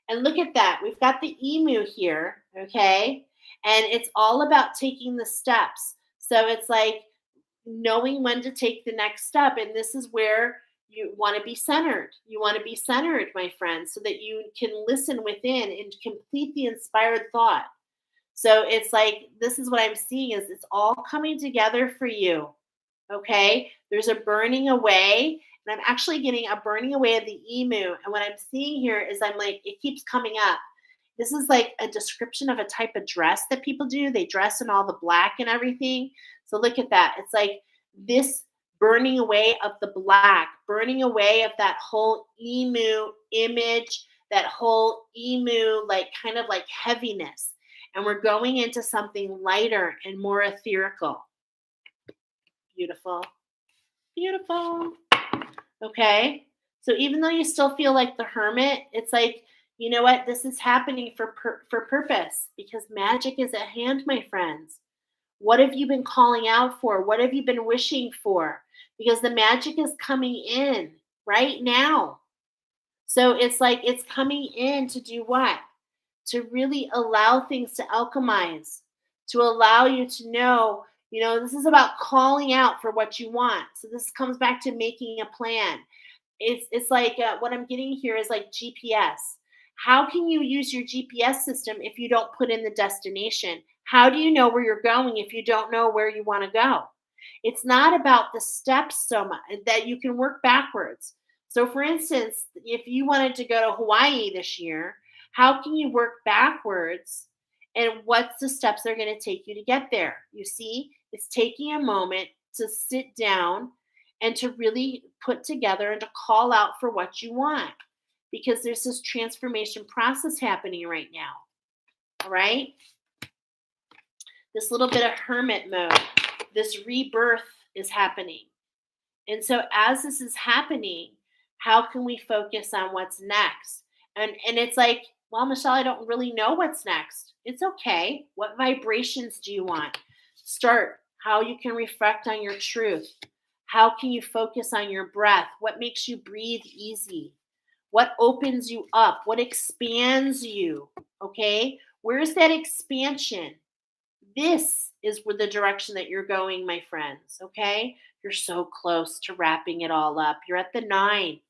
And look at that. We've got the emu here, okay? And it's all about taking the steps. So it's like knowing when to take the next step. And this is where you want to be centered. You want to be centered, my friends, so that you can listen within and complete the inspired thought. So it's like, this is what I'm seeing is it's all coming together for you. Okay. There's a burning away. And I'm actually getting a burning away of the emu. And what I'm seeing here is I'm like, it keeps coming up. This is like a description of a type of dress that people do. They dress in all the black and everything. So look at that. It's like this burning away of the black, burning away of that whole emu image, that whole emu, like kind of like heaviness. And we're going into something lighter and more etherical. Beautiful. Beautiful. Okay. So even though you still feel like the hermit, it's like, you know what? This is happening for purpose because magic is at hand, my friends. What have you been calling out for? What have you been wishing for? Because the magic is coming in right now. So it's like it's coming in to do what? To really allow things to alchemize, to allow you to know, this is about calling out for what you want. So this comes back to making a plan. It's like what I'm getting here is like GPS. How can you use your GPS system if you don't put in the destination? How do you know where you're going if you don't know where you want to go? It's not about the steps so much that you can work backwards. So, for instance, if you wanted to go to Hawaii this year, how can you work backwards? And what's the steps they're going to take you to get there? You see, it's taking a moment to sit down and to really put together and to call out for what you want because there's this transformation process happening right now. All right. This little bit of hermit mode, this rebirth is happening. And so as this is happening, how can we focus on what's next? And it's like, well, Michelle, I don't really know what's next. It's okay. What vibrations do you want? Start how you can reflect on your truth. How can you focus on your breath? What makes you breathe easy? What opens you up? What expands you? Okay? Where's that expansion? This is where the direction that you're going, my friends. Okay? You're so close to wrapping it all up. You're at the 9.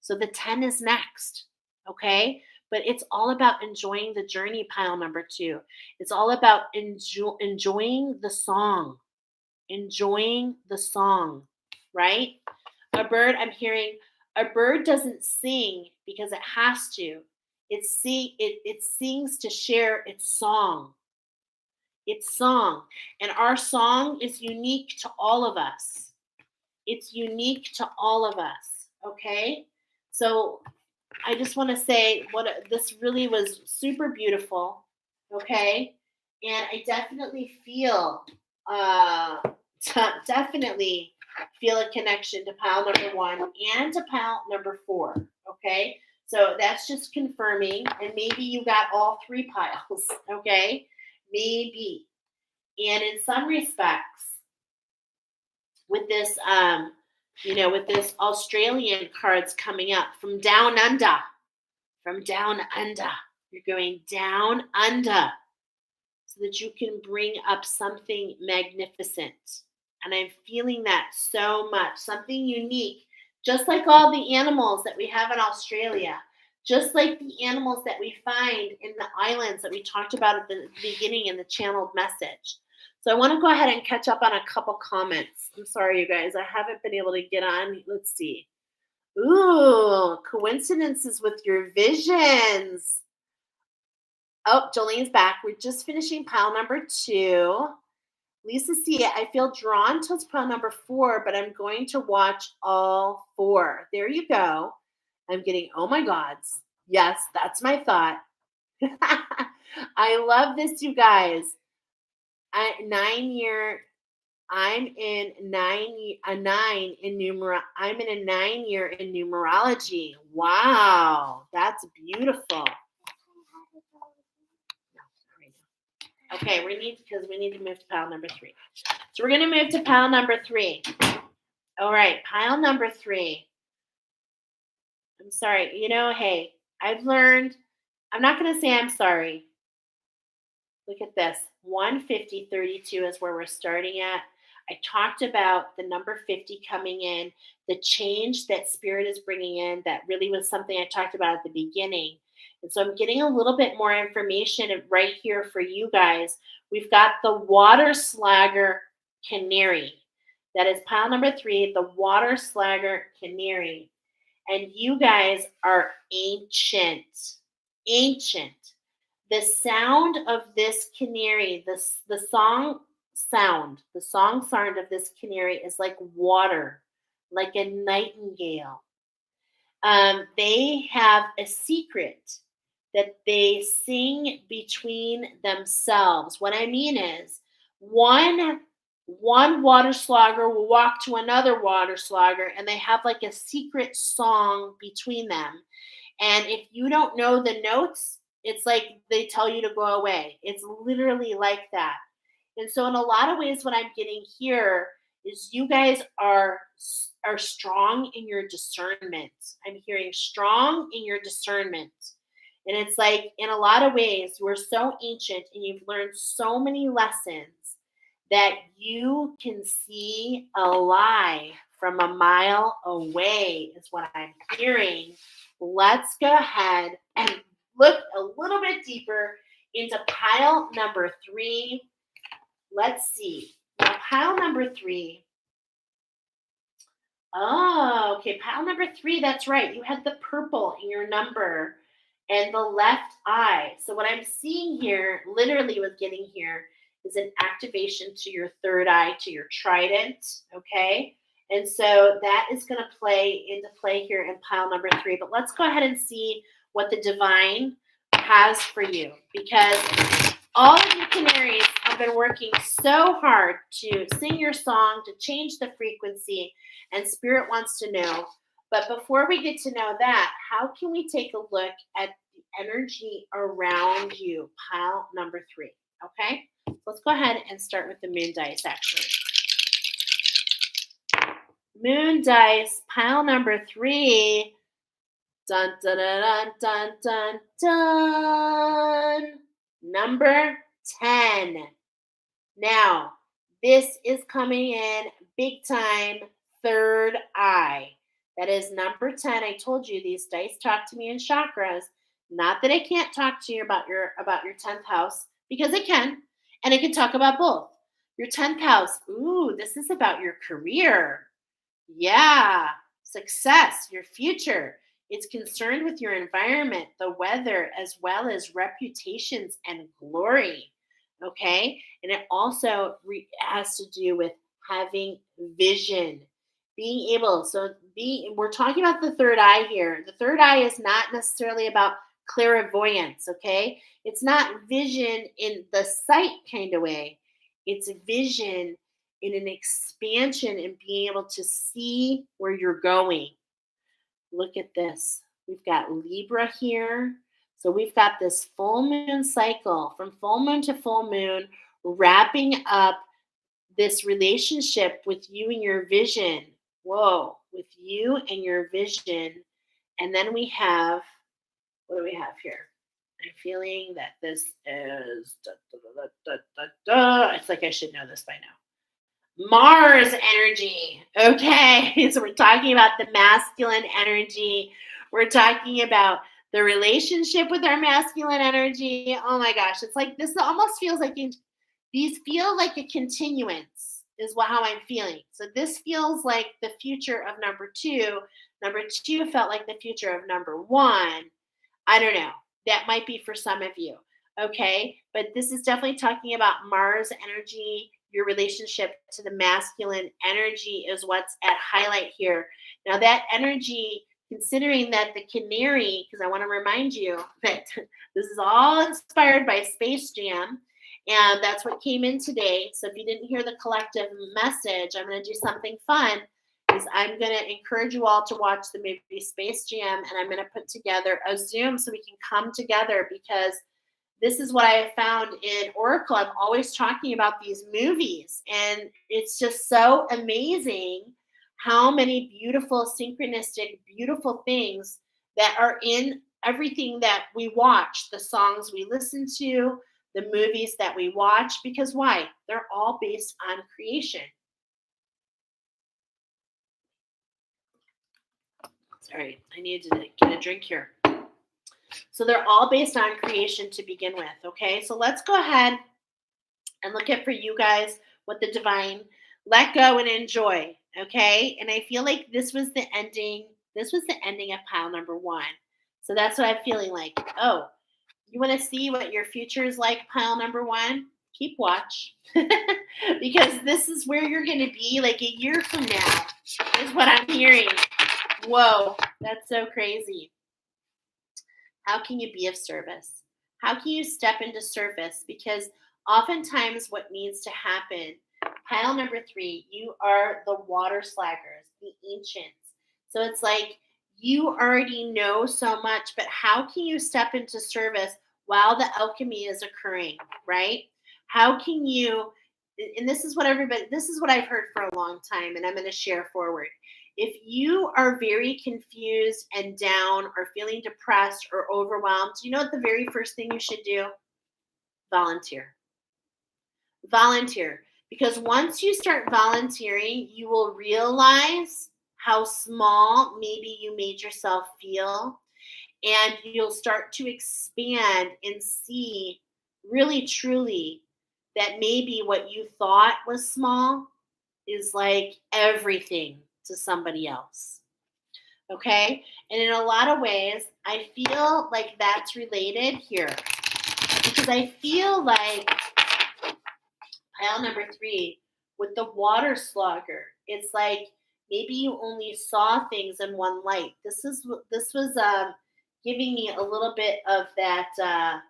So the 10 is next. Okay? But it's all about enjoying the journey, pile number 2. It's all about enjoying the song. Enjoying the song, right? A bird, I'm hearing, a bird doesn't sing because it has to. It sings to share its song. It's song. And our song is unique to all of us. It's unique to all of us. Okay. So I just want to say this really was super beautiful. Okay. And I definitely feel, uh, definitely feel a connection to pile number one and to pile number four. Okay. So that's just confirming. And maybe you got all three piles. Okay. Maybe. And in some respects, with this, with this Australian cards coming up from down under. You're going down under so that you can bring up something magnificent. And I'm feeling that so much, something unique, just like all the animals that we have in Australia, just like the animals that we find in the islands that we talked about at the beginning in the channeled message. So I want to go ahead and catch up on a couple comments. I'm sorry, you guys. I haven't been able to get on. Let's see. Ooh, coincidences with your visions. Oh, Jolene's back. We're just finishing pile number two. Lisa C, I feel drawn towards pile number four, but I'm going to watch all four. There you go. I'm getting, oh my gods. Yes, that's my thought. I love this, you guys. 9 year I'm in a 9 in I'm in a 9 year in numerology. Wow, that's beautiful. Okay, we need to move to pile number three. So we're gonna move to pile number three. All right, pile number three. I'm sorry. Hey, I've learned. I'm not gonna say I'm sorry. Look at this. 150.32 is where we're starting at. I talked about the number 50 coming in, the change that spirit is bringing in. That really was something I talked about at the beginning. And so I'm getting a little bit more information right here for you guys. We've got the water slagger canary. That is pile number three, the water slagger canary. And you guys are ancient. Ancient. The sound of this canary, the song sound of this canary is like water, like a nightingale. They have a secret that they sing between themselves. What I mean is, one water slogger will walk to another water slogger, and they have like a secret song between them. And if you don't know the notes, it's like they tell you to go away. It's literally like that. And so in a lot of ways what I'm getting here is you guys are strong in your discernment. I'm hearing strong in your discernment. And it's like in a lot of ways you are so ancient and you've learned so many lessons that you can see a lie from a mile away is what I'm hearing. Let's go ahead and look a little bit deeper into pile number three. Let's see. Now, pile number three. Oh, okay. Pile number three. That's right. You had the purple in your number and the left eye. So what I'm seeing here, literally what's getting here, is an activation to your third eye, to your trident. Okay. And so that is going to play into play here in pile number three. But let's go ahead and see what the divine has for you, because all of you canaries have been working so hard to sing your song, to change the frequency, and Spirit wants to know. But before we get to know that, how can we take a look at the energy around you? Pile number three, okay? Let's go ahead and start with the moon dice, actually. Moon dice, pile number three. Dun, dun, dun, dun, dun, dun. Number 10. Now, this is coming in big time, third eye. That is number 10. I told you these dice talk to me in chakras. Not that I can't talk to you about your 10th house, because it can. And it can talk about both. Your 10th house. Ooh, this is about your career. Yeah, success, your future. It's concerned with your environment, the weather, as well as reputations and glory. Okay. And it also has to do with having vision, being able. So, we're talking about the third eye here. The third eye is not necessarily about clairvoyance. Okay. It's not vision in the sight kind of way, it's vision in an expansion and being able to see where you're going. Look at this. We've got Libra here. So we've got this full moon cycle from full moon to full moon, wrapping up this relationship with you and your vision. Whoa, with you and your vision. And then we have, what do we have here? I'm feeling that this is, it's like I should know this by now. Mars energy. Okay. So we're talking about the masculine energy. We're talking about the relationship with our masculine energy. Oh my gosh. It's like this almost feels like these feel like a continuance, is how I'm feeling. So this feels like the future of number two. Number two felt like the future of number one. I don't know. That might be for some of you. Okay. But this is definitely talking about Mars energy. Your relationship to the masculine energy is what's at highlight here. Now, that energy, considering that the canary, because I want to remind you that this is all inspired by Space Jam, and that's what came in today. So if you didn't hear the collective message, I'm going to do something fun is I'm going to encourage you all to watch the movie Space Jam, and I'm going to put together a Zoom so we can come together, because this is what I have found in Oracle. I'm always talking about these movies, and it's just so amazing how many beautiful, synchronistic, beautiful things that are in everything that we watch, the songs we listen to, the movies that we watch, because why? They're all based on creation. Sorry, I need to get a drink here. So they're all based on creation to begin with. Okay, so let's go ahead and look at for you guys what the divine let go and enjoy. Okay, and I feel like this was the ending. This was the ending of pile number one. So that's what I'm feeling like. Oh, you want to see what your future is like, pile number one? Keep watch. Because this is where you're going to be like a year from now, is what I'm hearing. Whoa, that's so crazy. How can you be of service? How can you step into service? Because oftentimes, what needs to happen, pile number three, you are the water slaggers, the ancients. So it's like you already know so much, but how can you step into service while the alchemy is occurring, right? How can you, and this is what I've heard for a long time, and I'm going to share forward. If you are very confused and down or feeling depressed or overwhelmed, you know what the very first thing you should do? Volunteer. Volunteer. Because once you start volunteering, you will realize how small maybe you made yourself feel. And you'll start to expand and see really truly that maybe what you thought was small is like everything to somebody else. Okay. And in a lot of ways, I feel like that's related here, because I feel like pile number three with the water slugger, it's like maybe you only saw things in one light. This was giving me a little bit of that.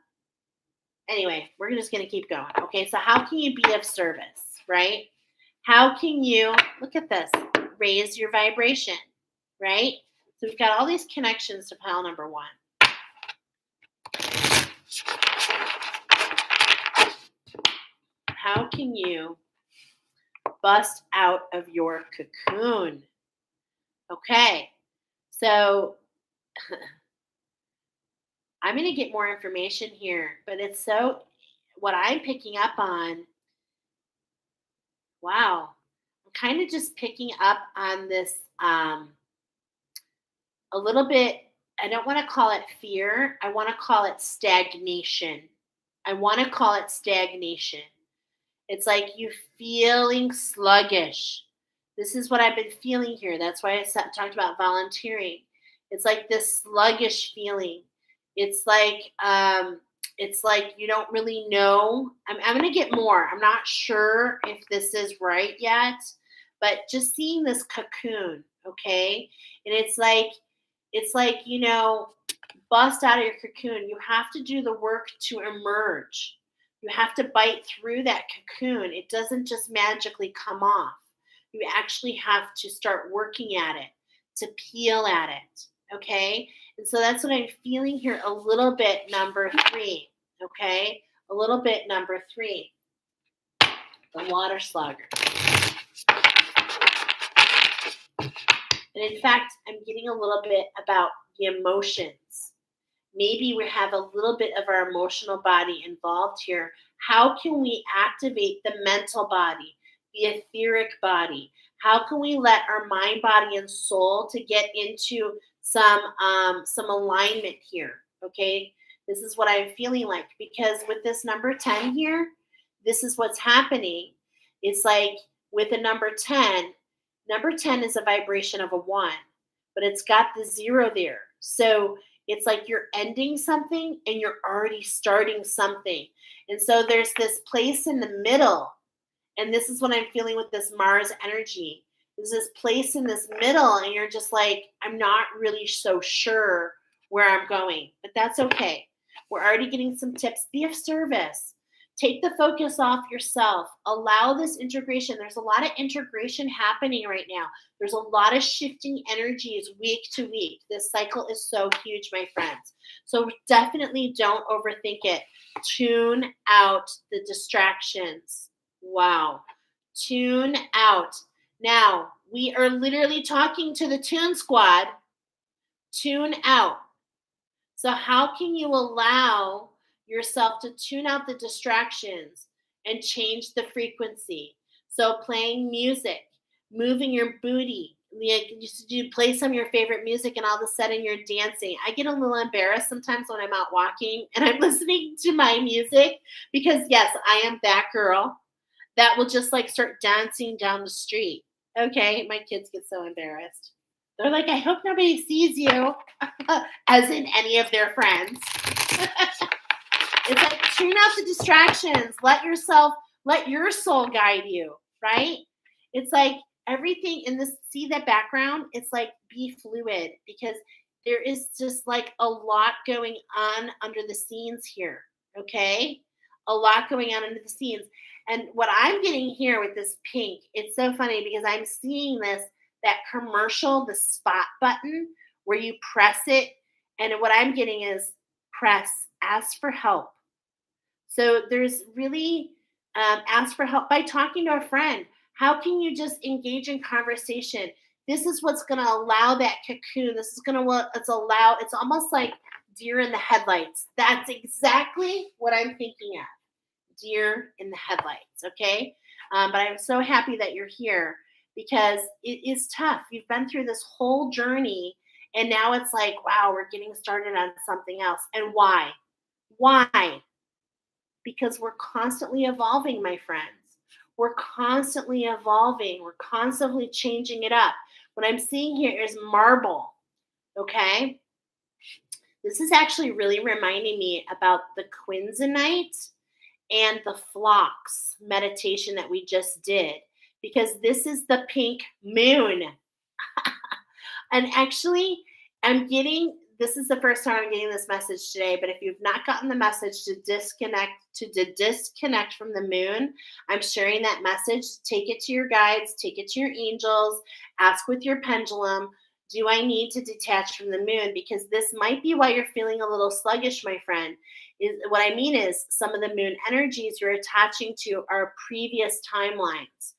Anyway, we're just going to keep going. Okay. So how can you be of service, right? How can you, look at this, raise your vibration, right? So we've got all these connections to pile number one. How can you bust out of your cocoon? Okay, so I'm going to get more information here, but it's so, what I'm picking up on, wow, I'm kind of just picking up on this a little bit. I don't want to call it fear. I want to call it stagnation. I want to call it stagnation. It's like you feeling sluggish. This is what I've been feeling here. That's why I talked about volunteering. It's like this sluggish feeling. It's like It's like you don't really know. I'm going to get more. I'm not sure if this is right yet, but just seeing this cocoon, okay? And it's like, bust out of your cocoon. You have to do the work to emerge. You have to bite through that cocoon. It doesn't just magically come off. You actually have to start working at it, to peel at it. Okay. And so that's what I'm feeling here a little bit, number three. Okay. A little bit, number three, the water slugger. And in fact, I'm getting a little bit about the emotions. Maybe we have a little bit of our emotional body involved here. How can we activate the mental body, the etheric body? How can we let our mind, body, and soul to get into some alignment here? Okay, this is what I'm feeling like, because with this number 10 here, this is what's happening. It's like with a number 10 is a vibration of a one, but it's got the zero there. So it's like you're ending something and you're already starting something. And so there's this place in the middle. And this is what I'm feeling with this Mars energy. There's this place in this middle, and you're just like, I'm not really so sure where I'm going, but that's okay. We're already getting some tips. Be of service. Take the focus off yourself. Allow this integration. There's a lot of integration happening right now. There's a lot of shifting energies week to week. This cycle is so huge, my friends. So definitely don't overthink it. Tune out the distractions. Wow. Tune out. Now, we are literally talking to the Tune Squad. Tune out. So, how can you allow yourself to tune out the distractions and change the frequency? So, playing music, moving your booty. You play some of your favorite music, and all of a sudden you're dancing. I get a little embarrassed sometimes when I'm out walking and I'm listening to my music, because, yes, I am that girl that will just like start dancing down the street. Okay, my kids get so embarrassed. They're like, I hope nobody sees you, as in any of their friends. It's like, tune out the distractions. Let your soul guide you, right? It's like everything in this, see that background? It's like, be fluid, because there is just like a lot going on under the scenes here, okay? A lot going on under the scenes. And what I'm getting here with this pink, it's so funny because I'm seeing that commercial, the spot button where you press it. And what I'm getting is press, ask for help. So there's really ask for help by talking to a friend. How can you just engage in conversation? This is what's going to allow that cocoon. This is going to it's almost like deer in the headlights. That's exactly what I'm thinking of. Deer in the headlights, okay? But I'm so happy that you're here, because it is tough. You've been through this whole journey, and now it's like, wow, we're getting started on something else. And why? Why? Because we're constantly evolving, my friends. We're constantly evolving. We're constantly changing it up. What I'm seeing here is marble, okay? This is actually really reminding me about the quinzonite and the flocks meditation that we just did, because this is the pink moon. And actually, this is the first time I'm getting this message today, but if you've not gotten the message to disconnect from the moon, I'm sharing that message. Take it to your guides, take it to your angels, ask with your pendulum, do I need to detach from the moon? Because this might be why you're feeling a little sluggish, my friend. What I mean is, some of the moon energies you're attaching to are previous timelines.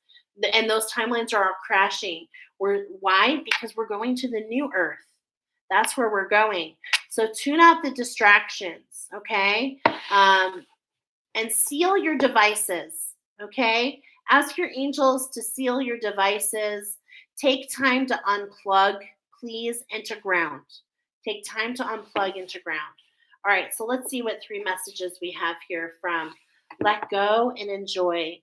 And those timelines are all crashing. Why? Because we're going to the new earth. That's where we're going. So tune out the distractions, okay? And seal your devices, okay? Ask your angels to seal your devices. Take time to unplug, please, and to ground. Take time to unplug and to ground. All right, so let's see what 3 messages we have here from let go and enjoy.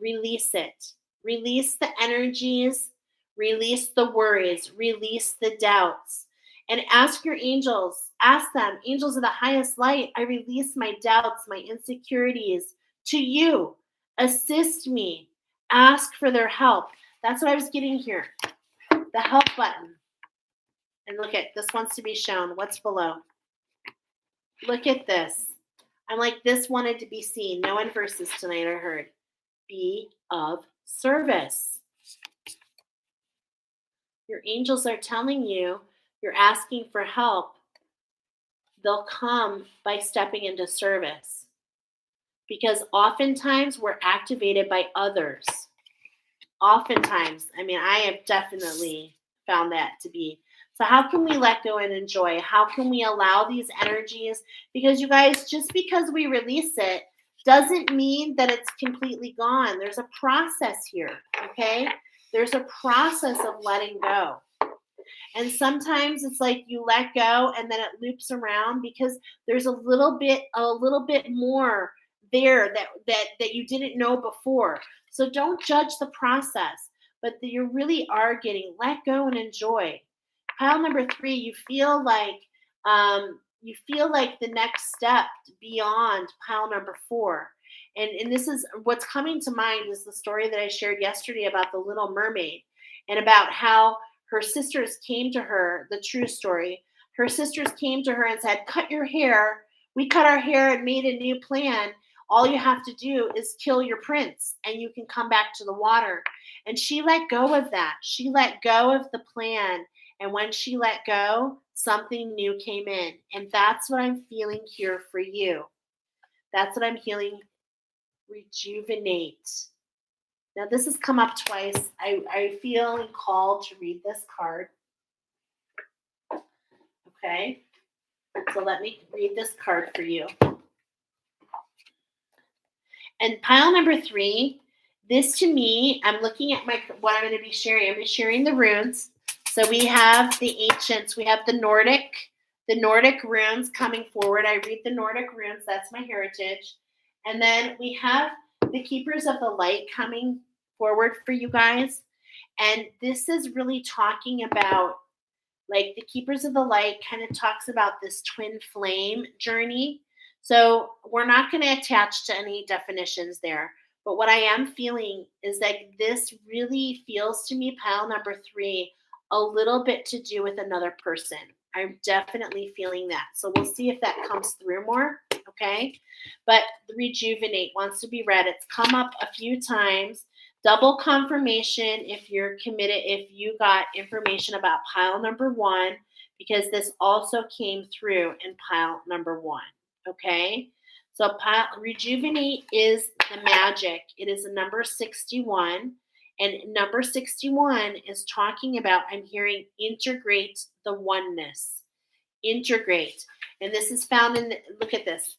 Release it. Release the energies. Release the worries. Release the doubts. And ask your angels, ask them, angels of the highest light, I release my doubts, my insecurities to you. Assist me. Ask for their help. That's what I was getting here. The help button. And look at this wants to be shown. What's below? Look at this. I'm like, this wanted to be seen. No inverses tonight, I heard. Be of service. Your angels are telling you you're asking for help. They'll come by stepping into service. Because oftentimes we're activated by others. Oftentimes. I mean, I have definitely found that to be. So how can we let go and enjoy? How can we allow these energies? Because you guys, just because we release it doesn't mean that it's completely gone. There's a process here, okay? There's a process of letting go. And sometimes it's like you let go and then it loops around because there's a little bit more there that you didn't know before. So don't judge the process, but you really are getting let go and enjoy. Pile number 3, you feel like the next step beyond pile number 4. And this is what's coming to mind is the story that I shared yesterday about the Little Mermaid and about how her sisters came to her, the true story. Her sisters came to her and said, cut your hair. We cut our hair and made a new plan. All you have to do is kill your prince and you can come back to the water. And she let go of that. She let go of the plan. And when she let go, something new came in. And that's what I'm feeling here for you. That's what I'm feeling. Rejuvenate. Now, this has come up twice. I feel called to read this card. Okay. So let me read this card for you. And pile number 3, this to me, I'm looking at what I'm going to be sharing. I'm going to be sharing the runes. So we have the ancients, we have the Nordic runes coming forward. I read the Nordic runes. That's my heritage. And then we have the keepers of the light coming forward for you guys. And this is really talking about, like, the keepers of the light kind of talks about this twin flame journey. So we're not going to attach to any definitions there. But what I am feeling is that this really feels to me, pile number 3, a little bit to do with another person. I'm definitely feeling that. So we'll see if that comes through more. Okay. But the rejuvenate wants to be read. It's come up a few times. Double confirmation if you're committed, if you got information about pile number 1, because this also came through in pile number 1. Okay. So rejuvenate is the magic. It is a number 61. And number 61 is talking about, I'm hearing integrate the oneness. Integrate. And this is found in, look at this.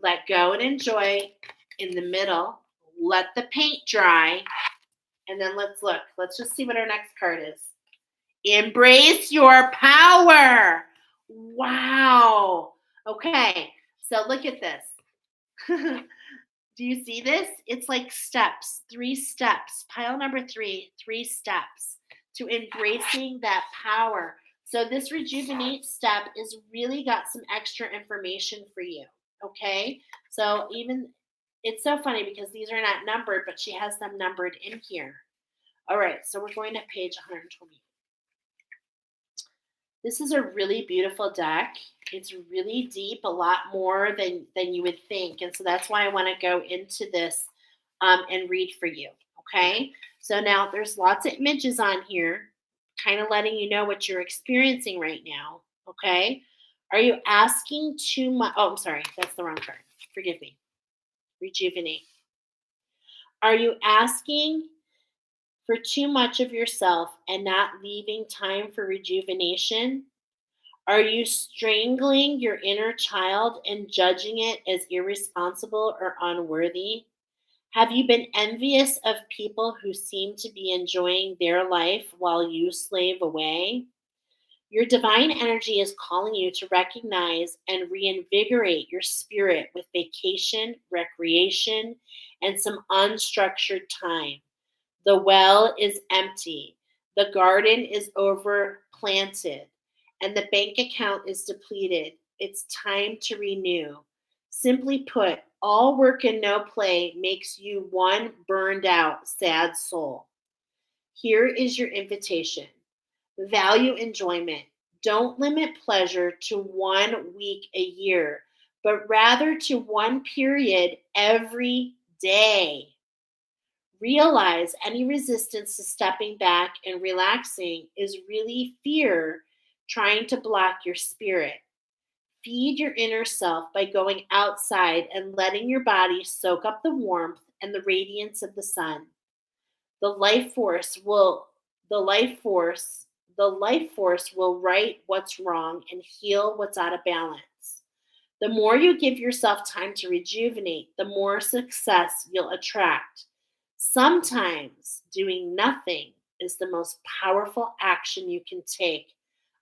Let go and enjoy in the middle. Let the paint dry. And then let's look. Let's just see what our next card is. Embrace your power. Wow. Okay. So look at this. Do you see this? It's like steps, 3 steps. Pile number 3, 3 steps to embracing that power. So this rejuvenate step is really got some extra information for you. Okay. So even it's so funny because these are not numbered, but she has them numbered in here. All right. So we're going to page 120. This is a really beautiful deck. It's really deep, a lot more than you would think. And so that's why I want to go into this and read for you. Okay. So now there's lots of images on here, kind of letting you know what you're experiencing right now. Okay. Are you asking too much? Oh, I'm sorry. That's the wrong card. Forgive me. Rejuvenate. Are you asking for too much of yourself and not leaving time for rejuvenation? Are you strangling your inner child and judging it as irresponsible or unworthy? Have you been envious of people who seem to be enjoying their life while you slave away? Your divine energy is calling you to recognize and reinvigorate your spirit with vacation, recreation, and some unstructured time. The well is empty. The garden is overplanted. and the bank account is depleted. It's time to renew. Simply put, all work and no play makes you one burned out, sad soul. Here is your invitation. Value enjoyment. Don't limit pleasure to 1 week a year, but rather to one period every day. Realize any resistance to stepping back and relaxing is really fear trying to block your spirit. Feed your inner self by going outside and letting your body soak up the warmth and the radiance of the sun. The life force will the life force the life force will right what's wrong and heal what's out of balance. The more you give yourself time to rejuvenate, the more success you'll attract. Sometimes doing nothing is the most powerful action you can take.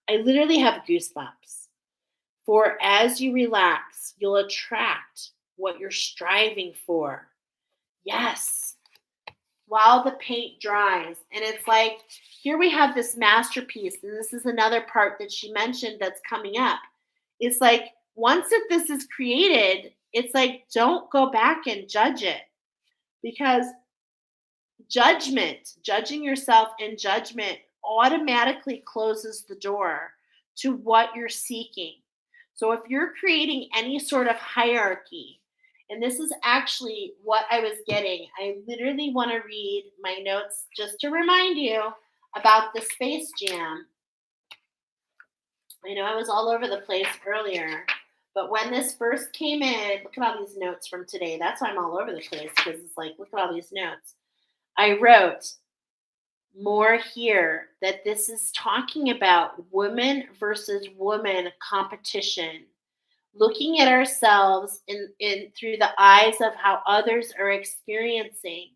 I literally have goosebumps. For as you relax, you'll attract what you're striving for. Yes, while the paint dries. And it's like, here we have this masterpiece. And this is another part that she mentioned that's coming up. It's like, once that this is created, it's like, don't go back and judge it because judging yourself in judgment automatically closes the door to what you're seeking. So if you're creating any sort of hierarchy, and this is actually what I was getting, I literally want to read my notes just to remind you about the Space Jam. I know I was all over the place earlier, but when this first came in, look at all these notes from today. That's why I'm all over the place because it's like, look at all these notes. I wrote more here that this is talking about woman versus woman competition, looking at ourselves in through the eyes of how others are experiencing.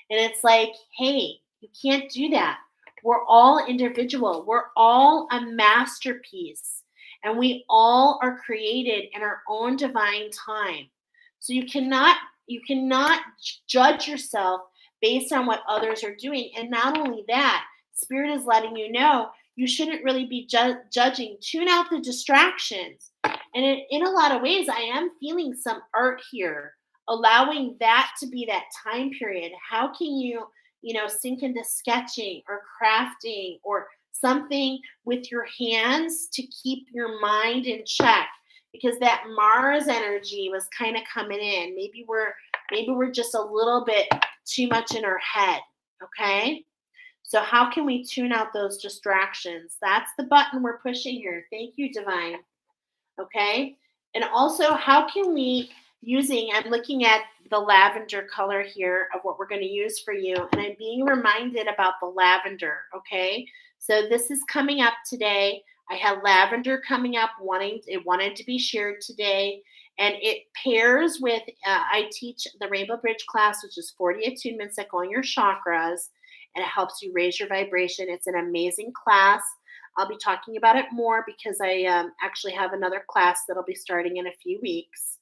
And it's like, hey, you can't do that. We're all individual. We're all a masterpiece. And we all are created in our own divine time. So you cannot judge yourself based on what others are doing. And not only that, Spirit is letting you know you shouldn't really be judging. Tune out the distractions. And in a lot of ways, I am feeling some art here, allowing that to be that time period. How can you sink into sketching or crafting or something with your hands to keep your mind in check? Because that Mars energy was kind of coming in. Maybe we're just a little bit too much in our head. Okay. So how can we tune out those distractions? That's the button we're pushing here. Thank you, Divine. Okay. And also, how can we I'm looking at the lavender color here of what we're going to use for you. And I'm being reminded about the lavender. Okay. So this is coming up today. I had lavender coming up, wanted to be shared today. And it pairs with, I teach the Rainbow Bridge class, which is 40 attunements that go on your chakras, and it helps you raise your vibration. It's an amazing class. I'll be talking about it more because I actually have another class that'll be starting in a few weeks.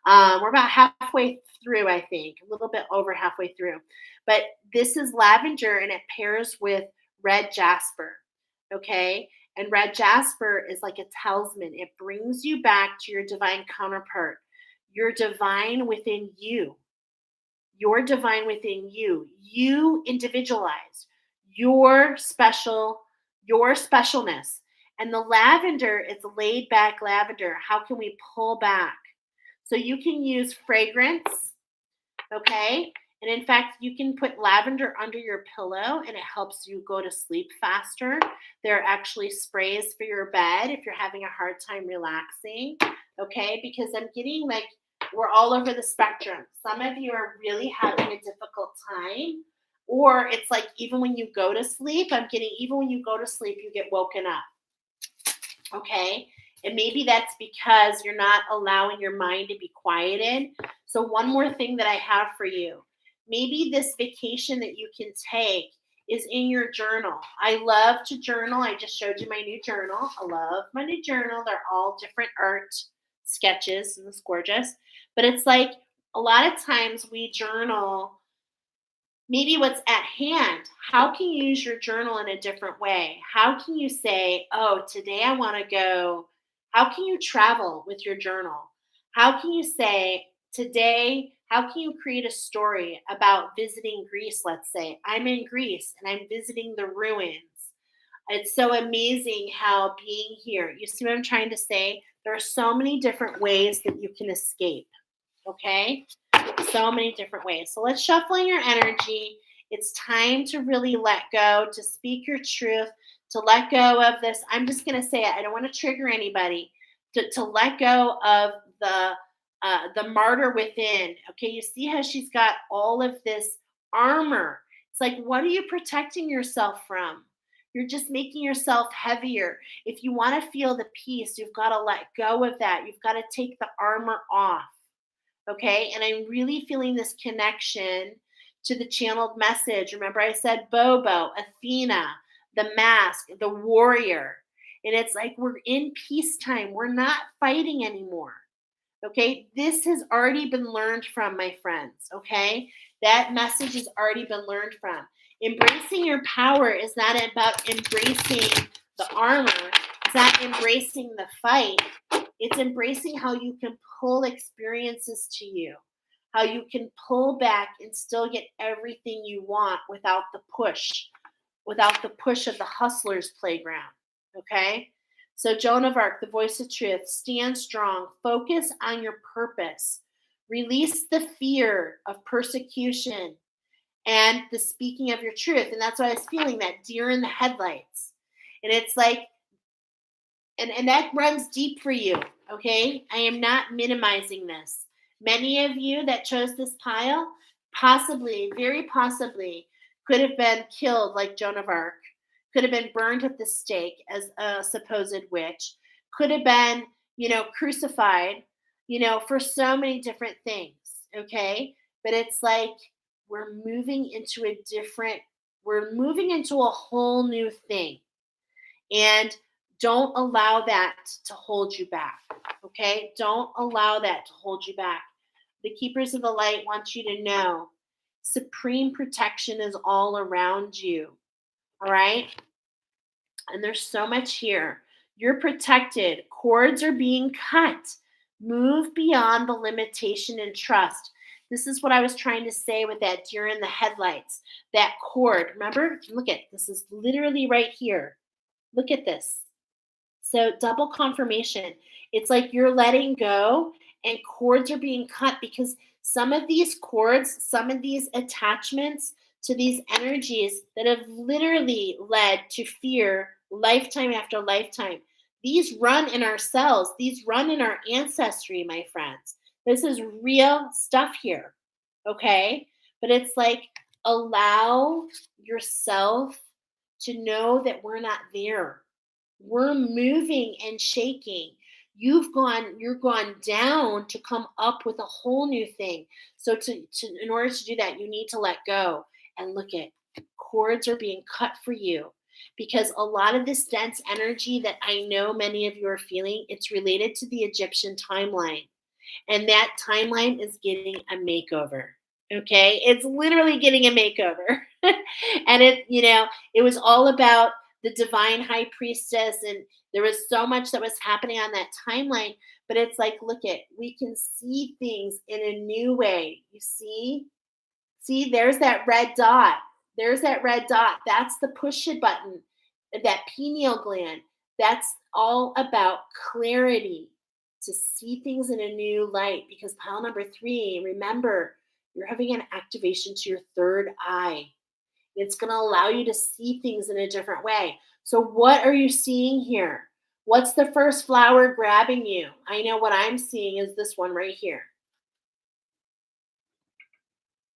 We're about halfway through, I think, a little bit over halfway through. But this is lavender and it pairs with red jasper. Okay. And red jasper is like a talisman. It brings you back to your divine counterpart, your divine within you, your divine within you, you individualized, your specialness. And the lavender is laid back lavender. How can we pull back? So you can use fragrance, okay? And in fact, you can put lavender under your pillow and it helps you go to sleep faster. There are actually sprays for your bed if you're having a hard time relaxing, okay? Because I'm getting like we're all over the spectrum. Some of you are really having a difficult time, or it's like even when you go to sleep, even when you go to sleep, you get woken up, okay? And maybe that's because you're not allowing your mind to be quieted. So one more thing that I have for you. Maybe this vacation that you can take is in your journal. I love to journal. I just showed you my new journal. I love my new journal. They're all different art sketches and it's gorgeous. But it's like a lot of times we journal maybe what's at hand. How can you use your journal in a different way? How can you say, oh, today I want to go? How can you travel with your journal? How can you say, today, how can you create a story about visiting Greece? Let's say I'm in Greece and I'm visiting the ruins. It's so amazing how being here, you see what I'm trying to say? There are so many different ways that you can escape. Okay? So many different ways. So let's shuffle in your energy. It's time to really let go, to speak your truth, to let go of this. I'm just going to say it. I don't want to trigger anybody. To let go of the martyr within. Okay, you see how she's got all of this armor. It's like, what are you protecting yourself from? You're just making yourself heavier. If you want to feel the peace, you've got to let go of that. You've got to take the armor off. Okay. And I'm really feeling this connection to the channeled message. Remember, I said Bobo, Athena, the mask, the warrior. And it's like we're in peacetime. We're not fighting anymore. Okay. This has already been learned from, my friends. Okay. That message has already been learned from. Embracing your power is not about embracing the armor, it's not embracing the fight. It's embracing how you can pull experiences to you, how you can pull back and still get everything you want without the push of the hustler's playground. Okay? So, Joan of Arc, the voice of truth, stand strong, focus on your purpose, release the fear of persecution and the speaking of your truth. And that's why I was feeling that deer in the headlights. And it's like, and that runs deep for you. Okay. I am not minimizing this. Many of you that chose this pile possibly, very possibly, could have been killed like Joan of Arc, could have been burned at the stake as a supposed witch, could have been, crucified, for so many different things. Okay. But it's like we're moving into a whole new thing. And don't allow that to hold you back. Okay? Don't allow that to hold you back. The keepers of the light want you to know supreme protection is all around you. All right? And there's so much here. You're protected. Cords are being cut. Move beyond the limitation and trust. This is what I was trying to say with that deer in the headlights. That cord. Remember? Look at this is literally right here. Look at this. So double confirmation. It's like you're letting go and cords are being cut because some of these cords, some of these attachments to these energies that have literally led to fear lifetime after lifetime. These run in our cells, these run in our ancestry, my friends. This is real stuff here. Okay? But it's like allow yourself to know that we're not there. We're moving and shaking. You're gone down to come up with a whole new thing. So in order to do that, you need to let go and look at cords are being cut for you because a lot of this dense energy that I know many of you are feeling, it's related to the Egyptian timeline. And that timeline is getting a makeover. Okay? It's literally getting a makeover. And it was all about the divine high priestess and there was so much that was happening on that timeline, but it's like we can see things in a new way. You see there's that red dot. That's the push it button, that pineal gland. That's all about clarity, to see things in a new light, because pile number 3, remember, you're having an activation to your third eye. It's going to allow you to see things in a different way. So what are you seeing here? What's the first flower grabbing you? I know what I'm seeing is this one right here.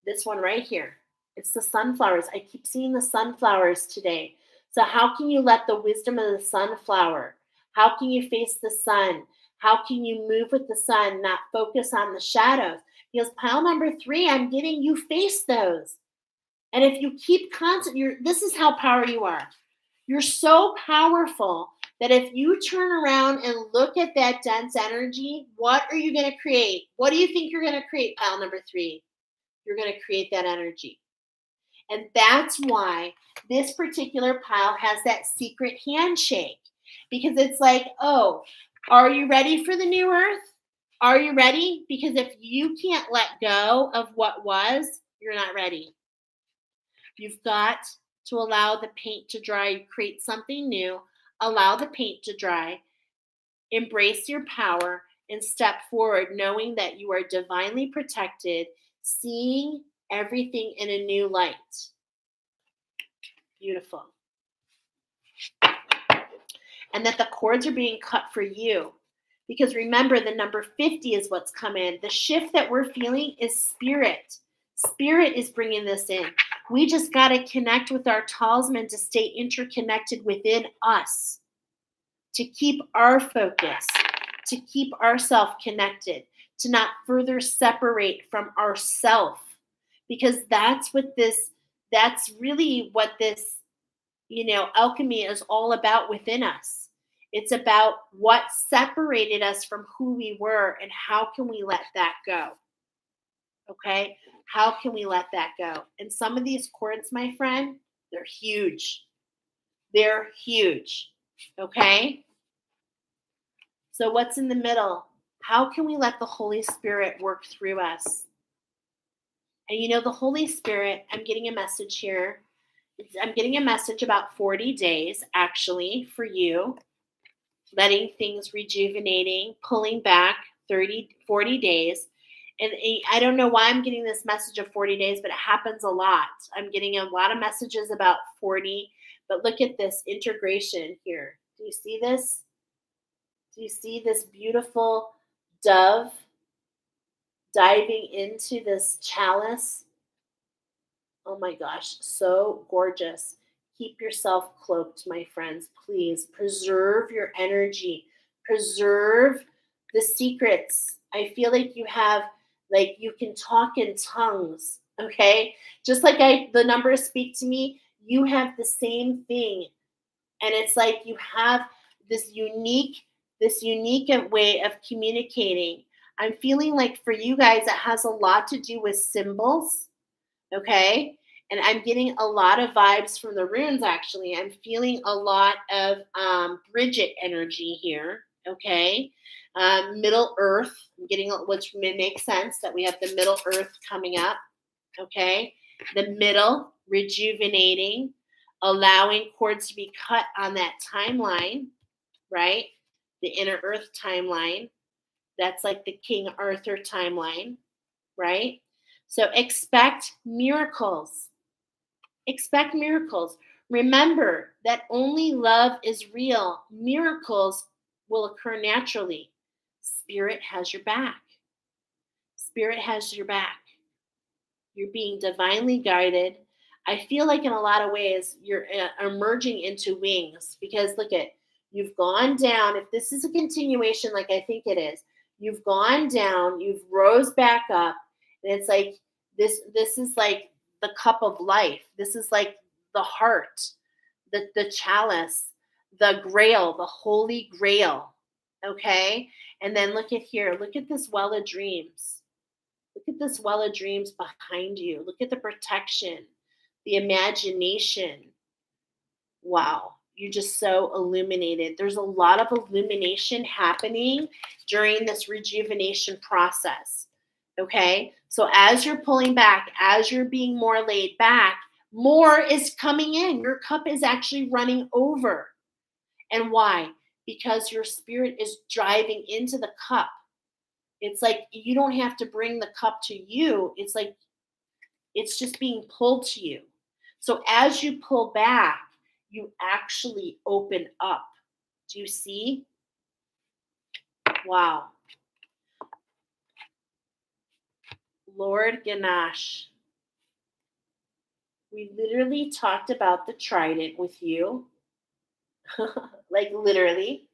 This one right here. It's the sunflowers. I keep seeing the sunflowers today. So how can you let the wisdom of the sunflower? How can you face the sun? How can you move with the sun, not focus on the shadows? Because pile number 3, I'm getting you face those. And if you keep this is how powerful you are. You're so powerful that if you turn around and look at that dense energy, what are you going to create? What do you think you're going to create, pile number 3? You're going to create that energy. And that's why this particular pile has that secret handshake, because it's like, oh, are you ready for the new earth? Are you ready? Because if you can't let go of what was, you're not ready. You've got to allow the paint to dry, create something new, allow the paint to dry, embrace your power, and step forward knowing that you are divinely protected, seeing everything in a new light. Beautiful. And that the cords are being cut for you. Because remember, the number 50 is what's come in. The shift that we're feeling is spirit. Spirit is bringing this in. We just got to connect with our talisman to stay interconnected within us, to keep our focus, to keep ourself connected, to not further separate from ourself. Because that's really what this, alchemy is all about within us. It's about what separated us from who we were and how can we let that go? Okay? How can we let that go? And some of these cords, my friend, they're huge. They're huge. Okay? So what's in the middle? How can we let the Holy Spirit work through us? And the Holy Spirit, I'm getting a message here. I'm getting a message about 40 days, actually, for you, letting things rejuvenating, pulling back 40 days. And I don't know why I'm getting this message of 40 days, but it happens a lot. I'm getting a lot of messages about 40, but look at this integration here. Do you see this? Do you see this beautiful dove diving into this chalice? Oh my gosh, so gorgeous. Keep yourself cloaked, my friends. Please preserve your energy, preserve the secrets. I feel like you can talk in tongues, okay? Just like the numbers speak to me, you have the same thing. And it's like you have this unique way of communicating. I'm feeling like for you guys, it has a lot to do with symbols. Okay. And I'm getting a lot of vibes from the runes, actually. I'm feeling a lot of Bridget energy here. Okay. Middle Earth. I'm getting, which may make sense that we have the Middle Earth coming up. Okay. The middle, rejuvenating, allowing cords to be cut on that timeline, right? The inner Earth timeline. That's like the King Arthur timeline, right? So expect miracles. Expect miracles. Remember that only love is real. Miracles will occur naturally. Spirit has your back. Spirit has your back. You're being divinely guided. I feel like in a lot of ways you're emerging into wings, because look at, you've gone down. If this is a continuation, like I think it is, you've gone down, you've rose back up, and it's like this is like the cup of life. This is like the heart, the chalice, the grail, the holy grail. Okay? And then look at here. Look at this well of dreams. Look at this well of dreams behind you. Look at the protection, the imagination. Wow, you're just so illuminated. There's a lot of illumination happening during this rejuvenation process. Okay, so as you're pulling back, as you're being more laid back, more is coming in. Your cup is actually running over. And why? Because your spirit is driving into the cup. It's like you don't have to bring the cup to you. It's like it's just being pulled to you. So as you pull back, you actually open up. Do you see? Wow. Lord Ganesh, we literally talked about the trident with you. Like literally.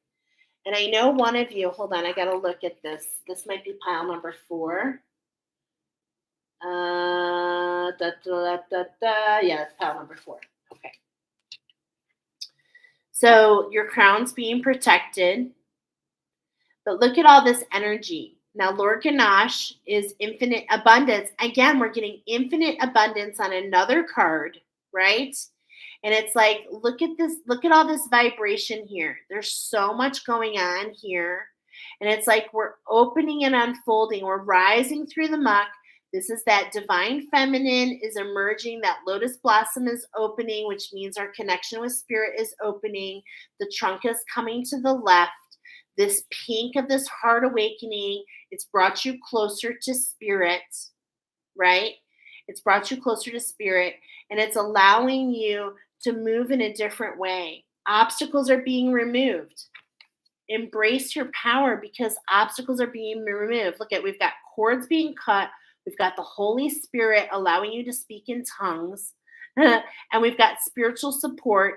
And I know one of you, hold on, I got to look at this. This might be pile number 4. Yeah, that's pile number 4. Okay. So your crown's being protected. But look at all this energy. Now, Lord Ganache is infinite abundance. Again, we're getting infinite abundance on another card, right? And it's like, look at this, look at all this vibration here. There's so much going on here. And it's like we're opening and unfolding, we're rising through the muck. This is that divine feminine is emerging, that lotus blossom is opening, which means our connection with spirit is opening. The trunk is coming to the left. This pink of this heart awakening, it's brought you closer to spirit, right? It's brought you closer to spirit, and it's allowing you to move in a different way. Obstacles are being removed. Embrace your power because obstacles are being removed. Look at, we've got cords being cut. We've got the Holy Spirit allowing you to speak in tongues. And we've got spiritual support,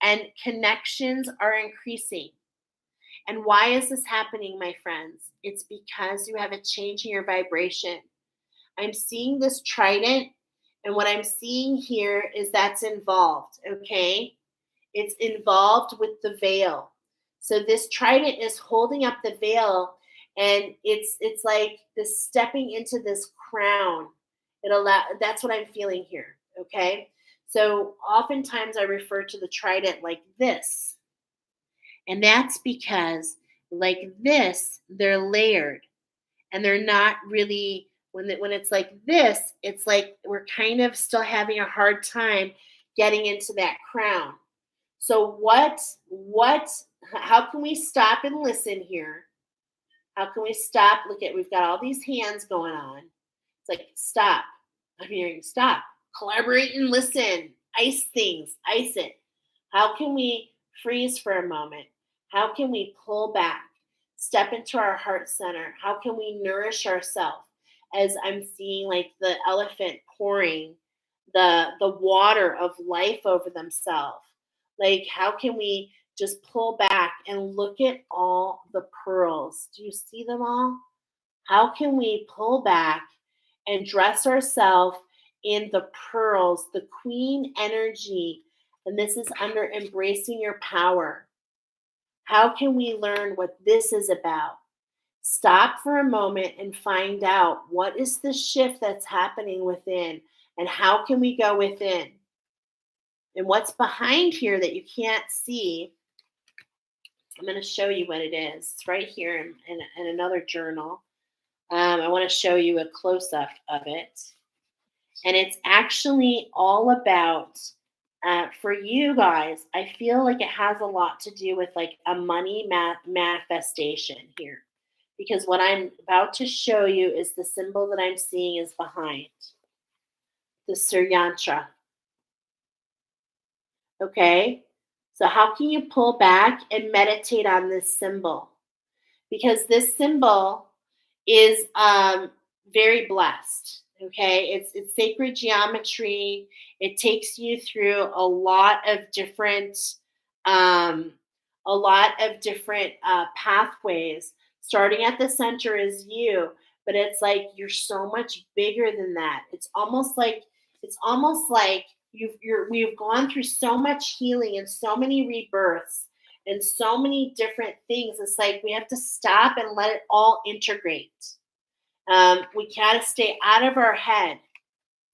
and connections are increasing. And why is this happening, my friends? It's because you have a change in your vibration. I'm seeing this trident, and what I'm seeing here is that's involved, okay? It's involved with the veil. So this trident is holding up the veil, and it's like this stepping into this crown. That's what I'm feeling here, okay? So oftentimes I refer to the trident like this. And that's because, like this, they're layered and they're not really, when it's like this, it's like we're kind of still having a hard time getting into that crown. So how can we stop and listen here? How can we stop? Look at, we've got all these hands going on. It's like, stop. I'm hearing stop. Collaborate and listen. Ice things. Ice it. How can we freeze for a moment? How can we pull back? Step into our heart center. How can we nourish ourselves? As I'm seeing like the elephant pouring the water of life over themselves. Like, how can we just pull back and look at all the pearls? Do you see them all? How can we pull back and dress ourselves in the pearls, the queen energy? And this is under embracing your power. How can we learn what this is about? Stop for a moment and find out what is the shift that's happening within, and how can we go within? And what's behind here that you can't see, I'm going to show you what it is. It's right here in another journal. I want to show you a close up of it. And it's actually all about, for you guys, I feel like it has a lot to do with like a money manifestation here. Because what I'm about to show you is the symbol that I'm seeing is behind the Sir Yantra. Okay? So, how can you pull back and meditate on this symbol? Because this symbol is very blessed. Okay, it's sacred geometry. It takes you through um, a lot of different pathways. Starting at the center is you, but it's like you're so much bigger than that. It's almost like we've gone through so much healing and so many rebirths and so many different things. It's like we have to stop and let it all integrate. We gotta stay out of our head,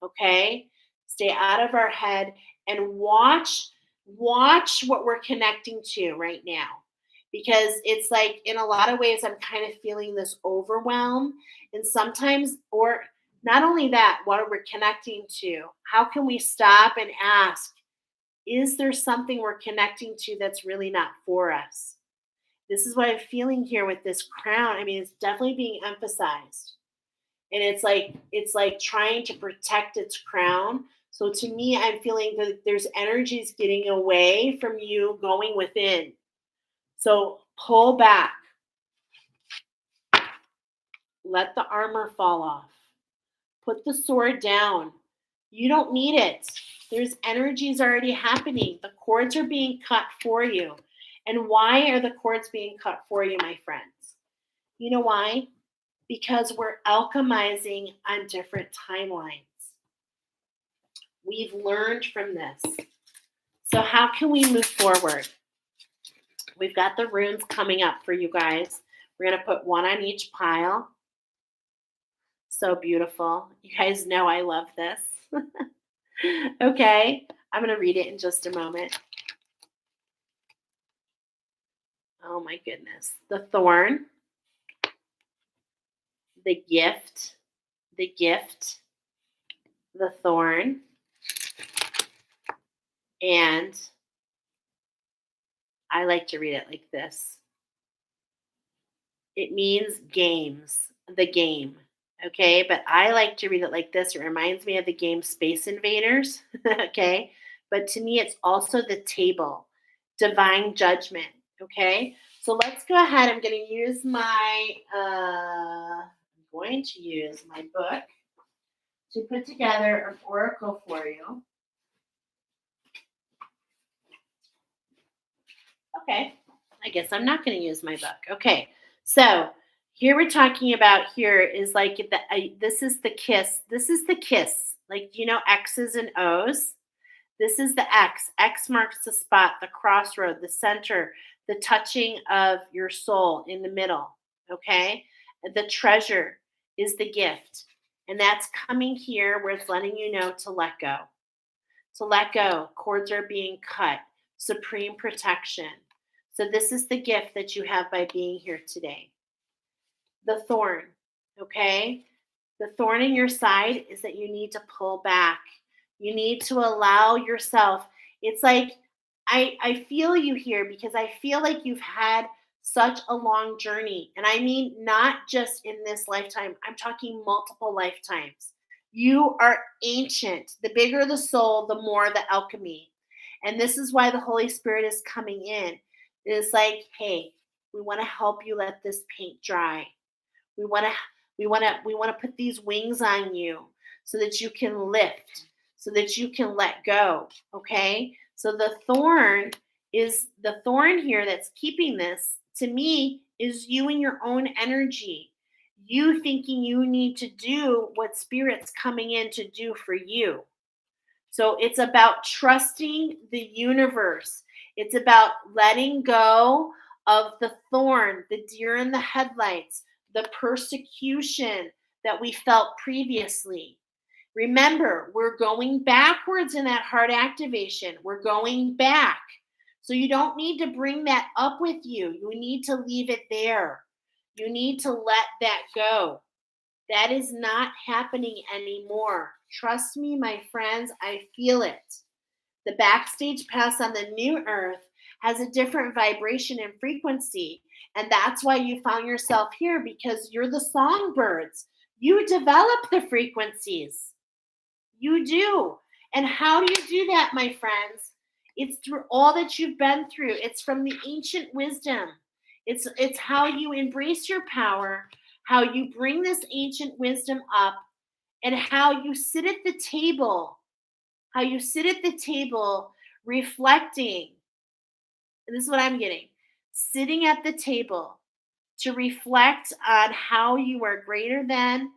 okay? Stay out of our head and watch what we're connecting to right now. Because it's like in a lot of ways I'm kind of feeling this overwhelm. And sometimes, or not only that, what we're connecting to, how can we stop and ask, is there something we're connecting to that's really not for us? This is what I'm feeling here with this crown. I mean, it's definitely being emphasized. And it's like trying to protect its crown. So to me, I'm feeling that there's energies getting away from you going within. So pull back. Let the armor fall off. Put the sword down. You don't need it. There's energies already happening. The cords are being cut for you. And why are the cords being cut for you, my friends? You know why? Because we're alchemizing on different timelines. We've learned from this. So how can we move forward? We've got the runes coming up for you guys. We're going to put one on each pile. So beautiful. You guys know I love this. Okay, I'm going to read it in just a moment. Oh my goodness. The thorn, the gift, the gift, the thorn, and I like to read it like this. It means games, the game. Okay, but I like to read it like this. It reminds me of the game Space Invaders. Okay, but to me, it's also the table, divine judgment. Okay, so let's go ahead. I'm going to use my book to put together an oracle for you. Okay. I guess I'm not going to use my book. Okay. So here we're talking about here is like this is the kiss. This is the kiss. Like, X's and O's? This is the X. X marks the spot, the crossroad, the center, the touching of your soul in the middle. Okay. The treasure is the gift. And that's coming here where it's letting you know to let go. To let go. Cords are being cut. Supreme protection. So, this is the gift that you have by being here today. The thorn, okay? The thorn in your side is that you need to pull back. You need to allow yourself. It's like I feel you here because I feel like you've had such a long journey. And I mean, not just in this lifetime, I'm talking multiple lifetimes. You are ancient. The bigger the soul, the more the alchemy. And this is why the Holy Spirit is coming in. It's like, hey, we want to help you let this paint dry. We want to we want to put these wings on you so that you can lift, so that you can let go, okay? So the thorn here that's keeping this to me is you and your own energy. You thinking you need to do what spirit's coming in to do for you. So it's about trusting the universe. It's about letting go of the thorn, the deer in the headlights, the persecution that we felt previously. Remember, we're going backwards in that heart activation. We're going back. So you don't need to bring that up with you. You need to leave it there. You need to let that go. That is not happening anymore. Trust me, my friends, I feel it. The backstage pass on the new earth has a different vibration and frequency. And that's why you found yourself here because you're the songbirds. You develop the frequencies. You do. And how do you do that, my friends? It's through all that you've been through. It's from the ancient wisdom. It's how you embrace your power, how you bring this ancient wisdom up, and how you sit at the table. How you sit at the table reflecting. And this is what I'm getting. Sitting at the table to reflect on how you were greater than,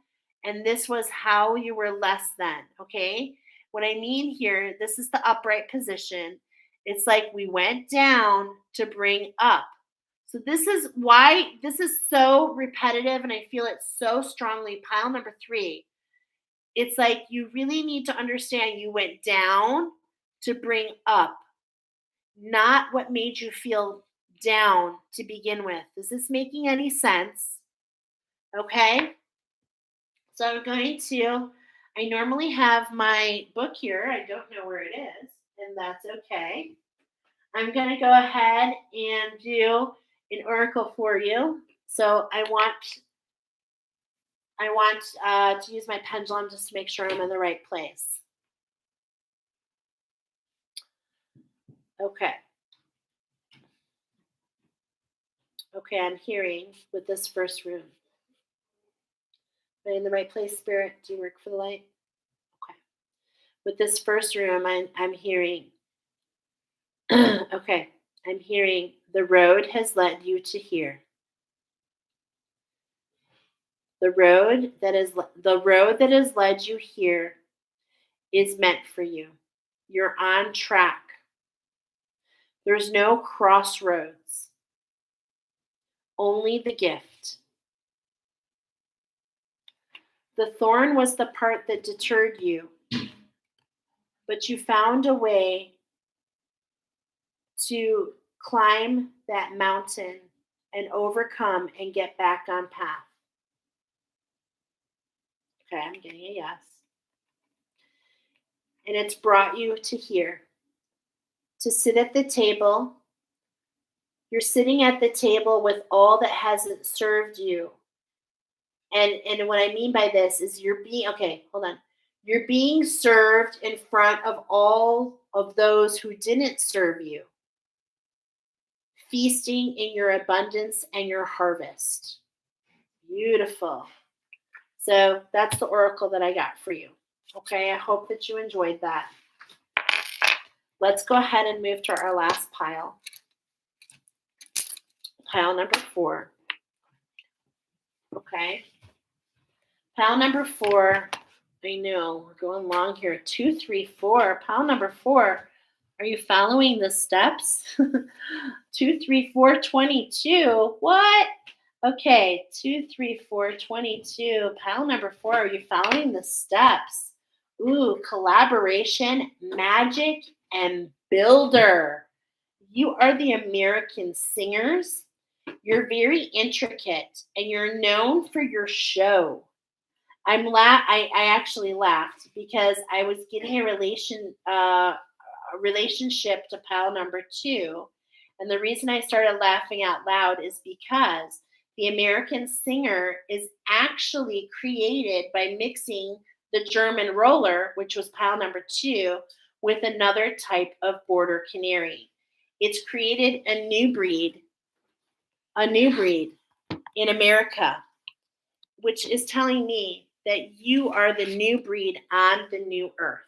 and this was how you were less than. Okay. What I mean here, this is the upright position. It's like we went down to bring up. So this is why this is so repetitive, and I feel it so strongly. Pile number 3. It's like you really need to understand you went down to bring up, not what made you feel down to begin with. Is this making any sense? Okay. So I normally have my book here. I don't know where it is, and that's okay. I'm going to go ahead and do an oracle for you. So I want to use my pendulum just to make sure I'm in the right place. Okay. Okay, I'm hearing with this first room. Am I in the right place, Spirit? Do you work for the light? Okay. With this first room, I'm hearing, okay, I'm hearing the road has led you to here. The road that has led you here is meant for you. You're on track. There's no crossroads. Only the gift. The thorn was the part that deterred you, but you found a way to climb that mountain and overcome and get back on path. Okay, I'm getting a yes. And it's brought you to here to sit at the table. You're sitting at the table with all that hasn't served you. And what I mean by this is you're being okay, hold on. You're being served in front of all of those who didn't serve you, feasting in your abundance and your harvest. Beautiful. So that's the oracle that I got for you. Okay, I hope that you enjoyed that. Let's go ahead and move to our last pile. Pile number 4. Okay. Pile number 4. I know we're going long here. 2, 3, 4. Pile number 4. Are you following the steps? 2, 3, 4, 22. What? Okay, 2, 3, 4, 22. Pile number 4. Are you following the steps? Ooh, collaboration, magic, and builder. You are the American singers. You're very intricate, and you're known for your show. I actually laughed because I was getting a relationship to pile number 2, and the reason I started laughing out loud is because the American singer is actually created by mixing the German roller, which was pile number 2, with another type of border canary. It's created a new breed in America, which is telling me that you are the new breed on the new earth.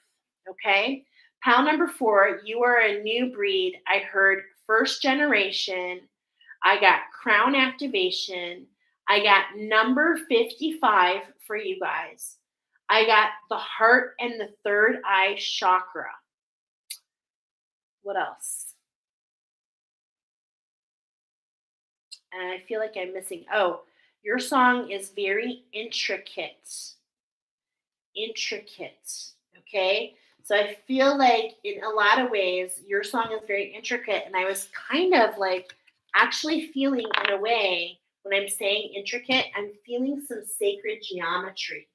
Okay? Pile number 4, you are a new breed. I heard first generation. I got crown activation. I got number 55 for you guys. I got the heart and the third eye chakra. What else? And I feel like I'm missing. Oh, your song is very intricate. Intricate. Okay. So I feel like in a lot of ways, your song is very intricate. And I was kind of like actually feeling in a way when I'm saying intricate, I'm feeling some sacred geometry.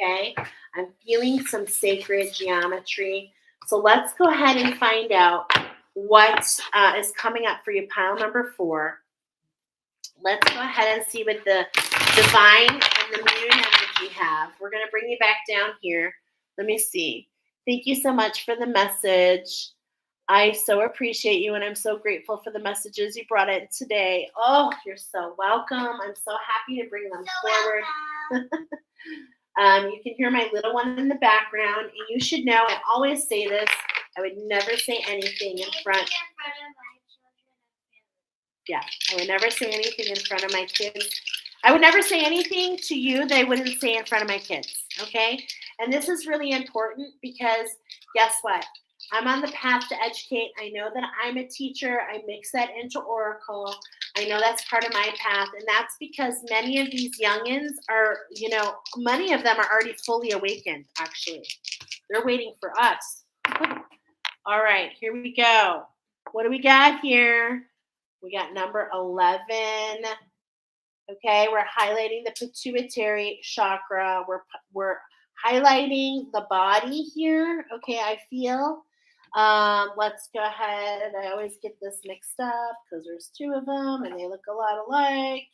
Okay. I'm feeling some sacred geometry. So let's go ahead and find out what is coming up for you, pile number 4. Let's go ahead and see what the divine and the moon energy have. We're going to bring you back down here. Let me see. Thank you so much for the message. I so appreciate you, and I'm so grateful for the messages you brought in today. Oh, you're so welcome. I'm so happy to bring them forward. You can hear my little one in the background, and you should know I always say this. I would never say anything in front. Yeah, I would never say anything in front of my kids. I would never say anything to you that I wouldn't say in front of my kids, okay? And this is really important because guess what? I'm on the path to educate. I know that I'm a teacher. I mix that into Oracle. I know that's part of my path. And that's because many of these youngins are, many of them are already fully awakened, actually. They're waiting for us. All right, here we go. What do we got here? We got number 11. Okay, we're highlighting the pituitary chakra. We're highlighting the body here. Okay, I feel. Let's go ahead. I always get this mixed up because there's 2 of them and they look a lot alike.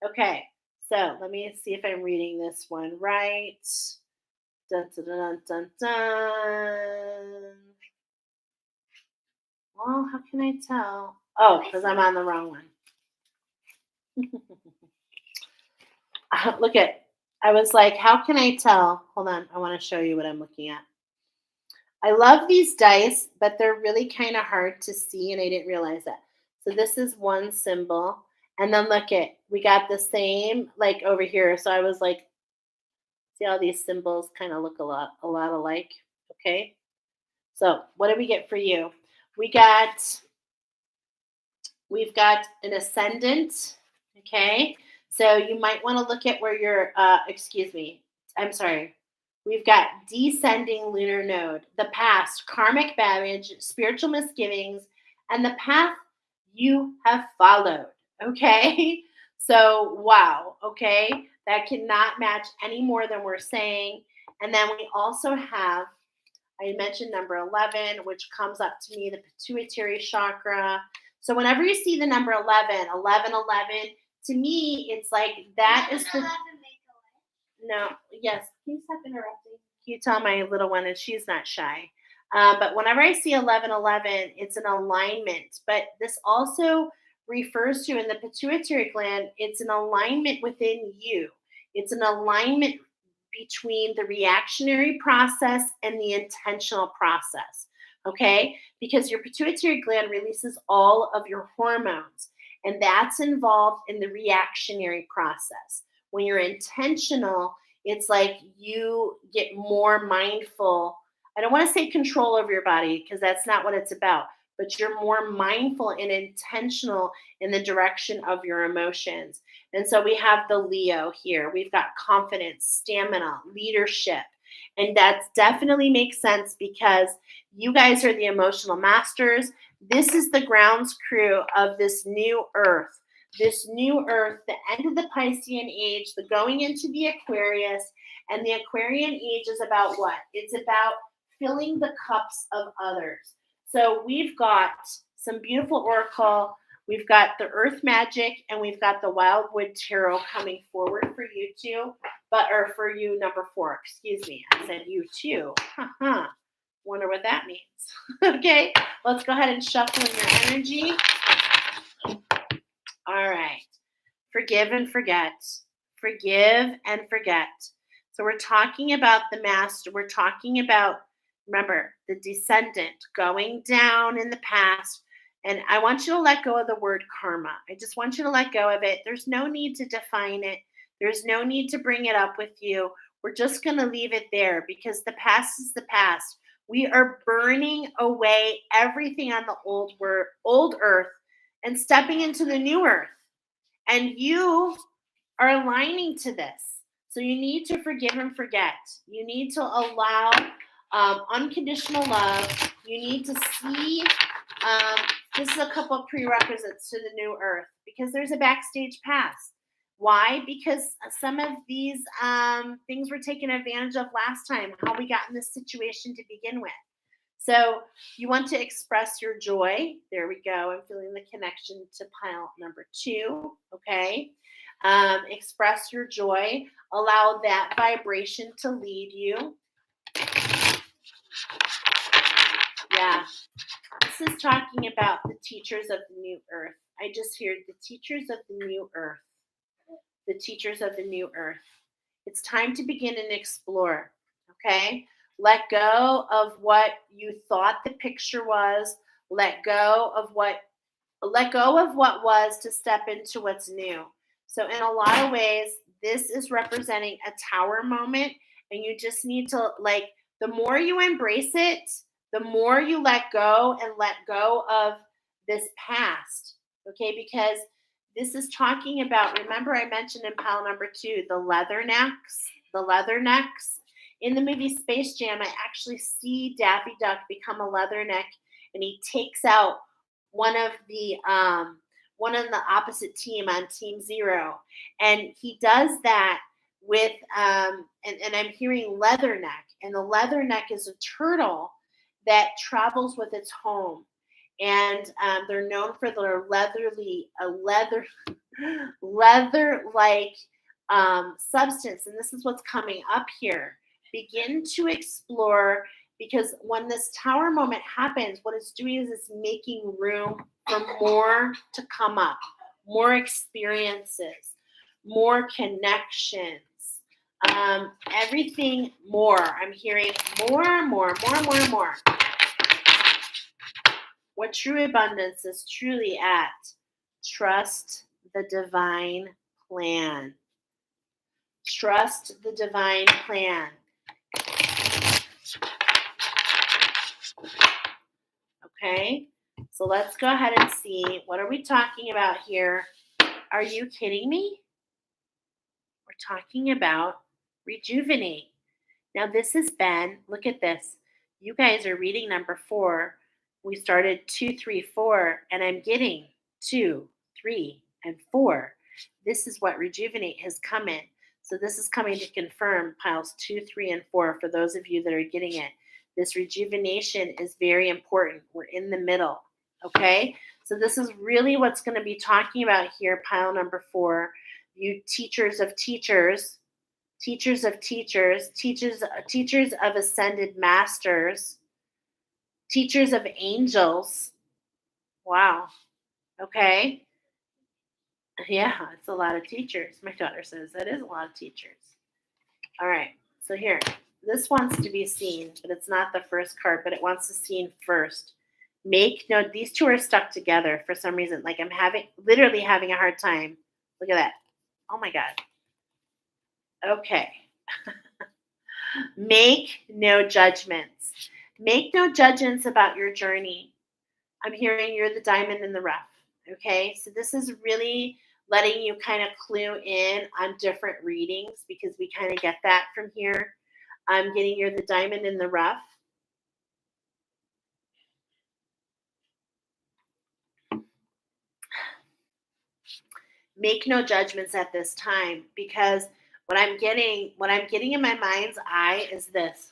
Okay, so let me see if I'm reading this one right. Dun, dun, dun, dun, dun. Well, how can I tell? Oh, because I'm on the wrong one. Look at, I was like, how can I tell? Hold on, I want to show you what I'm looking at. I love these dice, but they're really kind of hard to see, and I didn't realize that. So this is one symbol, and then look at, we got the same like over here. So I was like, see how these symbols kind of look a lot alike. Okay, so what did we get for you? We've got an ascendant. Okay, so you might want to look at where your, I'm sorry. We've got descending lunar node, the past, karmic baggage, spiritual misgivings, and the path you have followed. Okay. So, wow. Okay. That cannot match any more than we're saying. And then we also have, I mentioned number 11, which comes up to me, the pituitary chakra. So, whenever you see the number 11, 11, 11, to me, it's like that is the no, yes. Can you stop interrupting? Can you tell my little one, and she's not shy. But whenever I see 1111, it's an alignment. But this also refers to in the pituitary gland, it's an alignment within you. It's an alignment between the reactionary process and the intentional process. Okay? Because your pituitary gland releases all of your hormones, and that's involved in the reactionary process. When you're intentional, it's like you get more mindful. I don't want to say control over your body because that's not what it's about, but you're more mindful and intentional in the direction of your emotions. And so we have the Leo here. We've got confidence, stamina, leadership. And that definitely makes sense because you guys are the emotional masters. This is the grounds crew of this new earth. This new earth, the end of the Piscean age, the going into the Aquarius, and the Aquarian age is about what? It's about filling the cups of others. So we've got some beautiful oracle. We've got the Earth Magic, and we've got the Wildwood Tarot coming forward for you two, or for you number 4. Excuse me, I said you two. Wonder what that means. Okay, let's go ahead and shuffle in your energy. All right. Forgive and forget. Forgive and forget. So we're talking about the master. We're talking about, remember, the descendant going down in the past. And I want you to let go of the word karma. I just want you to let go of it. There's no need to define it. There's no need to bring it up with you. We're just going to leave it there because the past is the past. We are burning away everything on the old earth and stepping into the new earth. And you are aligning to this. So you need to forgive and forget. You need to allow unconditional love. You need to see, this is a couple of prerequisites to the new earth because there's a backstage pass. Why? Because some of these things were taken advantage of last time, how we got in this situation to begin with. So you want to express your joy. There we go. I'm feeling the connection to pile number 2. Okay. Express your joy. Allow that vibration to lead you. Yeah. This is talking about the teachers of the new earth. I just hear the teachers of the new earth. The teachers of the new earth. It's time to begin and explore. Okay. Let go of what you thought the picture was. Let go of what was to step into what's new. So in a lot of ways, this is representing a tower moment, and you just need to the more you embrace it, the more you let go of this past. Okay, because this is talking about, remember I mentioned in pile number 2, the leathernecks. In the movie Space Jam, I actually see Daffy Duck become a leatherneck, and he takes out one of the opposite team on Team Zero, and he does that with and I'm hearing leatherneck, and the leatherneck is a turtle that travels with its home, and they're known for their leather like substance, and this is what's coming up here. Begin to explore, because when this tower moment happens, what it's doing is it's making room for more to come up, more experiences, more connections, everything more. I'm hearing more. What true abundance is truly at. Trust the divine plan. Trust the divine plan. Okay, so let's go ahead and see, what are we talking about here? Are you kidding me? We're talking about rejuvenate. Now, this has been, look at this. You guys are reading number 4. We started 2, 3, 4, and I'm getting 2, 3, and 4. This is what rejuvenate has come in. So, this is coming to confirm piles 2, 3, and 4 for those of you that are getting it. This rejuvenation is very important. We're in the middle. Okay. So, this is really what's going to be talking about here, pile number 4. You teachers of teachers, teachers of teachers, teachers of ascended masters, teachers of angels. Wow. Okay. Yeah, it's a lot of teachers. My daughter says that is a lot of teachers. All right. So here, this wants to be seen, but it's not the first card, but it wants to seen first. Make no, these two are stuck together for some reason. Like I'm literally having a hard time. Look at that. Oh my God. Okay. Make no judgments. Make no judgments about your journey. I'm hearing you're the diamond in the rough. Okay. So this is really letting you kind of clue in on different readings because we kind of get that from here. I'm getting you're the diamond in the rough. Make no judgments at this time because what I'm getting in my mind's eye is this.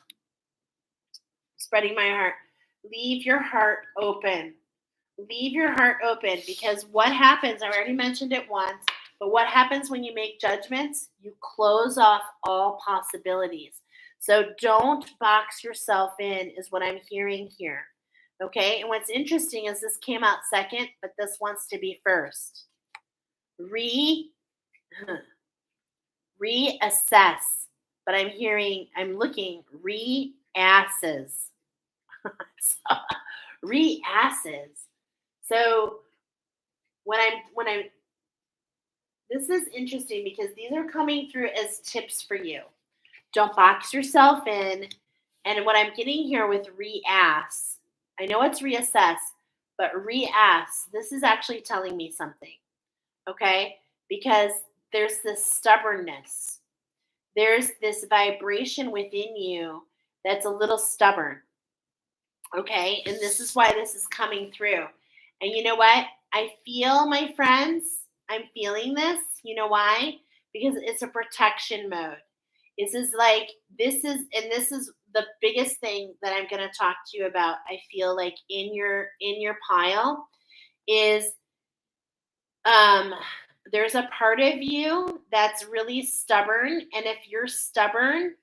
Spreading my heart. Leave your heart open. Leave your heart open because what happens, I already mentioned it once, but what happens when you make judgments? You close off all possibilities. So don't box yourself in, is what I'm hearing here. Okay. And what's interesting is this came out second, but this wants to be first. Reassess. But I'm looking re-asses. So, re-asses. So when I'm this is interesting because these are coming through as tips for you. Don't box yourself in. And what I'm getting here with re-ass, I know it's reassess, but re-ass, this is actually telling me something. Okay? Because there's this stubbornness. There's this vibration within you that's a little stubborn. Okay. And this is why this is coming through. And you know what? I feel, my friends, I'm feeling this. You know why? Because it's a protection mode. This is the biggest thing that I'm going to talk to you about. I feel like in your pile is um there's a part of you that's really stubborn, and if you're stubborn,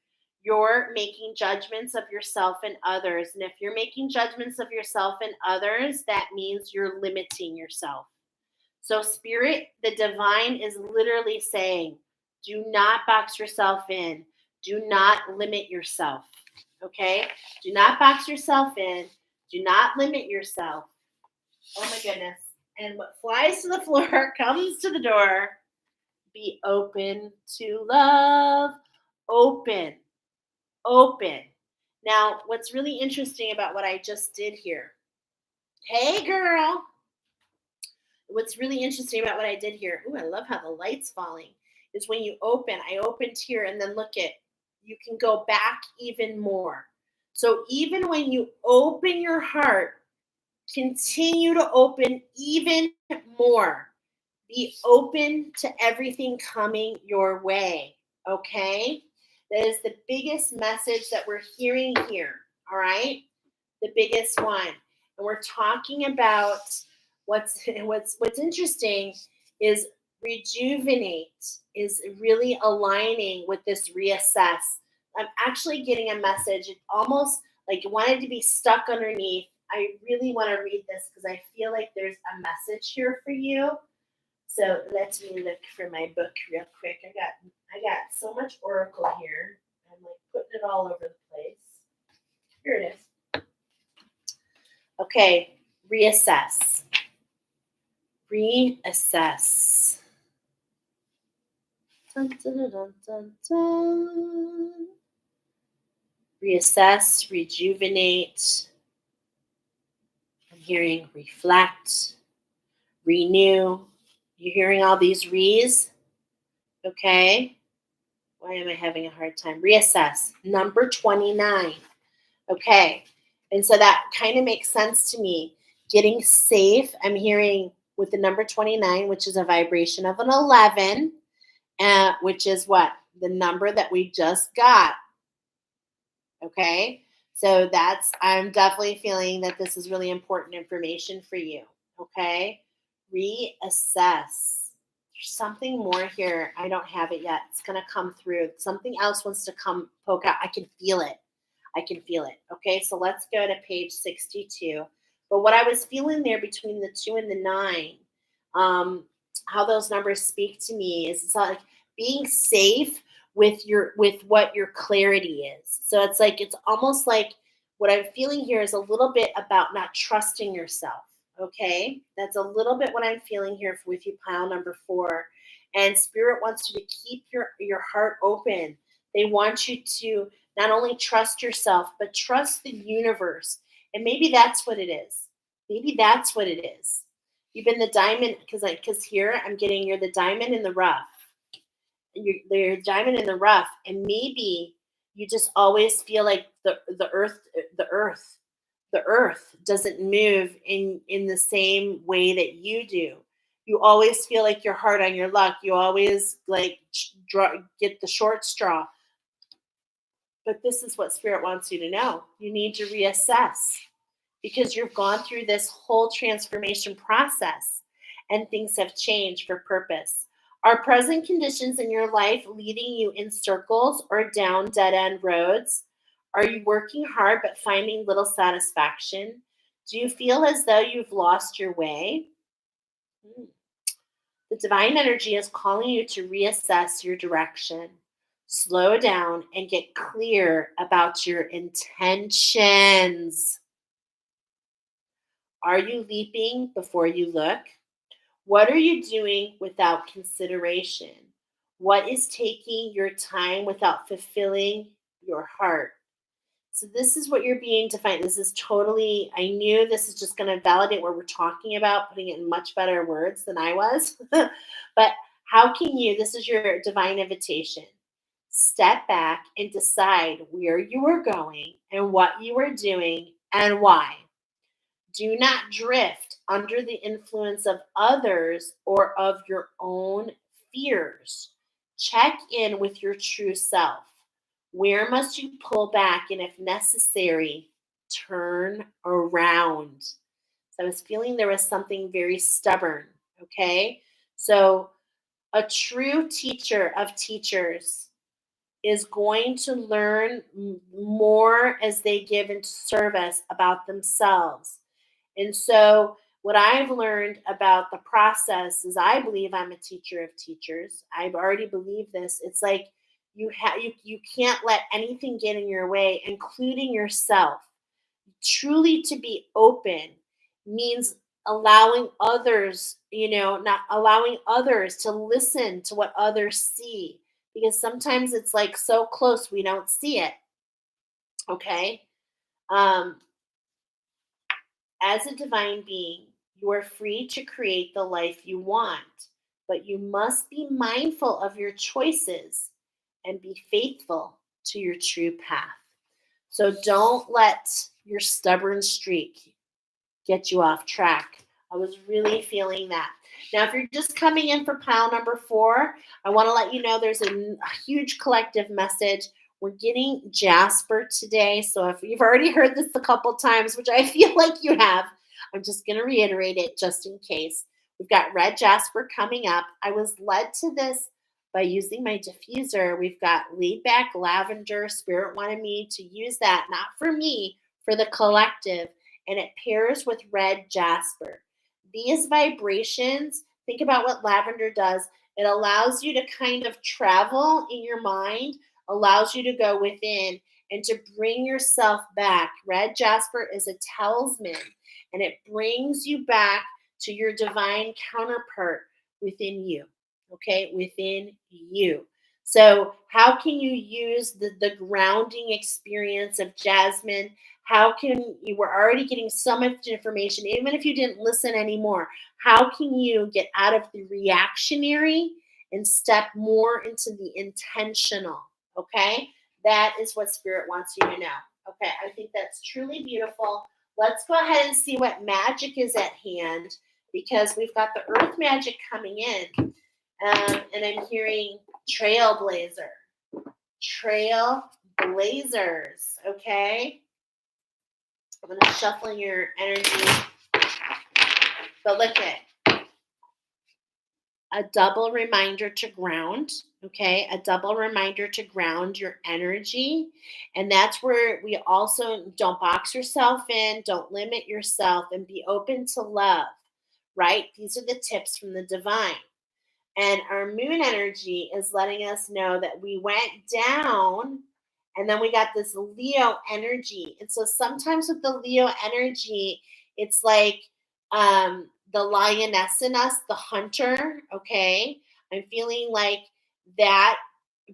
you're making judgments of yourself and others, and if you're making judgments of yourself and others, that means you're limiting yourself. So spirit, the divine, is literally saying, do not box yourself in, do not limit yourself. Okay, do not box yourself in, do not limit yourself. Oh my goodness. And what flies to the floor comes to the door. Be open to love. Open. Open. Now, what's really interesting about what I just did here? Hey, girl. What's really interesting about what I did here? Ooh, I love how the light's falling. Is when you open, I opened here and then look at, you can go back even more. So even when you open your heart, continue to open even more. Be open to everything coming your way. Okay? That is the biggest message that we're hearing here. All right? The biggest one. And we're talking about what's interesting is rejuvenate is really aligning with this reassess. I'm actually getting a message. It almost like it wanted to be stuck underneath. I really want to read this because I feel like there's a message here for you. So let me look for my book real quick. I got so much oracle here. I'm like putting it all over the place. Here it is. Okay, reassess. Reassess. Dun, dun, dun, dun, dun. Reassess, rejuvenate. I'm hearing reflect, renew. You're hearing all these re's? Okay. Why am I having a hard time? Reassess. Number 29. Okay. And so that kind of makes sense to me. Getting safe, I'm hearing with the number 29, which is a vibration of an 11, which is what? The number that we just got. Okay. So I'm definitely feeling that this is really important information for you. Okay. Reassess. There's something more here. I don't have it yet. It's going to come through. Something else wants to come poke out. I can feel it. I can feel it. Okay, so let's go to page 62. But what I was feeling there between the 2 and the 9, um, how those numbers speak to me is it's like being safe with what your clarity is. So it's like it's almost like what I'm feeling here is a little bit about not trusting yourself. Okay, that's a little bit what I'm feeling here with you, pile number 4. And spirit wants you to keep your heart open. They want you to not only trust yourself, but trust the universe. And maybe that's what it is. Maybe that's what it is. You've been the diamond because here I'm getting you're the diamond in the rough. You're the diamond in the rough, and maybe you just always feel like the earth, the earth doesn't move in the same way that you do. You always feel like you're hard on your luck. You always like get the short straw. But this is what spirit wants you to know. You need to reassess because you've gone through this whole transformation process and things have changed for purpose. Are present conditions in your life leading you in circles or down dead end roads? Are you working hard but finding little satisfaction? Do you feel as though you've lost your way? Hmm. The divine energy is calling you to reassess your direction, slow down, and get clear about your intentions. Are you leaping before you look? What are you doing without consideration? What is taking your time without fulfilling your heart? So this is what you're being defined. This is totally, I knew this is just going to validate what we're talking about, putting it in much better words than I was. But how can you, this is your divine invitation, step back and decide where you are going and what you are doing and why. Do not drift under the influence of others or of your own fears. Check in with your true self. Where must you pull back? And if necessary, turn around. So I was feeling there was something very stubborn. Okay. So a true teacher of teachers is going to learn more as they give into service about themselves. And so, what I've learned about the process is I believe I'm a teacher of teachers. I've already believed this. It's like you can't let anything get in your way, including yourself. Truly to be open means allowing others, not allowing others to listen to what others see because sometimes it's like so close we don't see it. Okay? Um As a divine being, you are free to create the life you want, but you must be mindful of your choices and be faithful to your true path. So don't let your stubborn streak get you off track. I was really feeling that. Now, if you're just coming in for pile number 4, I want to let you know there's a huge collective message. We're getting Jasper today. So if you've already heard this a couple times, which I feel like you have, I'm just going to reiterate it just in case. We've got red Jasper coming up. I was led to this by using my diffuser. We've got laid back lavender. Spirit wanted me to use that, not for me, for the collective, and it pairs with red jasper. These vibrations, think about what lavender does. It allows you to kind of travel in your mind, allows you to go within and to bring yourself back. Red jasper is a talisman and it brings you back to your divine counterpart within you. Okay, within you. So, how can you use the grounding experience of jasmine? How can you, we're already getting so much information, even if you didn't listen anymore, how can you get out of the reactionary and step more into the intentional. Okay? That is what Spirit wants you to know. Okay, I think that's truly beautiful. Let's go ahead and see what magic is at hand because we've got the earth magic coming in. And I'm hearing trailblazer, trailblazers. Okay, I'm going to shuffle your energy. But look at a double reminder to ground, okay? A double reminder to ground your energy. And that's where we also don't box yourself in, don't limit yourself, and be open to love, right? These are the tips from the divine. And our moon energy is letting us know that we went down and then we got this Leo energy. And so sometimes with the Leo energy, it's like the lioness in us, the hunter, okay? I'm feeling like that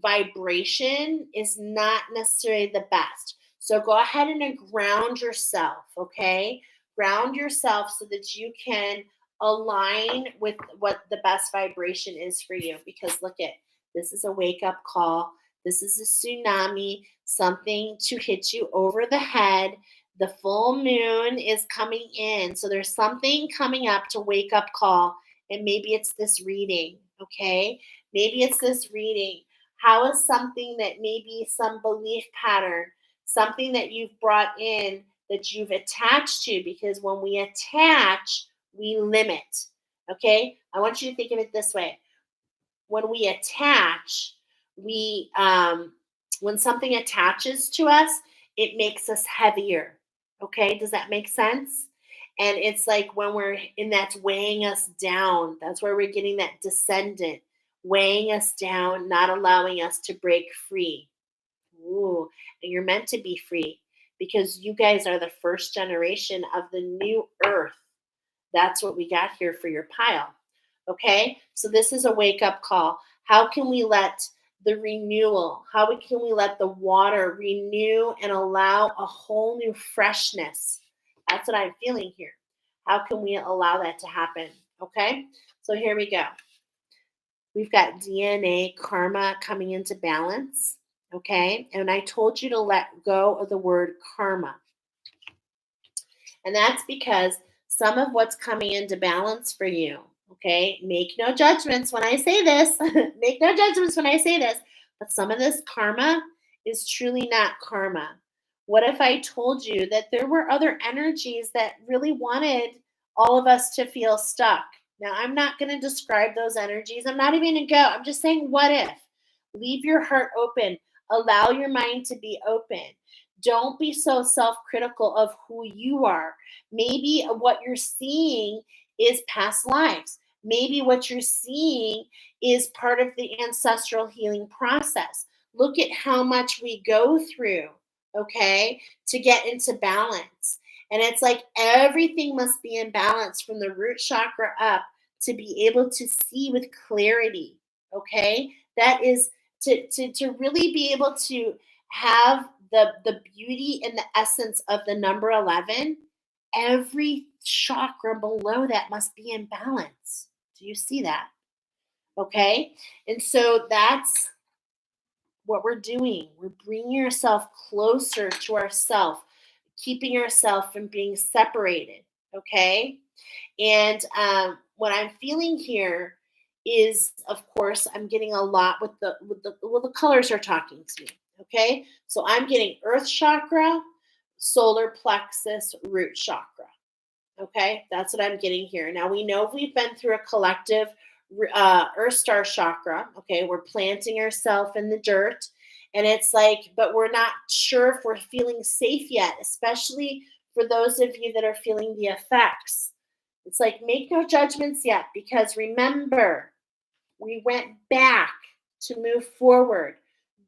vibration is not necessarily the best. So go ahead and ground yourself, okay? Ground yourself so that you can align with what the best vibration is for you, because look at this is a wake up call, this is a tsunami, something to hit you over the head. The full moon is coming in, so there's something coming up to wake up call, and maybe it's this reading. Okay, maybe it's this reading. How is something that maybe some belief pattern, something that you've brought in, that you've attached to, because when we attach, we limit. Okay, I want you to think of it this way. When we attach, we when something attaches to us, it makes us heavier. Okay, does that make sense? And it's like when we're in, that's weighing us down, that's where we're getting that descendant, weighing us down, not allowing us to break free. Ooh, and you're meant to be free because you guys are the first generation of the new earth. That's what we got here for your pile. Okay, so this is a wake up call. How can we let the renewal, can we let the water renew and allow a whole new freshness? That's what I'm feeling here. How can we allow that to happen? Okay, so here we go. We've got DNA karma coming into balance. Okay, and I told you to let go of the word karma. And that's because some of what's coming into balance for you, okay, make no judgments when I say this, make no judgments when I say this, but some of this karma is truly not karma. What if I told you that there were other energies that really wanted all of us to feel stuck? Now, I'm not going to describe those energies. I'm not even going to go. I'm just saying, what if? Leave your heart open. Allow your mind to be open. Don't be so self critical of who you are. Maybe what you're seeing is past lives. Maybe what you're seeing is part of the ancestral healing process. Look at how much we go through, okay, to get into balance. And it's like everything must be in balance from the root chakra up to be able to see with clarity, okay? That is to really be able to have the beauty and the essence of the number 11. Every chakra below that must be in balance. Do you see that? Okay, and so that's what we're doing. We're bringing yourself closer to ourself, keeping yourself from being separated. Okay, and what I'm feeling here is, of course, I'm getting a lot with the colors are talking to me. Okay, so I'm getting Earth chakra, solar plexus, root chakra. Okay, that's what I'm getting here. Now we know we've been through a collective Earth Star chakra. Okay, we're planting ourselves in the dirt, and it's like, but we're not sure if we're feeling safe yet, especially for those of you that are feeling the effects. It's like, make no judgments yet, because remember, we went back to move forward.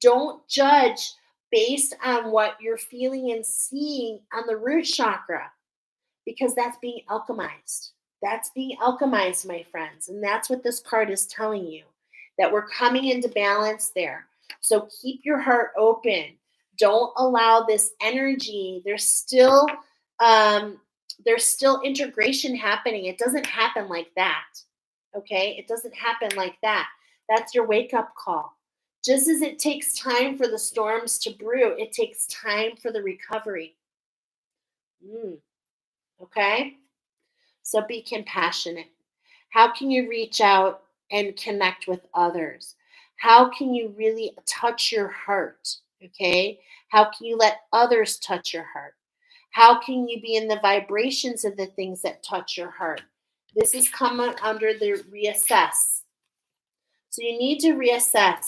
Don't judge based on what you're feeling and seeing on the root chakra, because that's being alchemized. That's being alchemized, my friends. And that's what this card is telling you, that we're coming into balance there. So keep your heart open. Don't allow this energy. There's still integration happening. It doesn't happen like that. Okay? It doesn't happen like that. That's your wake up call. Just as it takes time for the storms to brew, it takes time for the recovery. Mm, okay? So be compassionate. How can you reach out and connect with others? How can you really touch your heart? Okay? How can you let others touch your heart? How can you be in the vibrations of the things that touch your heart? This is coming under the reassess. So you need to reassess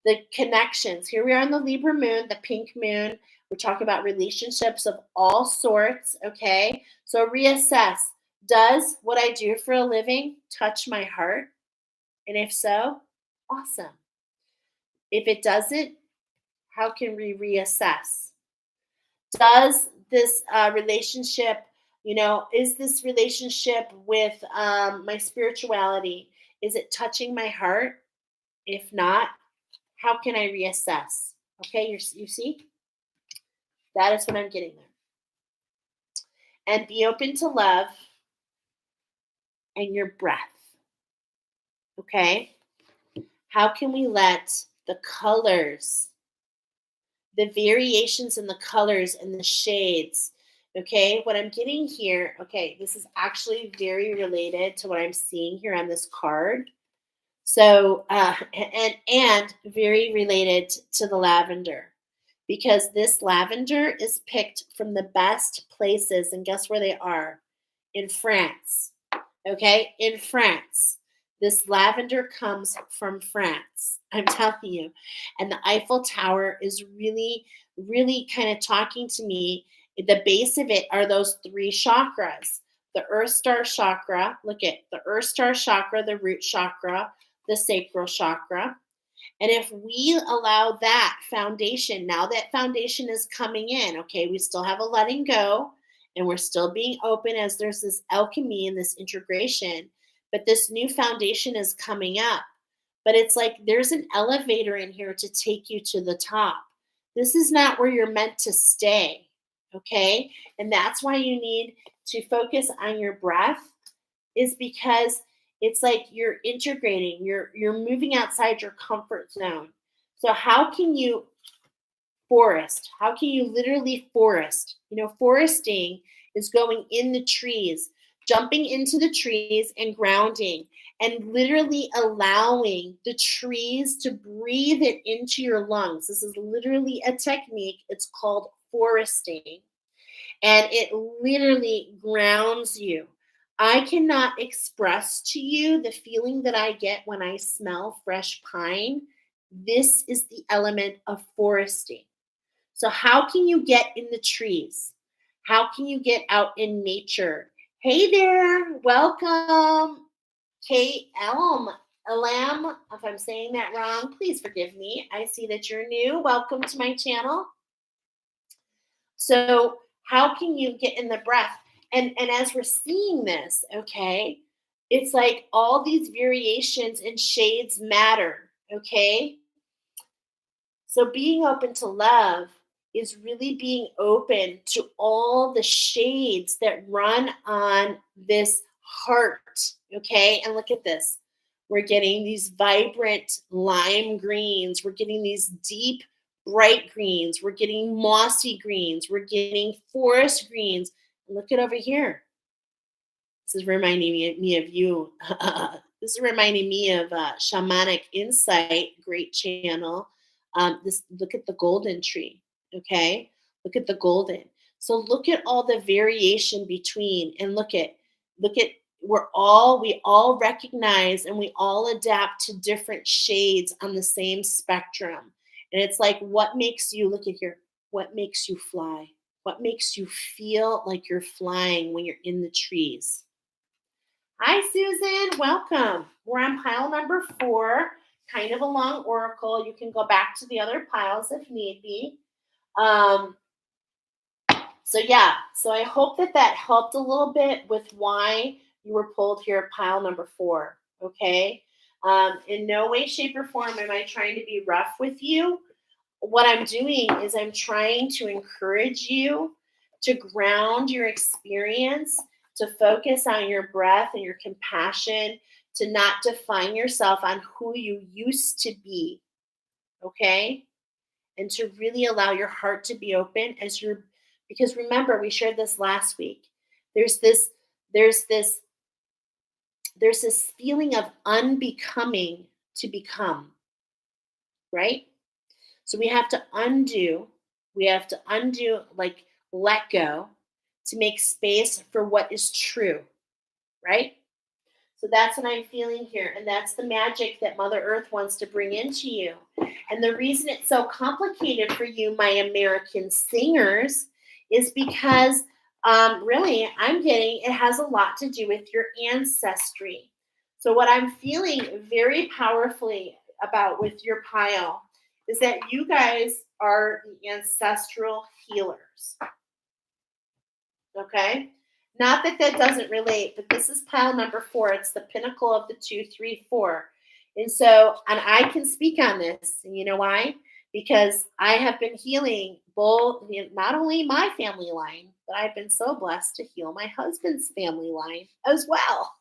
the connections. Here we are in the Libra moon, the pink moon. We're talking about relationships of all sorts. Okay. So reassess. Does what I do for a living touch my heart? And if so, awesome. If it doesn't, how can we reassess? Does this relationship, is this relationship with my spirituality, is it touching my heart? If not, how can I reassess? Okay, you see, that is what I'm getting there. And be open to love and your breath. Okay, how can we let the colors, the variations in the colors and the shades, okay, what I'm getting here, okay, this is actually very related to what I'm seeing here on this card. So, and very related to the lavender, because this lavender is picked from the best places, and guess where they are? In France. Okay, in France. This lavender comes from France. I'm telling you. And the Eiffel Tower is really, really kind of talking to me. The base of it are those three chakras: the Earth Star chakra. Look at the Earth Star chakra, the root chakra, the sacral chakra. And if we allow that foundation, now that foundation is coming in, okay, we still have a letting go and we're still being open as there's this alchemy and this integration, but this new foundation is coming up. But it's like there's an elevator in here to take you to the top. This is not where you're meant to stay, okay? And that's why you need to focus on your breath, is because it's like you're integrating, you're moving outside your comfort zone. So how can you forest? How can you literally forest? Foresting is going in the trees, jumping into the trees and grounding, and literally allowing the trees to breathe it into your lungs. This is literally a technique. It's called foresting, and it literally grounds you. I cannot express to you the feeling that I get when I smell fresh pine. This is the element of foresting. So, how can you get in the trees? How can you get out in nature? Hey there, welcome, Kate Elam. If I'm saying that wrong, please forgive me. I see that you're new. Welcome to my channel. So how can you get in the breath? And as we're seeing this, okay, it's like all these variations and shades matter, okay? So being open to love is really being open to all the shades that run on this heart, okay? And look at this. We're getting these vibrant lime greens. We're getting these deep, bright greens. We're getting mossy greens. We're getting forest greens. Look at over here. This is reminding me of you. This is reminding me of Shamanic Insight, great channel. This Look at the golden tree. Okay, look at the golden. So look at all the variation between, and look at we all recognize and we all adapt to different shades on the same spectrum. And it's like, what makes you, look at here, what makes you fly? What makes you feel like you're flying when you're in the trees? Hi, Susan. Welcome. We're on pile number 4, kind of a long oracle. You can go back to the other piles if need be. Um, so I hope that helped a little bit with why you were pulled here at pile number 4. Okay. In no way, shape, or form am I trying to be rough with you. What I'm doing is I'm trying to encourage you to ground your experience, to focus on your breath and your compassion, to not define yourself on who you used to be, okay? And to really allow your heart to be open as you're, because remember, we shared this last week. There's this, there's this, there's this feeling of unbecoming to become, right? So we have to undo, like let go to make space for what is true, right? So that's what I'm feeling here. And that's the magic that Mother Earth wants to bring into you. And the reason it's so complicated for you, my American singers, is because really, I'm getting it has a lot to do with your ancestry. So, what I'm feeling very powerfully about with your pile is that you guys are the ancestral healers. Okay. Not that that doesn't relate, but this is pile number 4. It's the pinnacle of the 2, 3, 4. And so, and I can speak on this. And you know why? Because I have been healing both, not only my family line, but I've been so blessed to heal my husband's family line as well.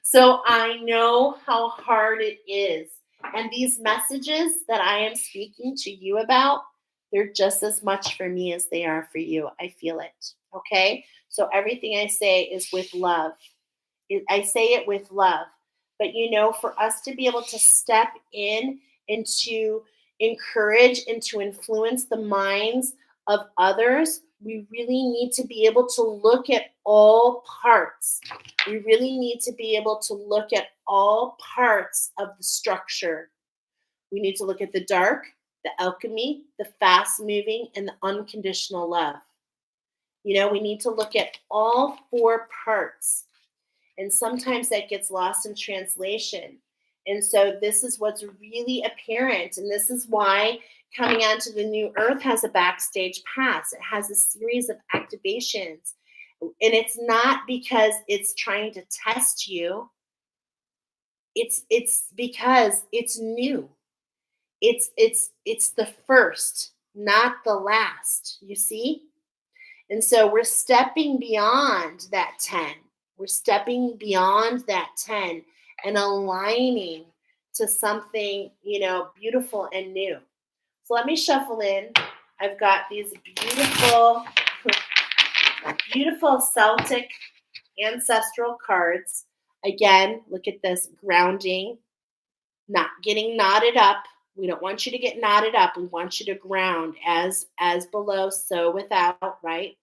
So I know how hard it is. And these messages that I am speaking to you about, they're just as much for me as they are for you. I feel it. Okay. So everything I say is with love. I say it with love. But for us to be able to step in and to encourage and to influence the minds of others, we really need to be able to look at all parts. We really need to be able to look at all parts of the structure. We need to look at the dark, the alchemy, the fast moving, and the unconditional love. We need to look at all 4 parts. And sometimes that gets lost in translation. And so this is what's really apparent. And this is why coming onto the new earth has a backstage pass. It has a series of activations. And it's not because it's trying to test you. It's because it's new. It's the first, not the last. You see? And so we're stepping beyond that 10. We're stepping beyond that 10 and aligning to something, beautiful and new. So let me shuffle in. I've got these beautiful, beautiful Celtic ancestral cards. Again, look at this grounding, not getting knotted up. We don't want you to get knotted up. We want you to ground as below, so without, right?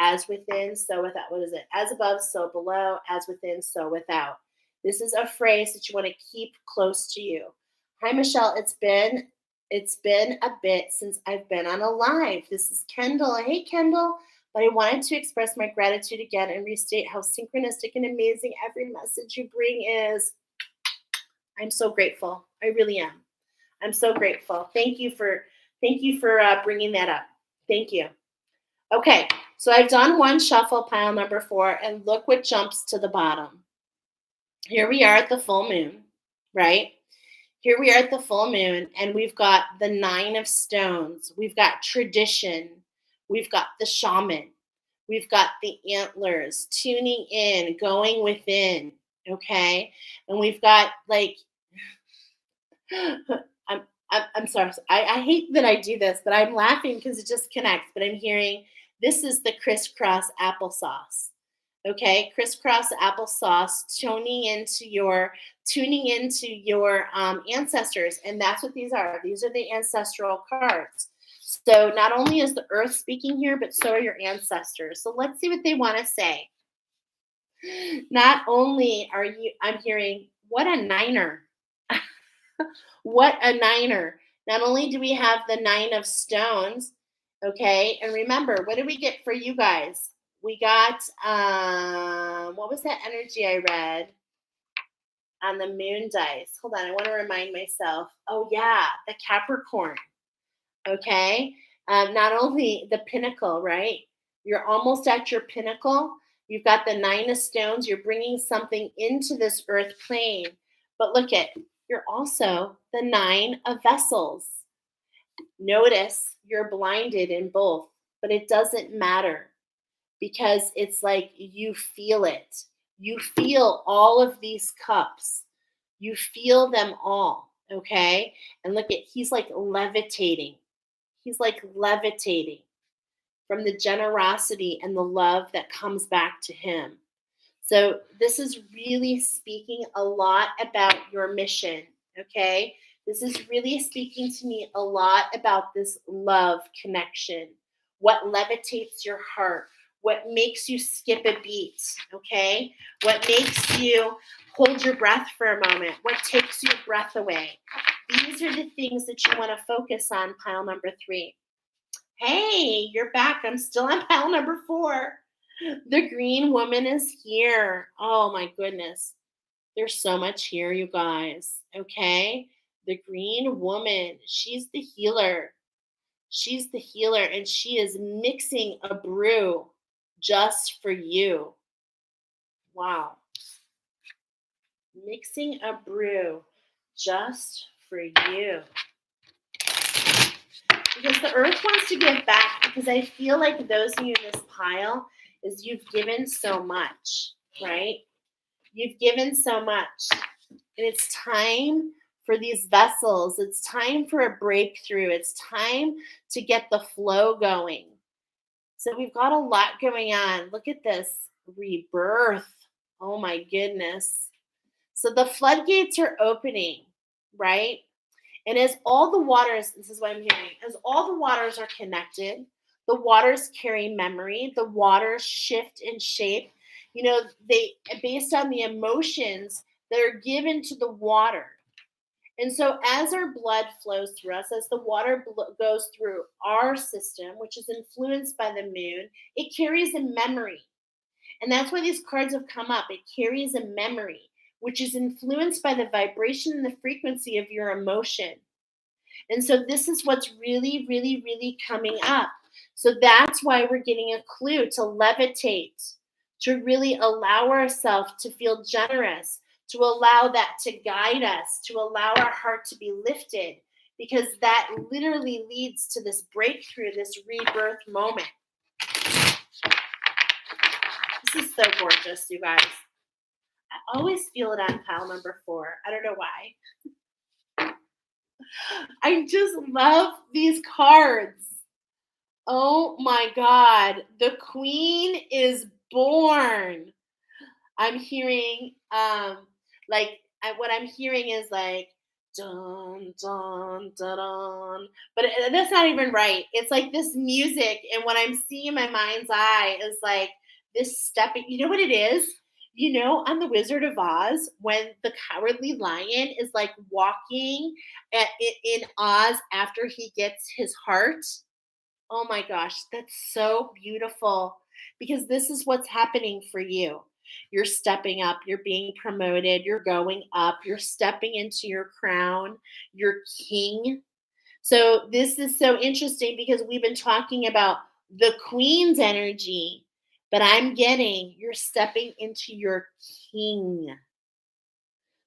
As within, so without. What is it? As above, so below. As within, so without. This is a phrase that you want to keep close to you. Hi, Michelle. It's been a bit since I've been on a live. This is Kendall. Hey, Kendall. But I wanted to express my gratitude again and restate how synchronistic and amazing every message you bring is. I'm so grateful. I really am. I'm so grateful. Thank you for bringing that up. Thank you. Okay, so I've done one shuffle, pile number 4, and look what jumps to the bottom. Here we are at the full moon, right? Here we are at the full moon, and we've got the 9 of stones. We've got tradition. We've got the shaman. We've got the antlers, tuning in, going within, okay? And we've got like, I'm sorry. I hate that I do this, but I'm laughing because it just connects. But I'm hearing this is the crisscross applesauce. Okay, crisscross applesauce, tuning into your ancestors, and that's what these are. These are the ancestral cards. So not only is the earth speaking here, but so are your ancestors. So let's see what they want to say. Not only I'm hearing, what a niner. What a niner. Not only do we have the 9 of stones, okay, and remember, what did we get for you guys? We got, what was that energy I read on the moon dice? Hold on, I want to remind myself. Oh, yeah, the Capricorn, okay? Not only the pinnacle, right? You're almost at your pinnacle. You've got the 9 of stones. You're bringing something into this earth plane. But look at, you're also the 9 of vessels. Notice you're blinded in both, but it doesn't matter because it's like you feel it. You feel all of these cups. You feel them all, okay? And look at, he's like levitating. He's like levitating from the generosity and the love that comes back to him. So this is really speaking a lot about your mission, okay? This is really speaking to me a lot about this love connection. What levitates your heart? What makes you skip a beat, okay? What makes you hold your breath for a moment? What takes your breath away? These are the things that you want to focus on, pile number 3. Hey, you're back. I'm still on pile number 4. The green woman is here. Oh my goodness. There's so much here, you guys. Okay? The green woman, she's the healer. She's the healer, and she is mixing a brew just for you. Wow. Mixing a brew just for you. Because the earth wants to give back, because I feel like those of you in this pile is you've given so much, right? You've given so much. And it's time for these vessels. It's time for a breakthrough. It's time to get the flow going. So we've got a lot going on. Look at this rebirth. Oh my goodness. So the floodgates are opening, right? And as all the waters, this is what I'm hearing, as all the waters are connected, the waters carry memory, the waters shift and shape. You know, they based on the emotions that are given to the water. And so as our blood flows through us, as the water goes through our system, which is influenced by the moon, it carries a memory. And that's why these cards have come up. It carries a memory, which is influenced by the vibration and the frequency of your emotion. And so this is what's really, really, really coming up. So that's why we're getting a clue to levitate, to really allow ourselves to feel generous, to allow that to guide us, to allow our heart to be lifted, because that literally leads to this breakthrough, this rebirth moment. This is so gorgeous, you guys. I always feel it on pile number 4. I don't know why. I just love these cards. Oh my God. The queen is born. I'm hearing, what I'm hearing is like, dun, dun, dun, dun. But that's not even right. It's like this music. And what I'm seeing in my mind's eye is like this stepping. You know what it is? You know, on The Wizard of Oz, when the cowardly lion is like walking in Oz after he gets his heart. Oh my gosh, that's so beautiful, because this is what's happening for you. You're stepping up, you're being promoted, you're going up, you're stepping into your crown, you're king. So, this is so interesting because we've been talking about the queen's energy, but I'm getting you're stepping into your king.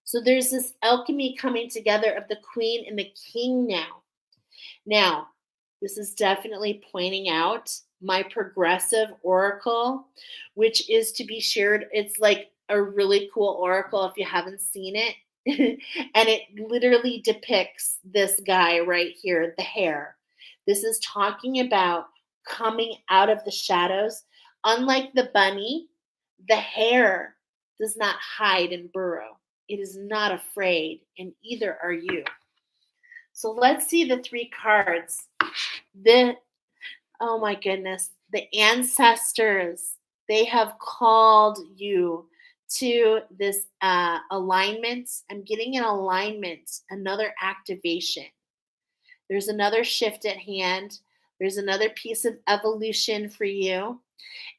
So, there's this alchemy coming together of the queen and the king now. Now, this is definitely pointing out my progressive oracle, which is to be shared. It's like a really cool oracle if you haven't seen it. And it literally depicts this guy right here, the hare. This is talking about coming out of the shadows. Unlike the bunny, the hare does not hide and burrow. It is not afraid, and either are you. So let's see the 3 cards. Oh my goodness, the ancestors, they have called you to this alignment. I'm getting an alignment, another activation. There's another shift at hand. There's another piece of evolution for you.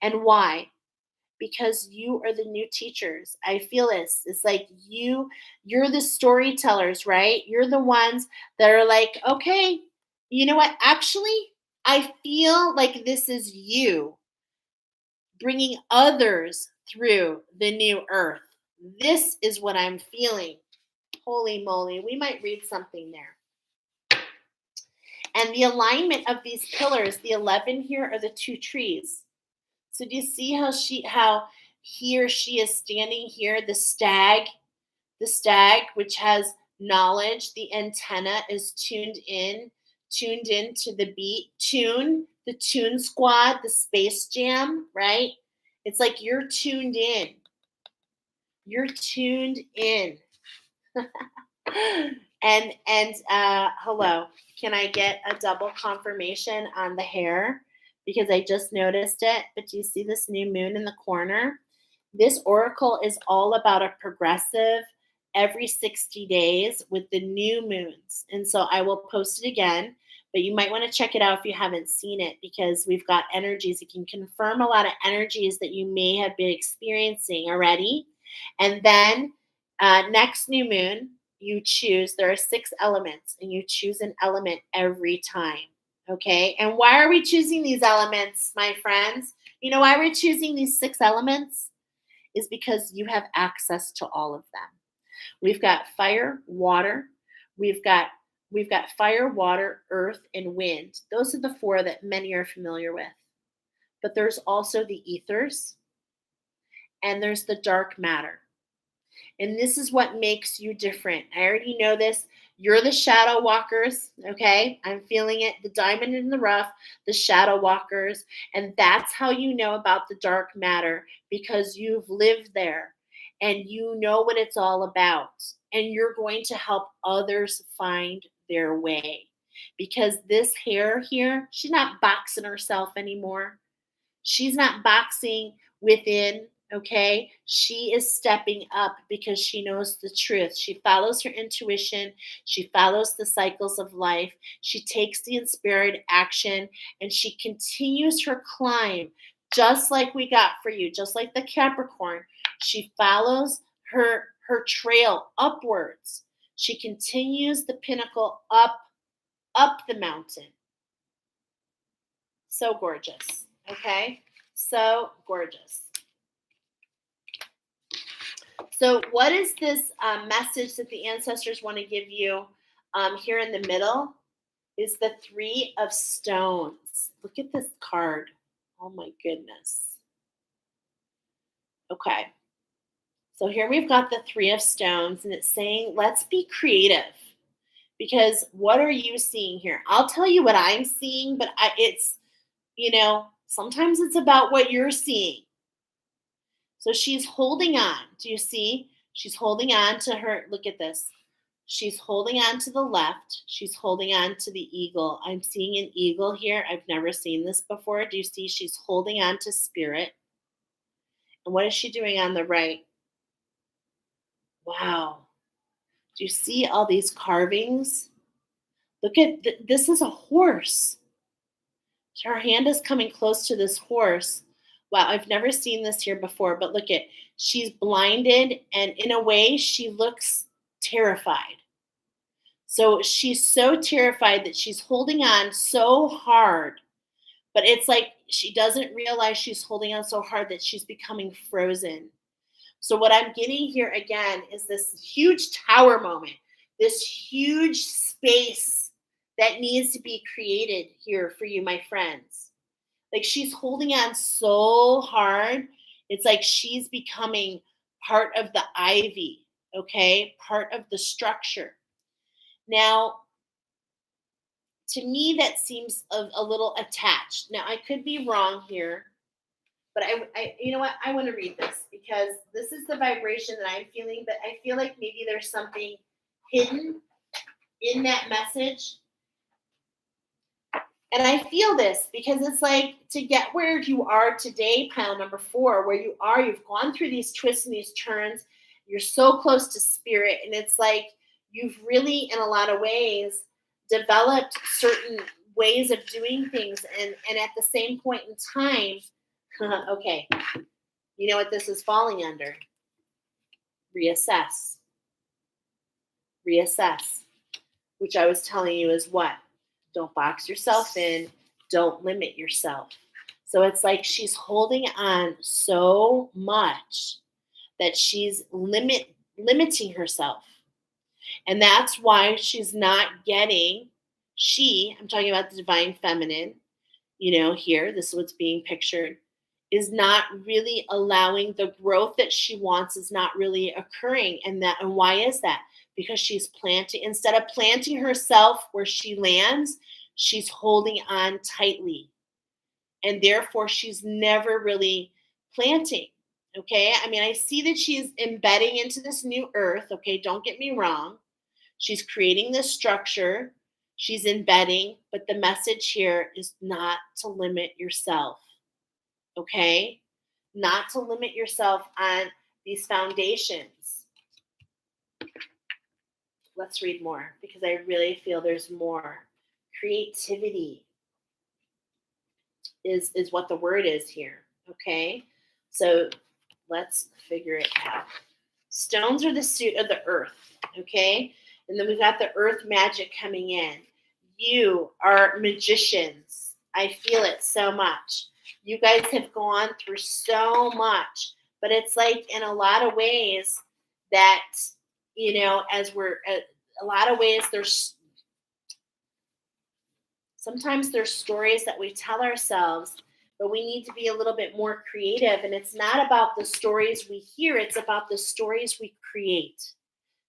And why? Because you are the new teachers. I feel this. It's like you're the storytellers, right? You're the ones that are like, okay, you know what? Actually, I feel like this is you bringing others through the new earth. This is what I'm feeling. Holy moly, we might read something there. And the alignment of these pillars, the 11 here are the 2 trees. So do you see how he or she is standing here, the stag, which has knowledge, the antenna is tuned in to the beat, the tune squad, the space jam, right? It's like you're tuned in. You're tuned in. And hello, can I get a double confirmation on the hair? Because I just noticed it. But do you see this new moon in the corner? This oracle is all about a progressive every 60 days with the new moons. And so I will post it again, but you might want to check it out if you haven't seen it, because we've got energies. It can confirm a lot of energies that you may have been experiencing already. And then next new moon, you choose, there are 6 elements, and you choose an element every time. Okay. And why are we choosing these elements, my friends? You know why we're choosing these 6 elements? Is because you have access to all of them. We've got fire, water, we've got fire, water, earth, and wind. Those are the 4 that many are familiar with. But there's also the ethers, and there's the dark matter. And this is what makes you different. I already know this. You're the shadow walkers, okay? I'm feeling it. The diamond in the rough, the shadow walkers. And that's how you know about the dark matter, because you've lived there and you know what it's all about. And you're going to help others find their way. Because this hair here, she's not boxing herself anymore. She's not boxing within, okay? She is stepping up because she knows the truth. She follows her intuition. She follows the cycles of life. She takes the inspired action, and she continues her climb, just like we got for you, just like the Capricorn. She follows her trail upwards. She continues the pinnacle up the mountain. So gorgeous. Okay? So gorgeous. So, what is this message that the ancestors want to give you here in the middle? Is the 3 of Stones. Look at this card. Oh my goodness. Okay. So, here we've got the 3 of Stones, and it's saying, let's be creative. Because what are you seeing here? I'll tell you what I'm seeing, but it's, sometimes it's about what you're seeing. So she's holding on. Do you see? She's holding on to her. Look at this. She's holding on to the left. She's holding on to the eagle. I'm seeing an eagle here. I've never seen this before. Do you see? She's holding on to spirit. And what is she doing on the right? Wow. Do you see all these carvings? Look at this is a horse. Her hand is coming close to this horse. Wow, I've never seen this here before, but look at, she's blinded, and in a way she looks terrified. So she's so terrified that she's holding on so hard, but it's like she doesn't realize she's holding on so hard that she's becoming frozen. So what I'm getting here again is this huge tower moment, this huge space that needs to be created here for you, my friends. Like, she's holding on so hard. It's like she's becoming part of the ivy, okay? Part of the structure. Now, to me, that seems a little attached. Now, I could be wrong here, but you know what? I want to read this because this is the vibration that I'm feeling, but I feel like maybe there's something hidden in that message. And I feel this because it's like, to get where you are today, pile number 4, where you are, you've gone through these twists and these turns. You're so close to spirit. And it's like you've really, in a lot of ways, developed certain ways of doing things. And at the same point in time, okay, you know what this is falling under? Reassess. Reassess. Which I was telling you is what? Don't box yourself in. Don't limit yourself. So it's like she's holding on so much that she's limiting herself. And that's why she's not getting, I'm talking about the divine feminine, here, this is what's being pictured, is not really allowing the growth that she wants is not really occurring. And why is that? Because she's planting, instead of planting herself where she lands, she's holding on tightly, and therefore she's never really planting. Okay, I mean, I see that she's embedding into this new earth. Okay, don't get me wrong, she's creating this structure, she's embedding, but the message here is not to limit yourself. Okay, not to limit yourself on these foundations. Let's read more because I really feel there's more. Creativity is what the word is here. Okay, so let's figure it out. Stones are the suit of the earth. Okay, and then we've got the earth magic coming in. You are magicians. I feel it so much. You guys have gone through so much, but it's like in a lot of ways that, as we're a lot of ways, sometimes there's stories that we tell ourselves, but we need to be a little bit more creative. And it's not about the stories we hear, it's about the stories we create.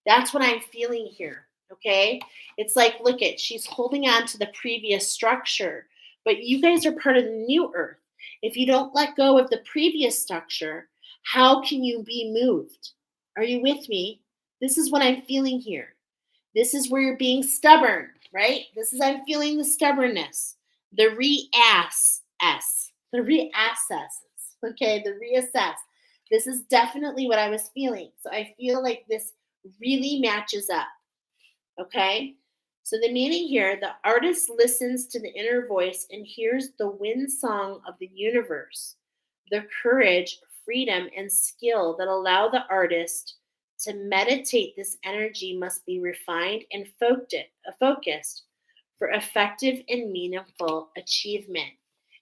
That's what I'm feeling here. Okay. It's like, look at, she's holding on to the previous structure, but you guys are part of the new earth. If you don't let go of the previous structure, how can you be moved? Are you with me? This is what I'm feeling here. This is where you're being stubborn, right? This is, I'm feeling the stubbornness, the the reassess, okay, the reassess. This is definitely what I was feeling. So I feel like this really matches up, okay? So the meaning here, the artist listens to the inner voice and hears the wind song of the universe, the courage, freedom, and skill that allow the artist to meditate. This energy must be refined and focused for effective and meaningful achievement.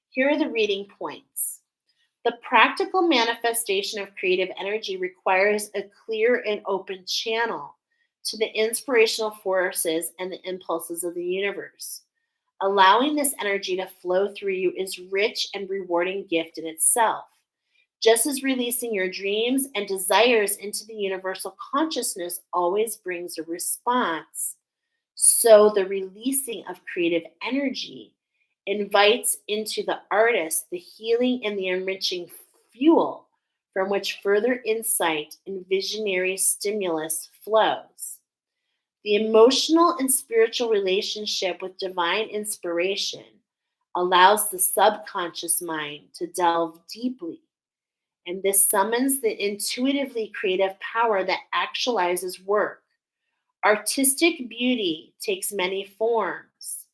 Here are the reading points. The practical manifestation of creative energy requires a clear and open channel to the inspirational forces and the impulses of the universe. Allowing this energy to flow through you is rich and rewarding gift in itself. Just as releasing your dreams and desires into the universal consciousness always brings a response, so the releasing of creative energy invites into the artist the healing and the enriching fuel from which further insight and visionary stimulus flows. The emotional and spiritual relationship with divine inspiration allows the subconscious mind to delve deeply, and this summons the intuitively creative power that actualizes work. Artistic beauty takes many forms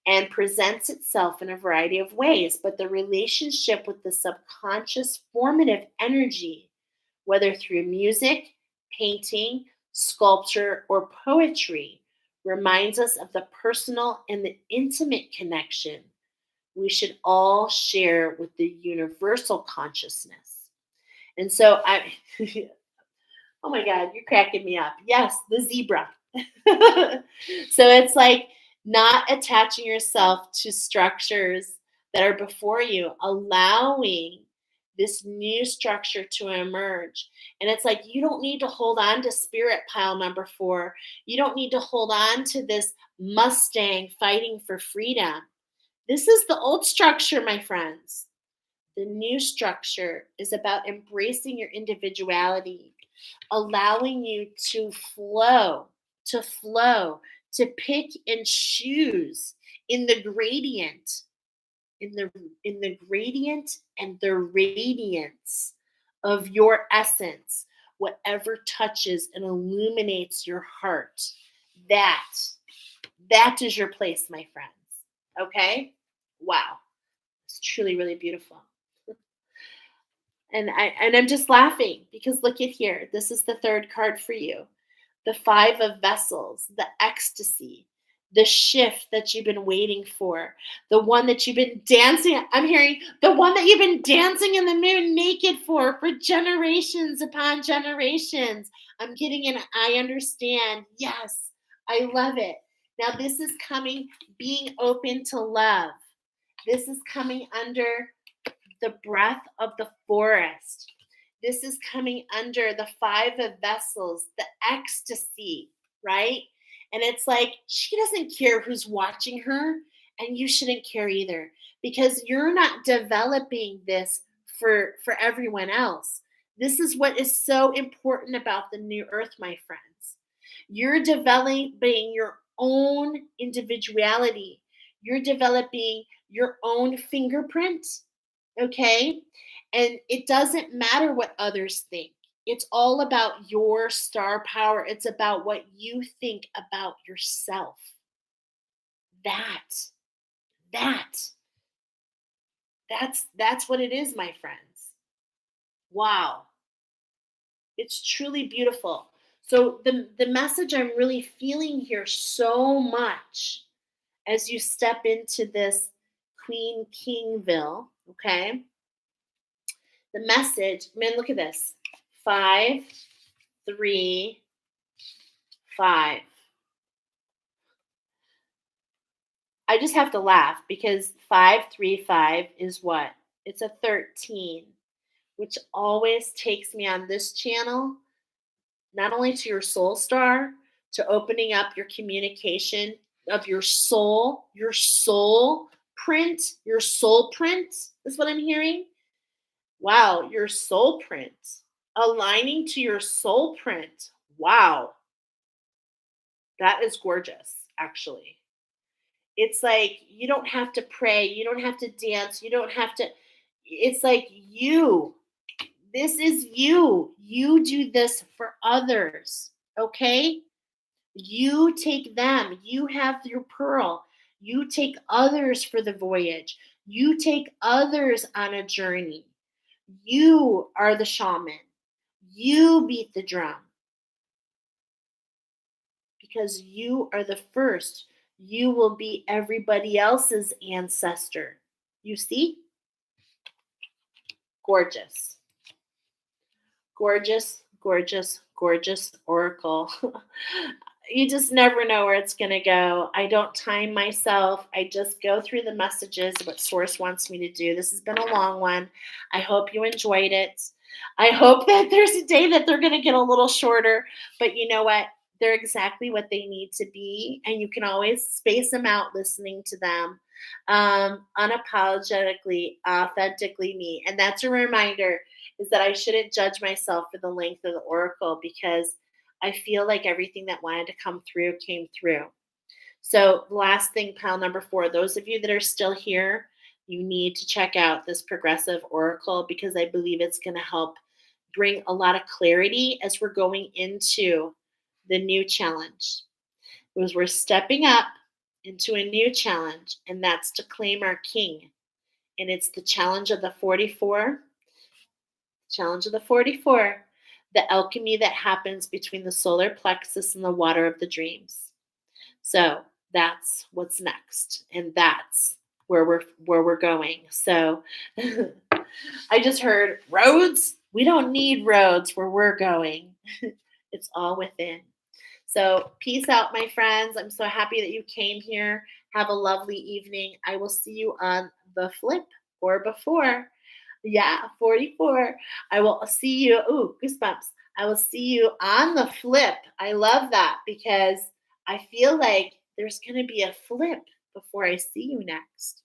and presents itself in a variety of ways, but the relationship with the subconscious formative energy, whether through music, painting, sculpture, or poetry, reminds us of the personal and the intimate connection we should all share with the universal consciousness. And so oh my God, you're cracking me up. Yes, the zebra. So it's like not attaching yourself to structures that are before you, allowing this new structure to emerge. And it's like you don't need to hold on to spirit pile number 4. You don't need to hold on to this Mustang fighting for freedom. This is the old structure, my friends. The new structure is about embracing your individuality, allowing you to pick and choose in the gradient, in the gradient and the radiance of your essence, whatever touches and illuminates your heart. That is your place, my friends. Okay? Wow. It's truly really beautiful. And I'm just laughing because look at here. This is the third card for you. The 5 of vessels, the ecstasy, the shift that you've been waiting for, the one that you've been dancing. I'm hearing the one that you've been dancing in the moon naked for generations upon generations. I'm getting an I understand. Yes, I love it. Now this is coming, being open to love. This is coming under the breath of the forest. This is coming under the five of vessels, the ecstasy, right? And it's like she doesn't care who's watching her, and you shouldn't care either because you're not developing this for everyone else. This is what is so important about the new earth, my friends. You're developing your own individuality. You're developing your own fingerprint, okay? And it doesn't matter what others think. It's all about your star power. It's about what you think about yourself. That, that, that's what it is, my friends. Wow. It's truly beautiful. So the message I'm really feeling here so much as you step into this Queen Kingville, okay? The message, man, look at this. 5, 3, 5. I just have to laugh because 535 is what? It's a 13, which always takes me on this channel, not only to your soul star, to opening up your communication of your soul print, your soul print is what I'm hearing. Wow, your soul print. Aligning to your soul print. Wow, that is gorgeous, actually. It's like you don't have to pray, you don't have to dance, you don't have to. It's like you. This is you. You do this for others, okay? You take them. You have your pearl. You take others for the voyage. You take others on a journey. You are the shaman. You beat the drum because you are the first. You will be everybody else's ancestor. You see? Gorgeous. Gorgeous, gorgeous, gorgeous oracle. You just never know where it's going to go. I don't time myself. I just go through the messages, what Source wants me to do. This has been a long one. I hope you enjoyed it. I hope that there's a day that they're going to get a little shorter, but you know what? They're exactly what they need to be, and you can always space them out listening to them unapologetically, authentically me. And that's a reminder is that I shouldn't judge myself for the length of the oracle because I feel like everything that wanted to come through came through. So, the last thing, pile number 4, those of you that are still here, you need to check out this progressive oracle because I believe it's going to help bring a lot of clarity as we're going into the new challenge. Because we're stepping up into a new challenge, and that's to claim our king. And it's the challenge of the 44. Challenge of the 44, the alchemy that happens between the solar plexus and the water of the dreams. So that's what's next, and that's where we're going. So I just heard roads. We don't need roads where we're going. It's all within. So peace out, my friends. I'm so happy that you came here. Have a lovely evening. I will see you on the flip or before. Yeah, 44. I will see you. Ooh, goosebumps. I will see you on the flip. I love that because I feel like there's going to be a flip before I see you next.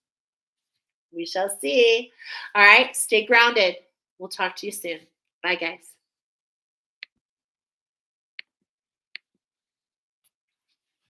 We shall see. All right, stay grounded. We'll talk to you soon. Bye, guys.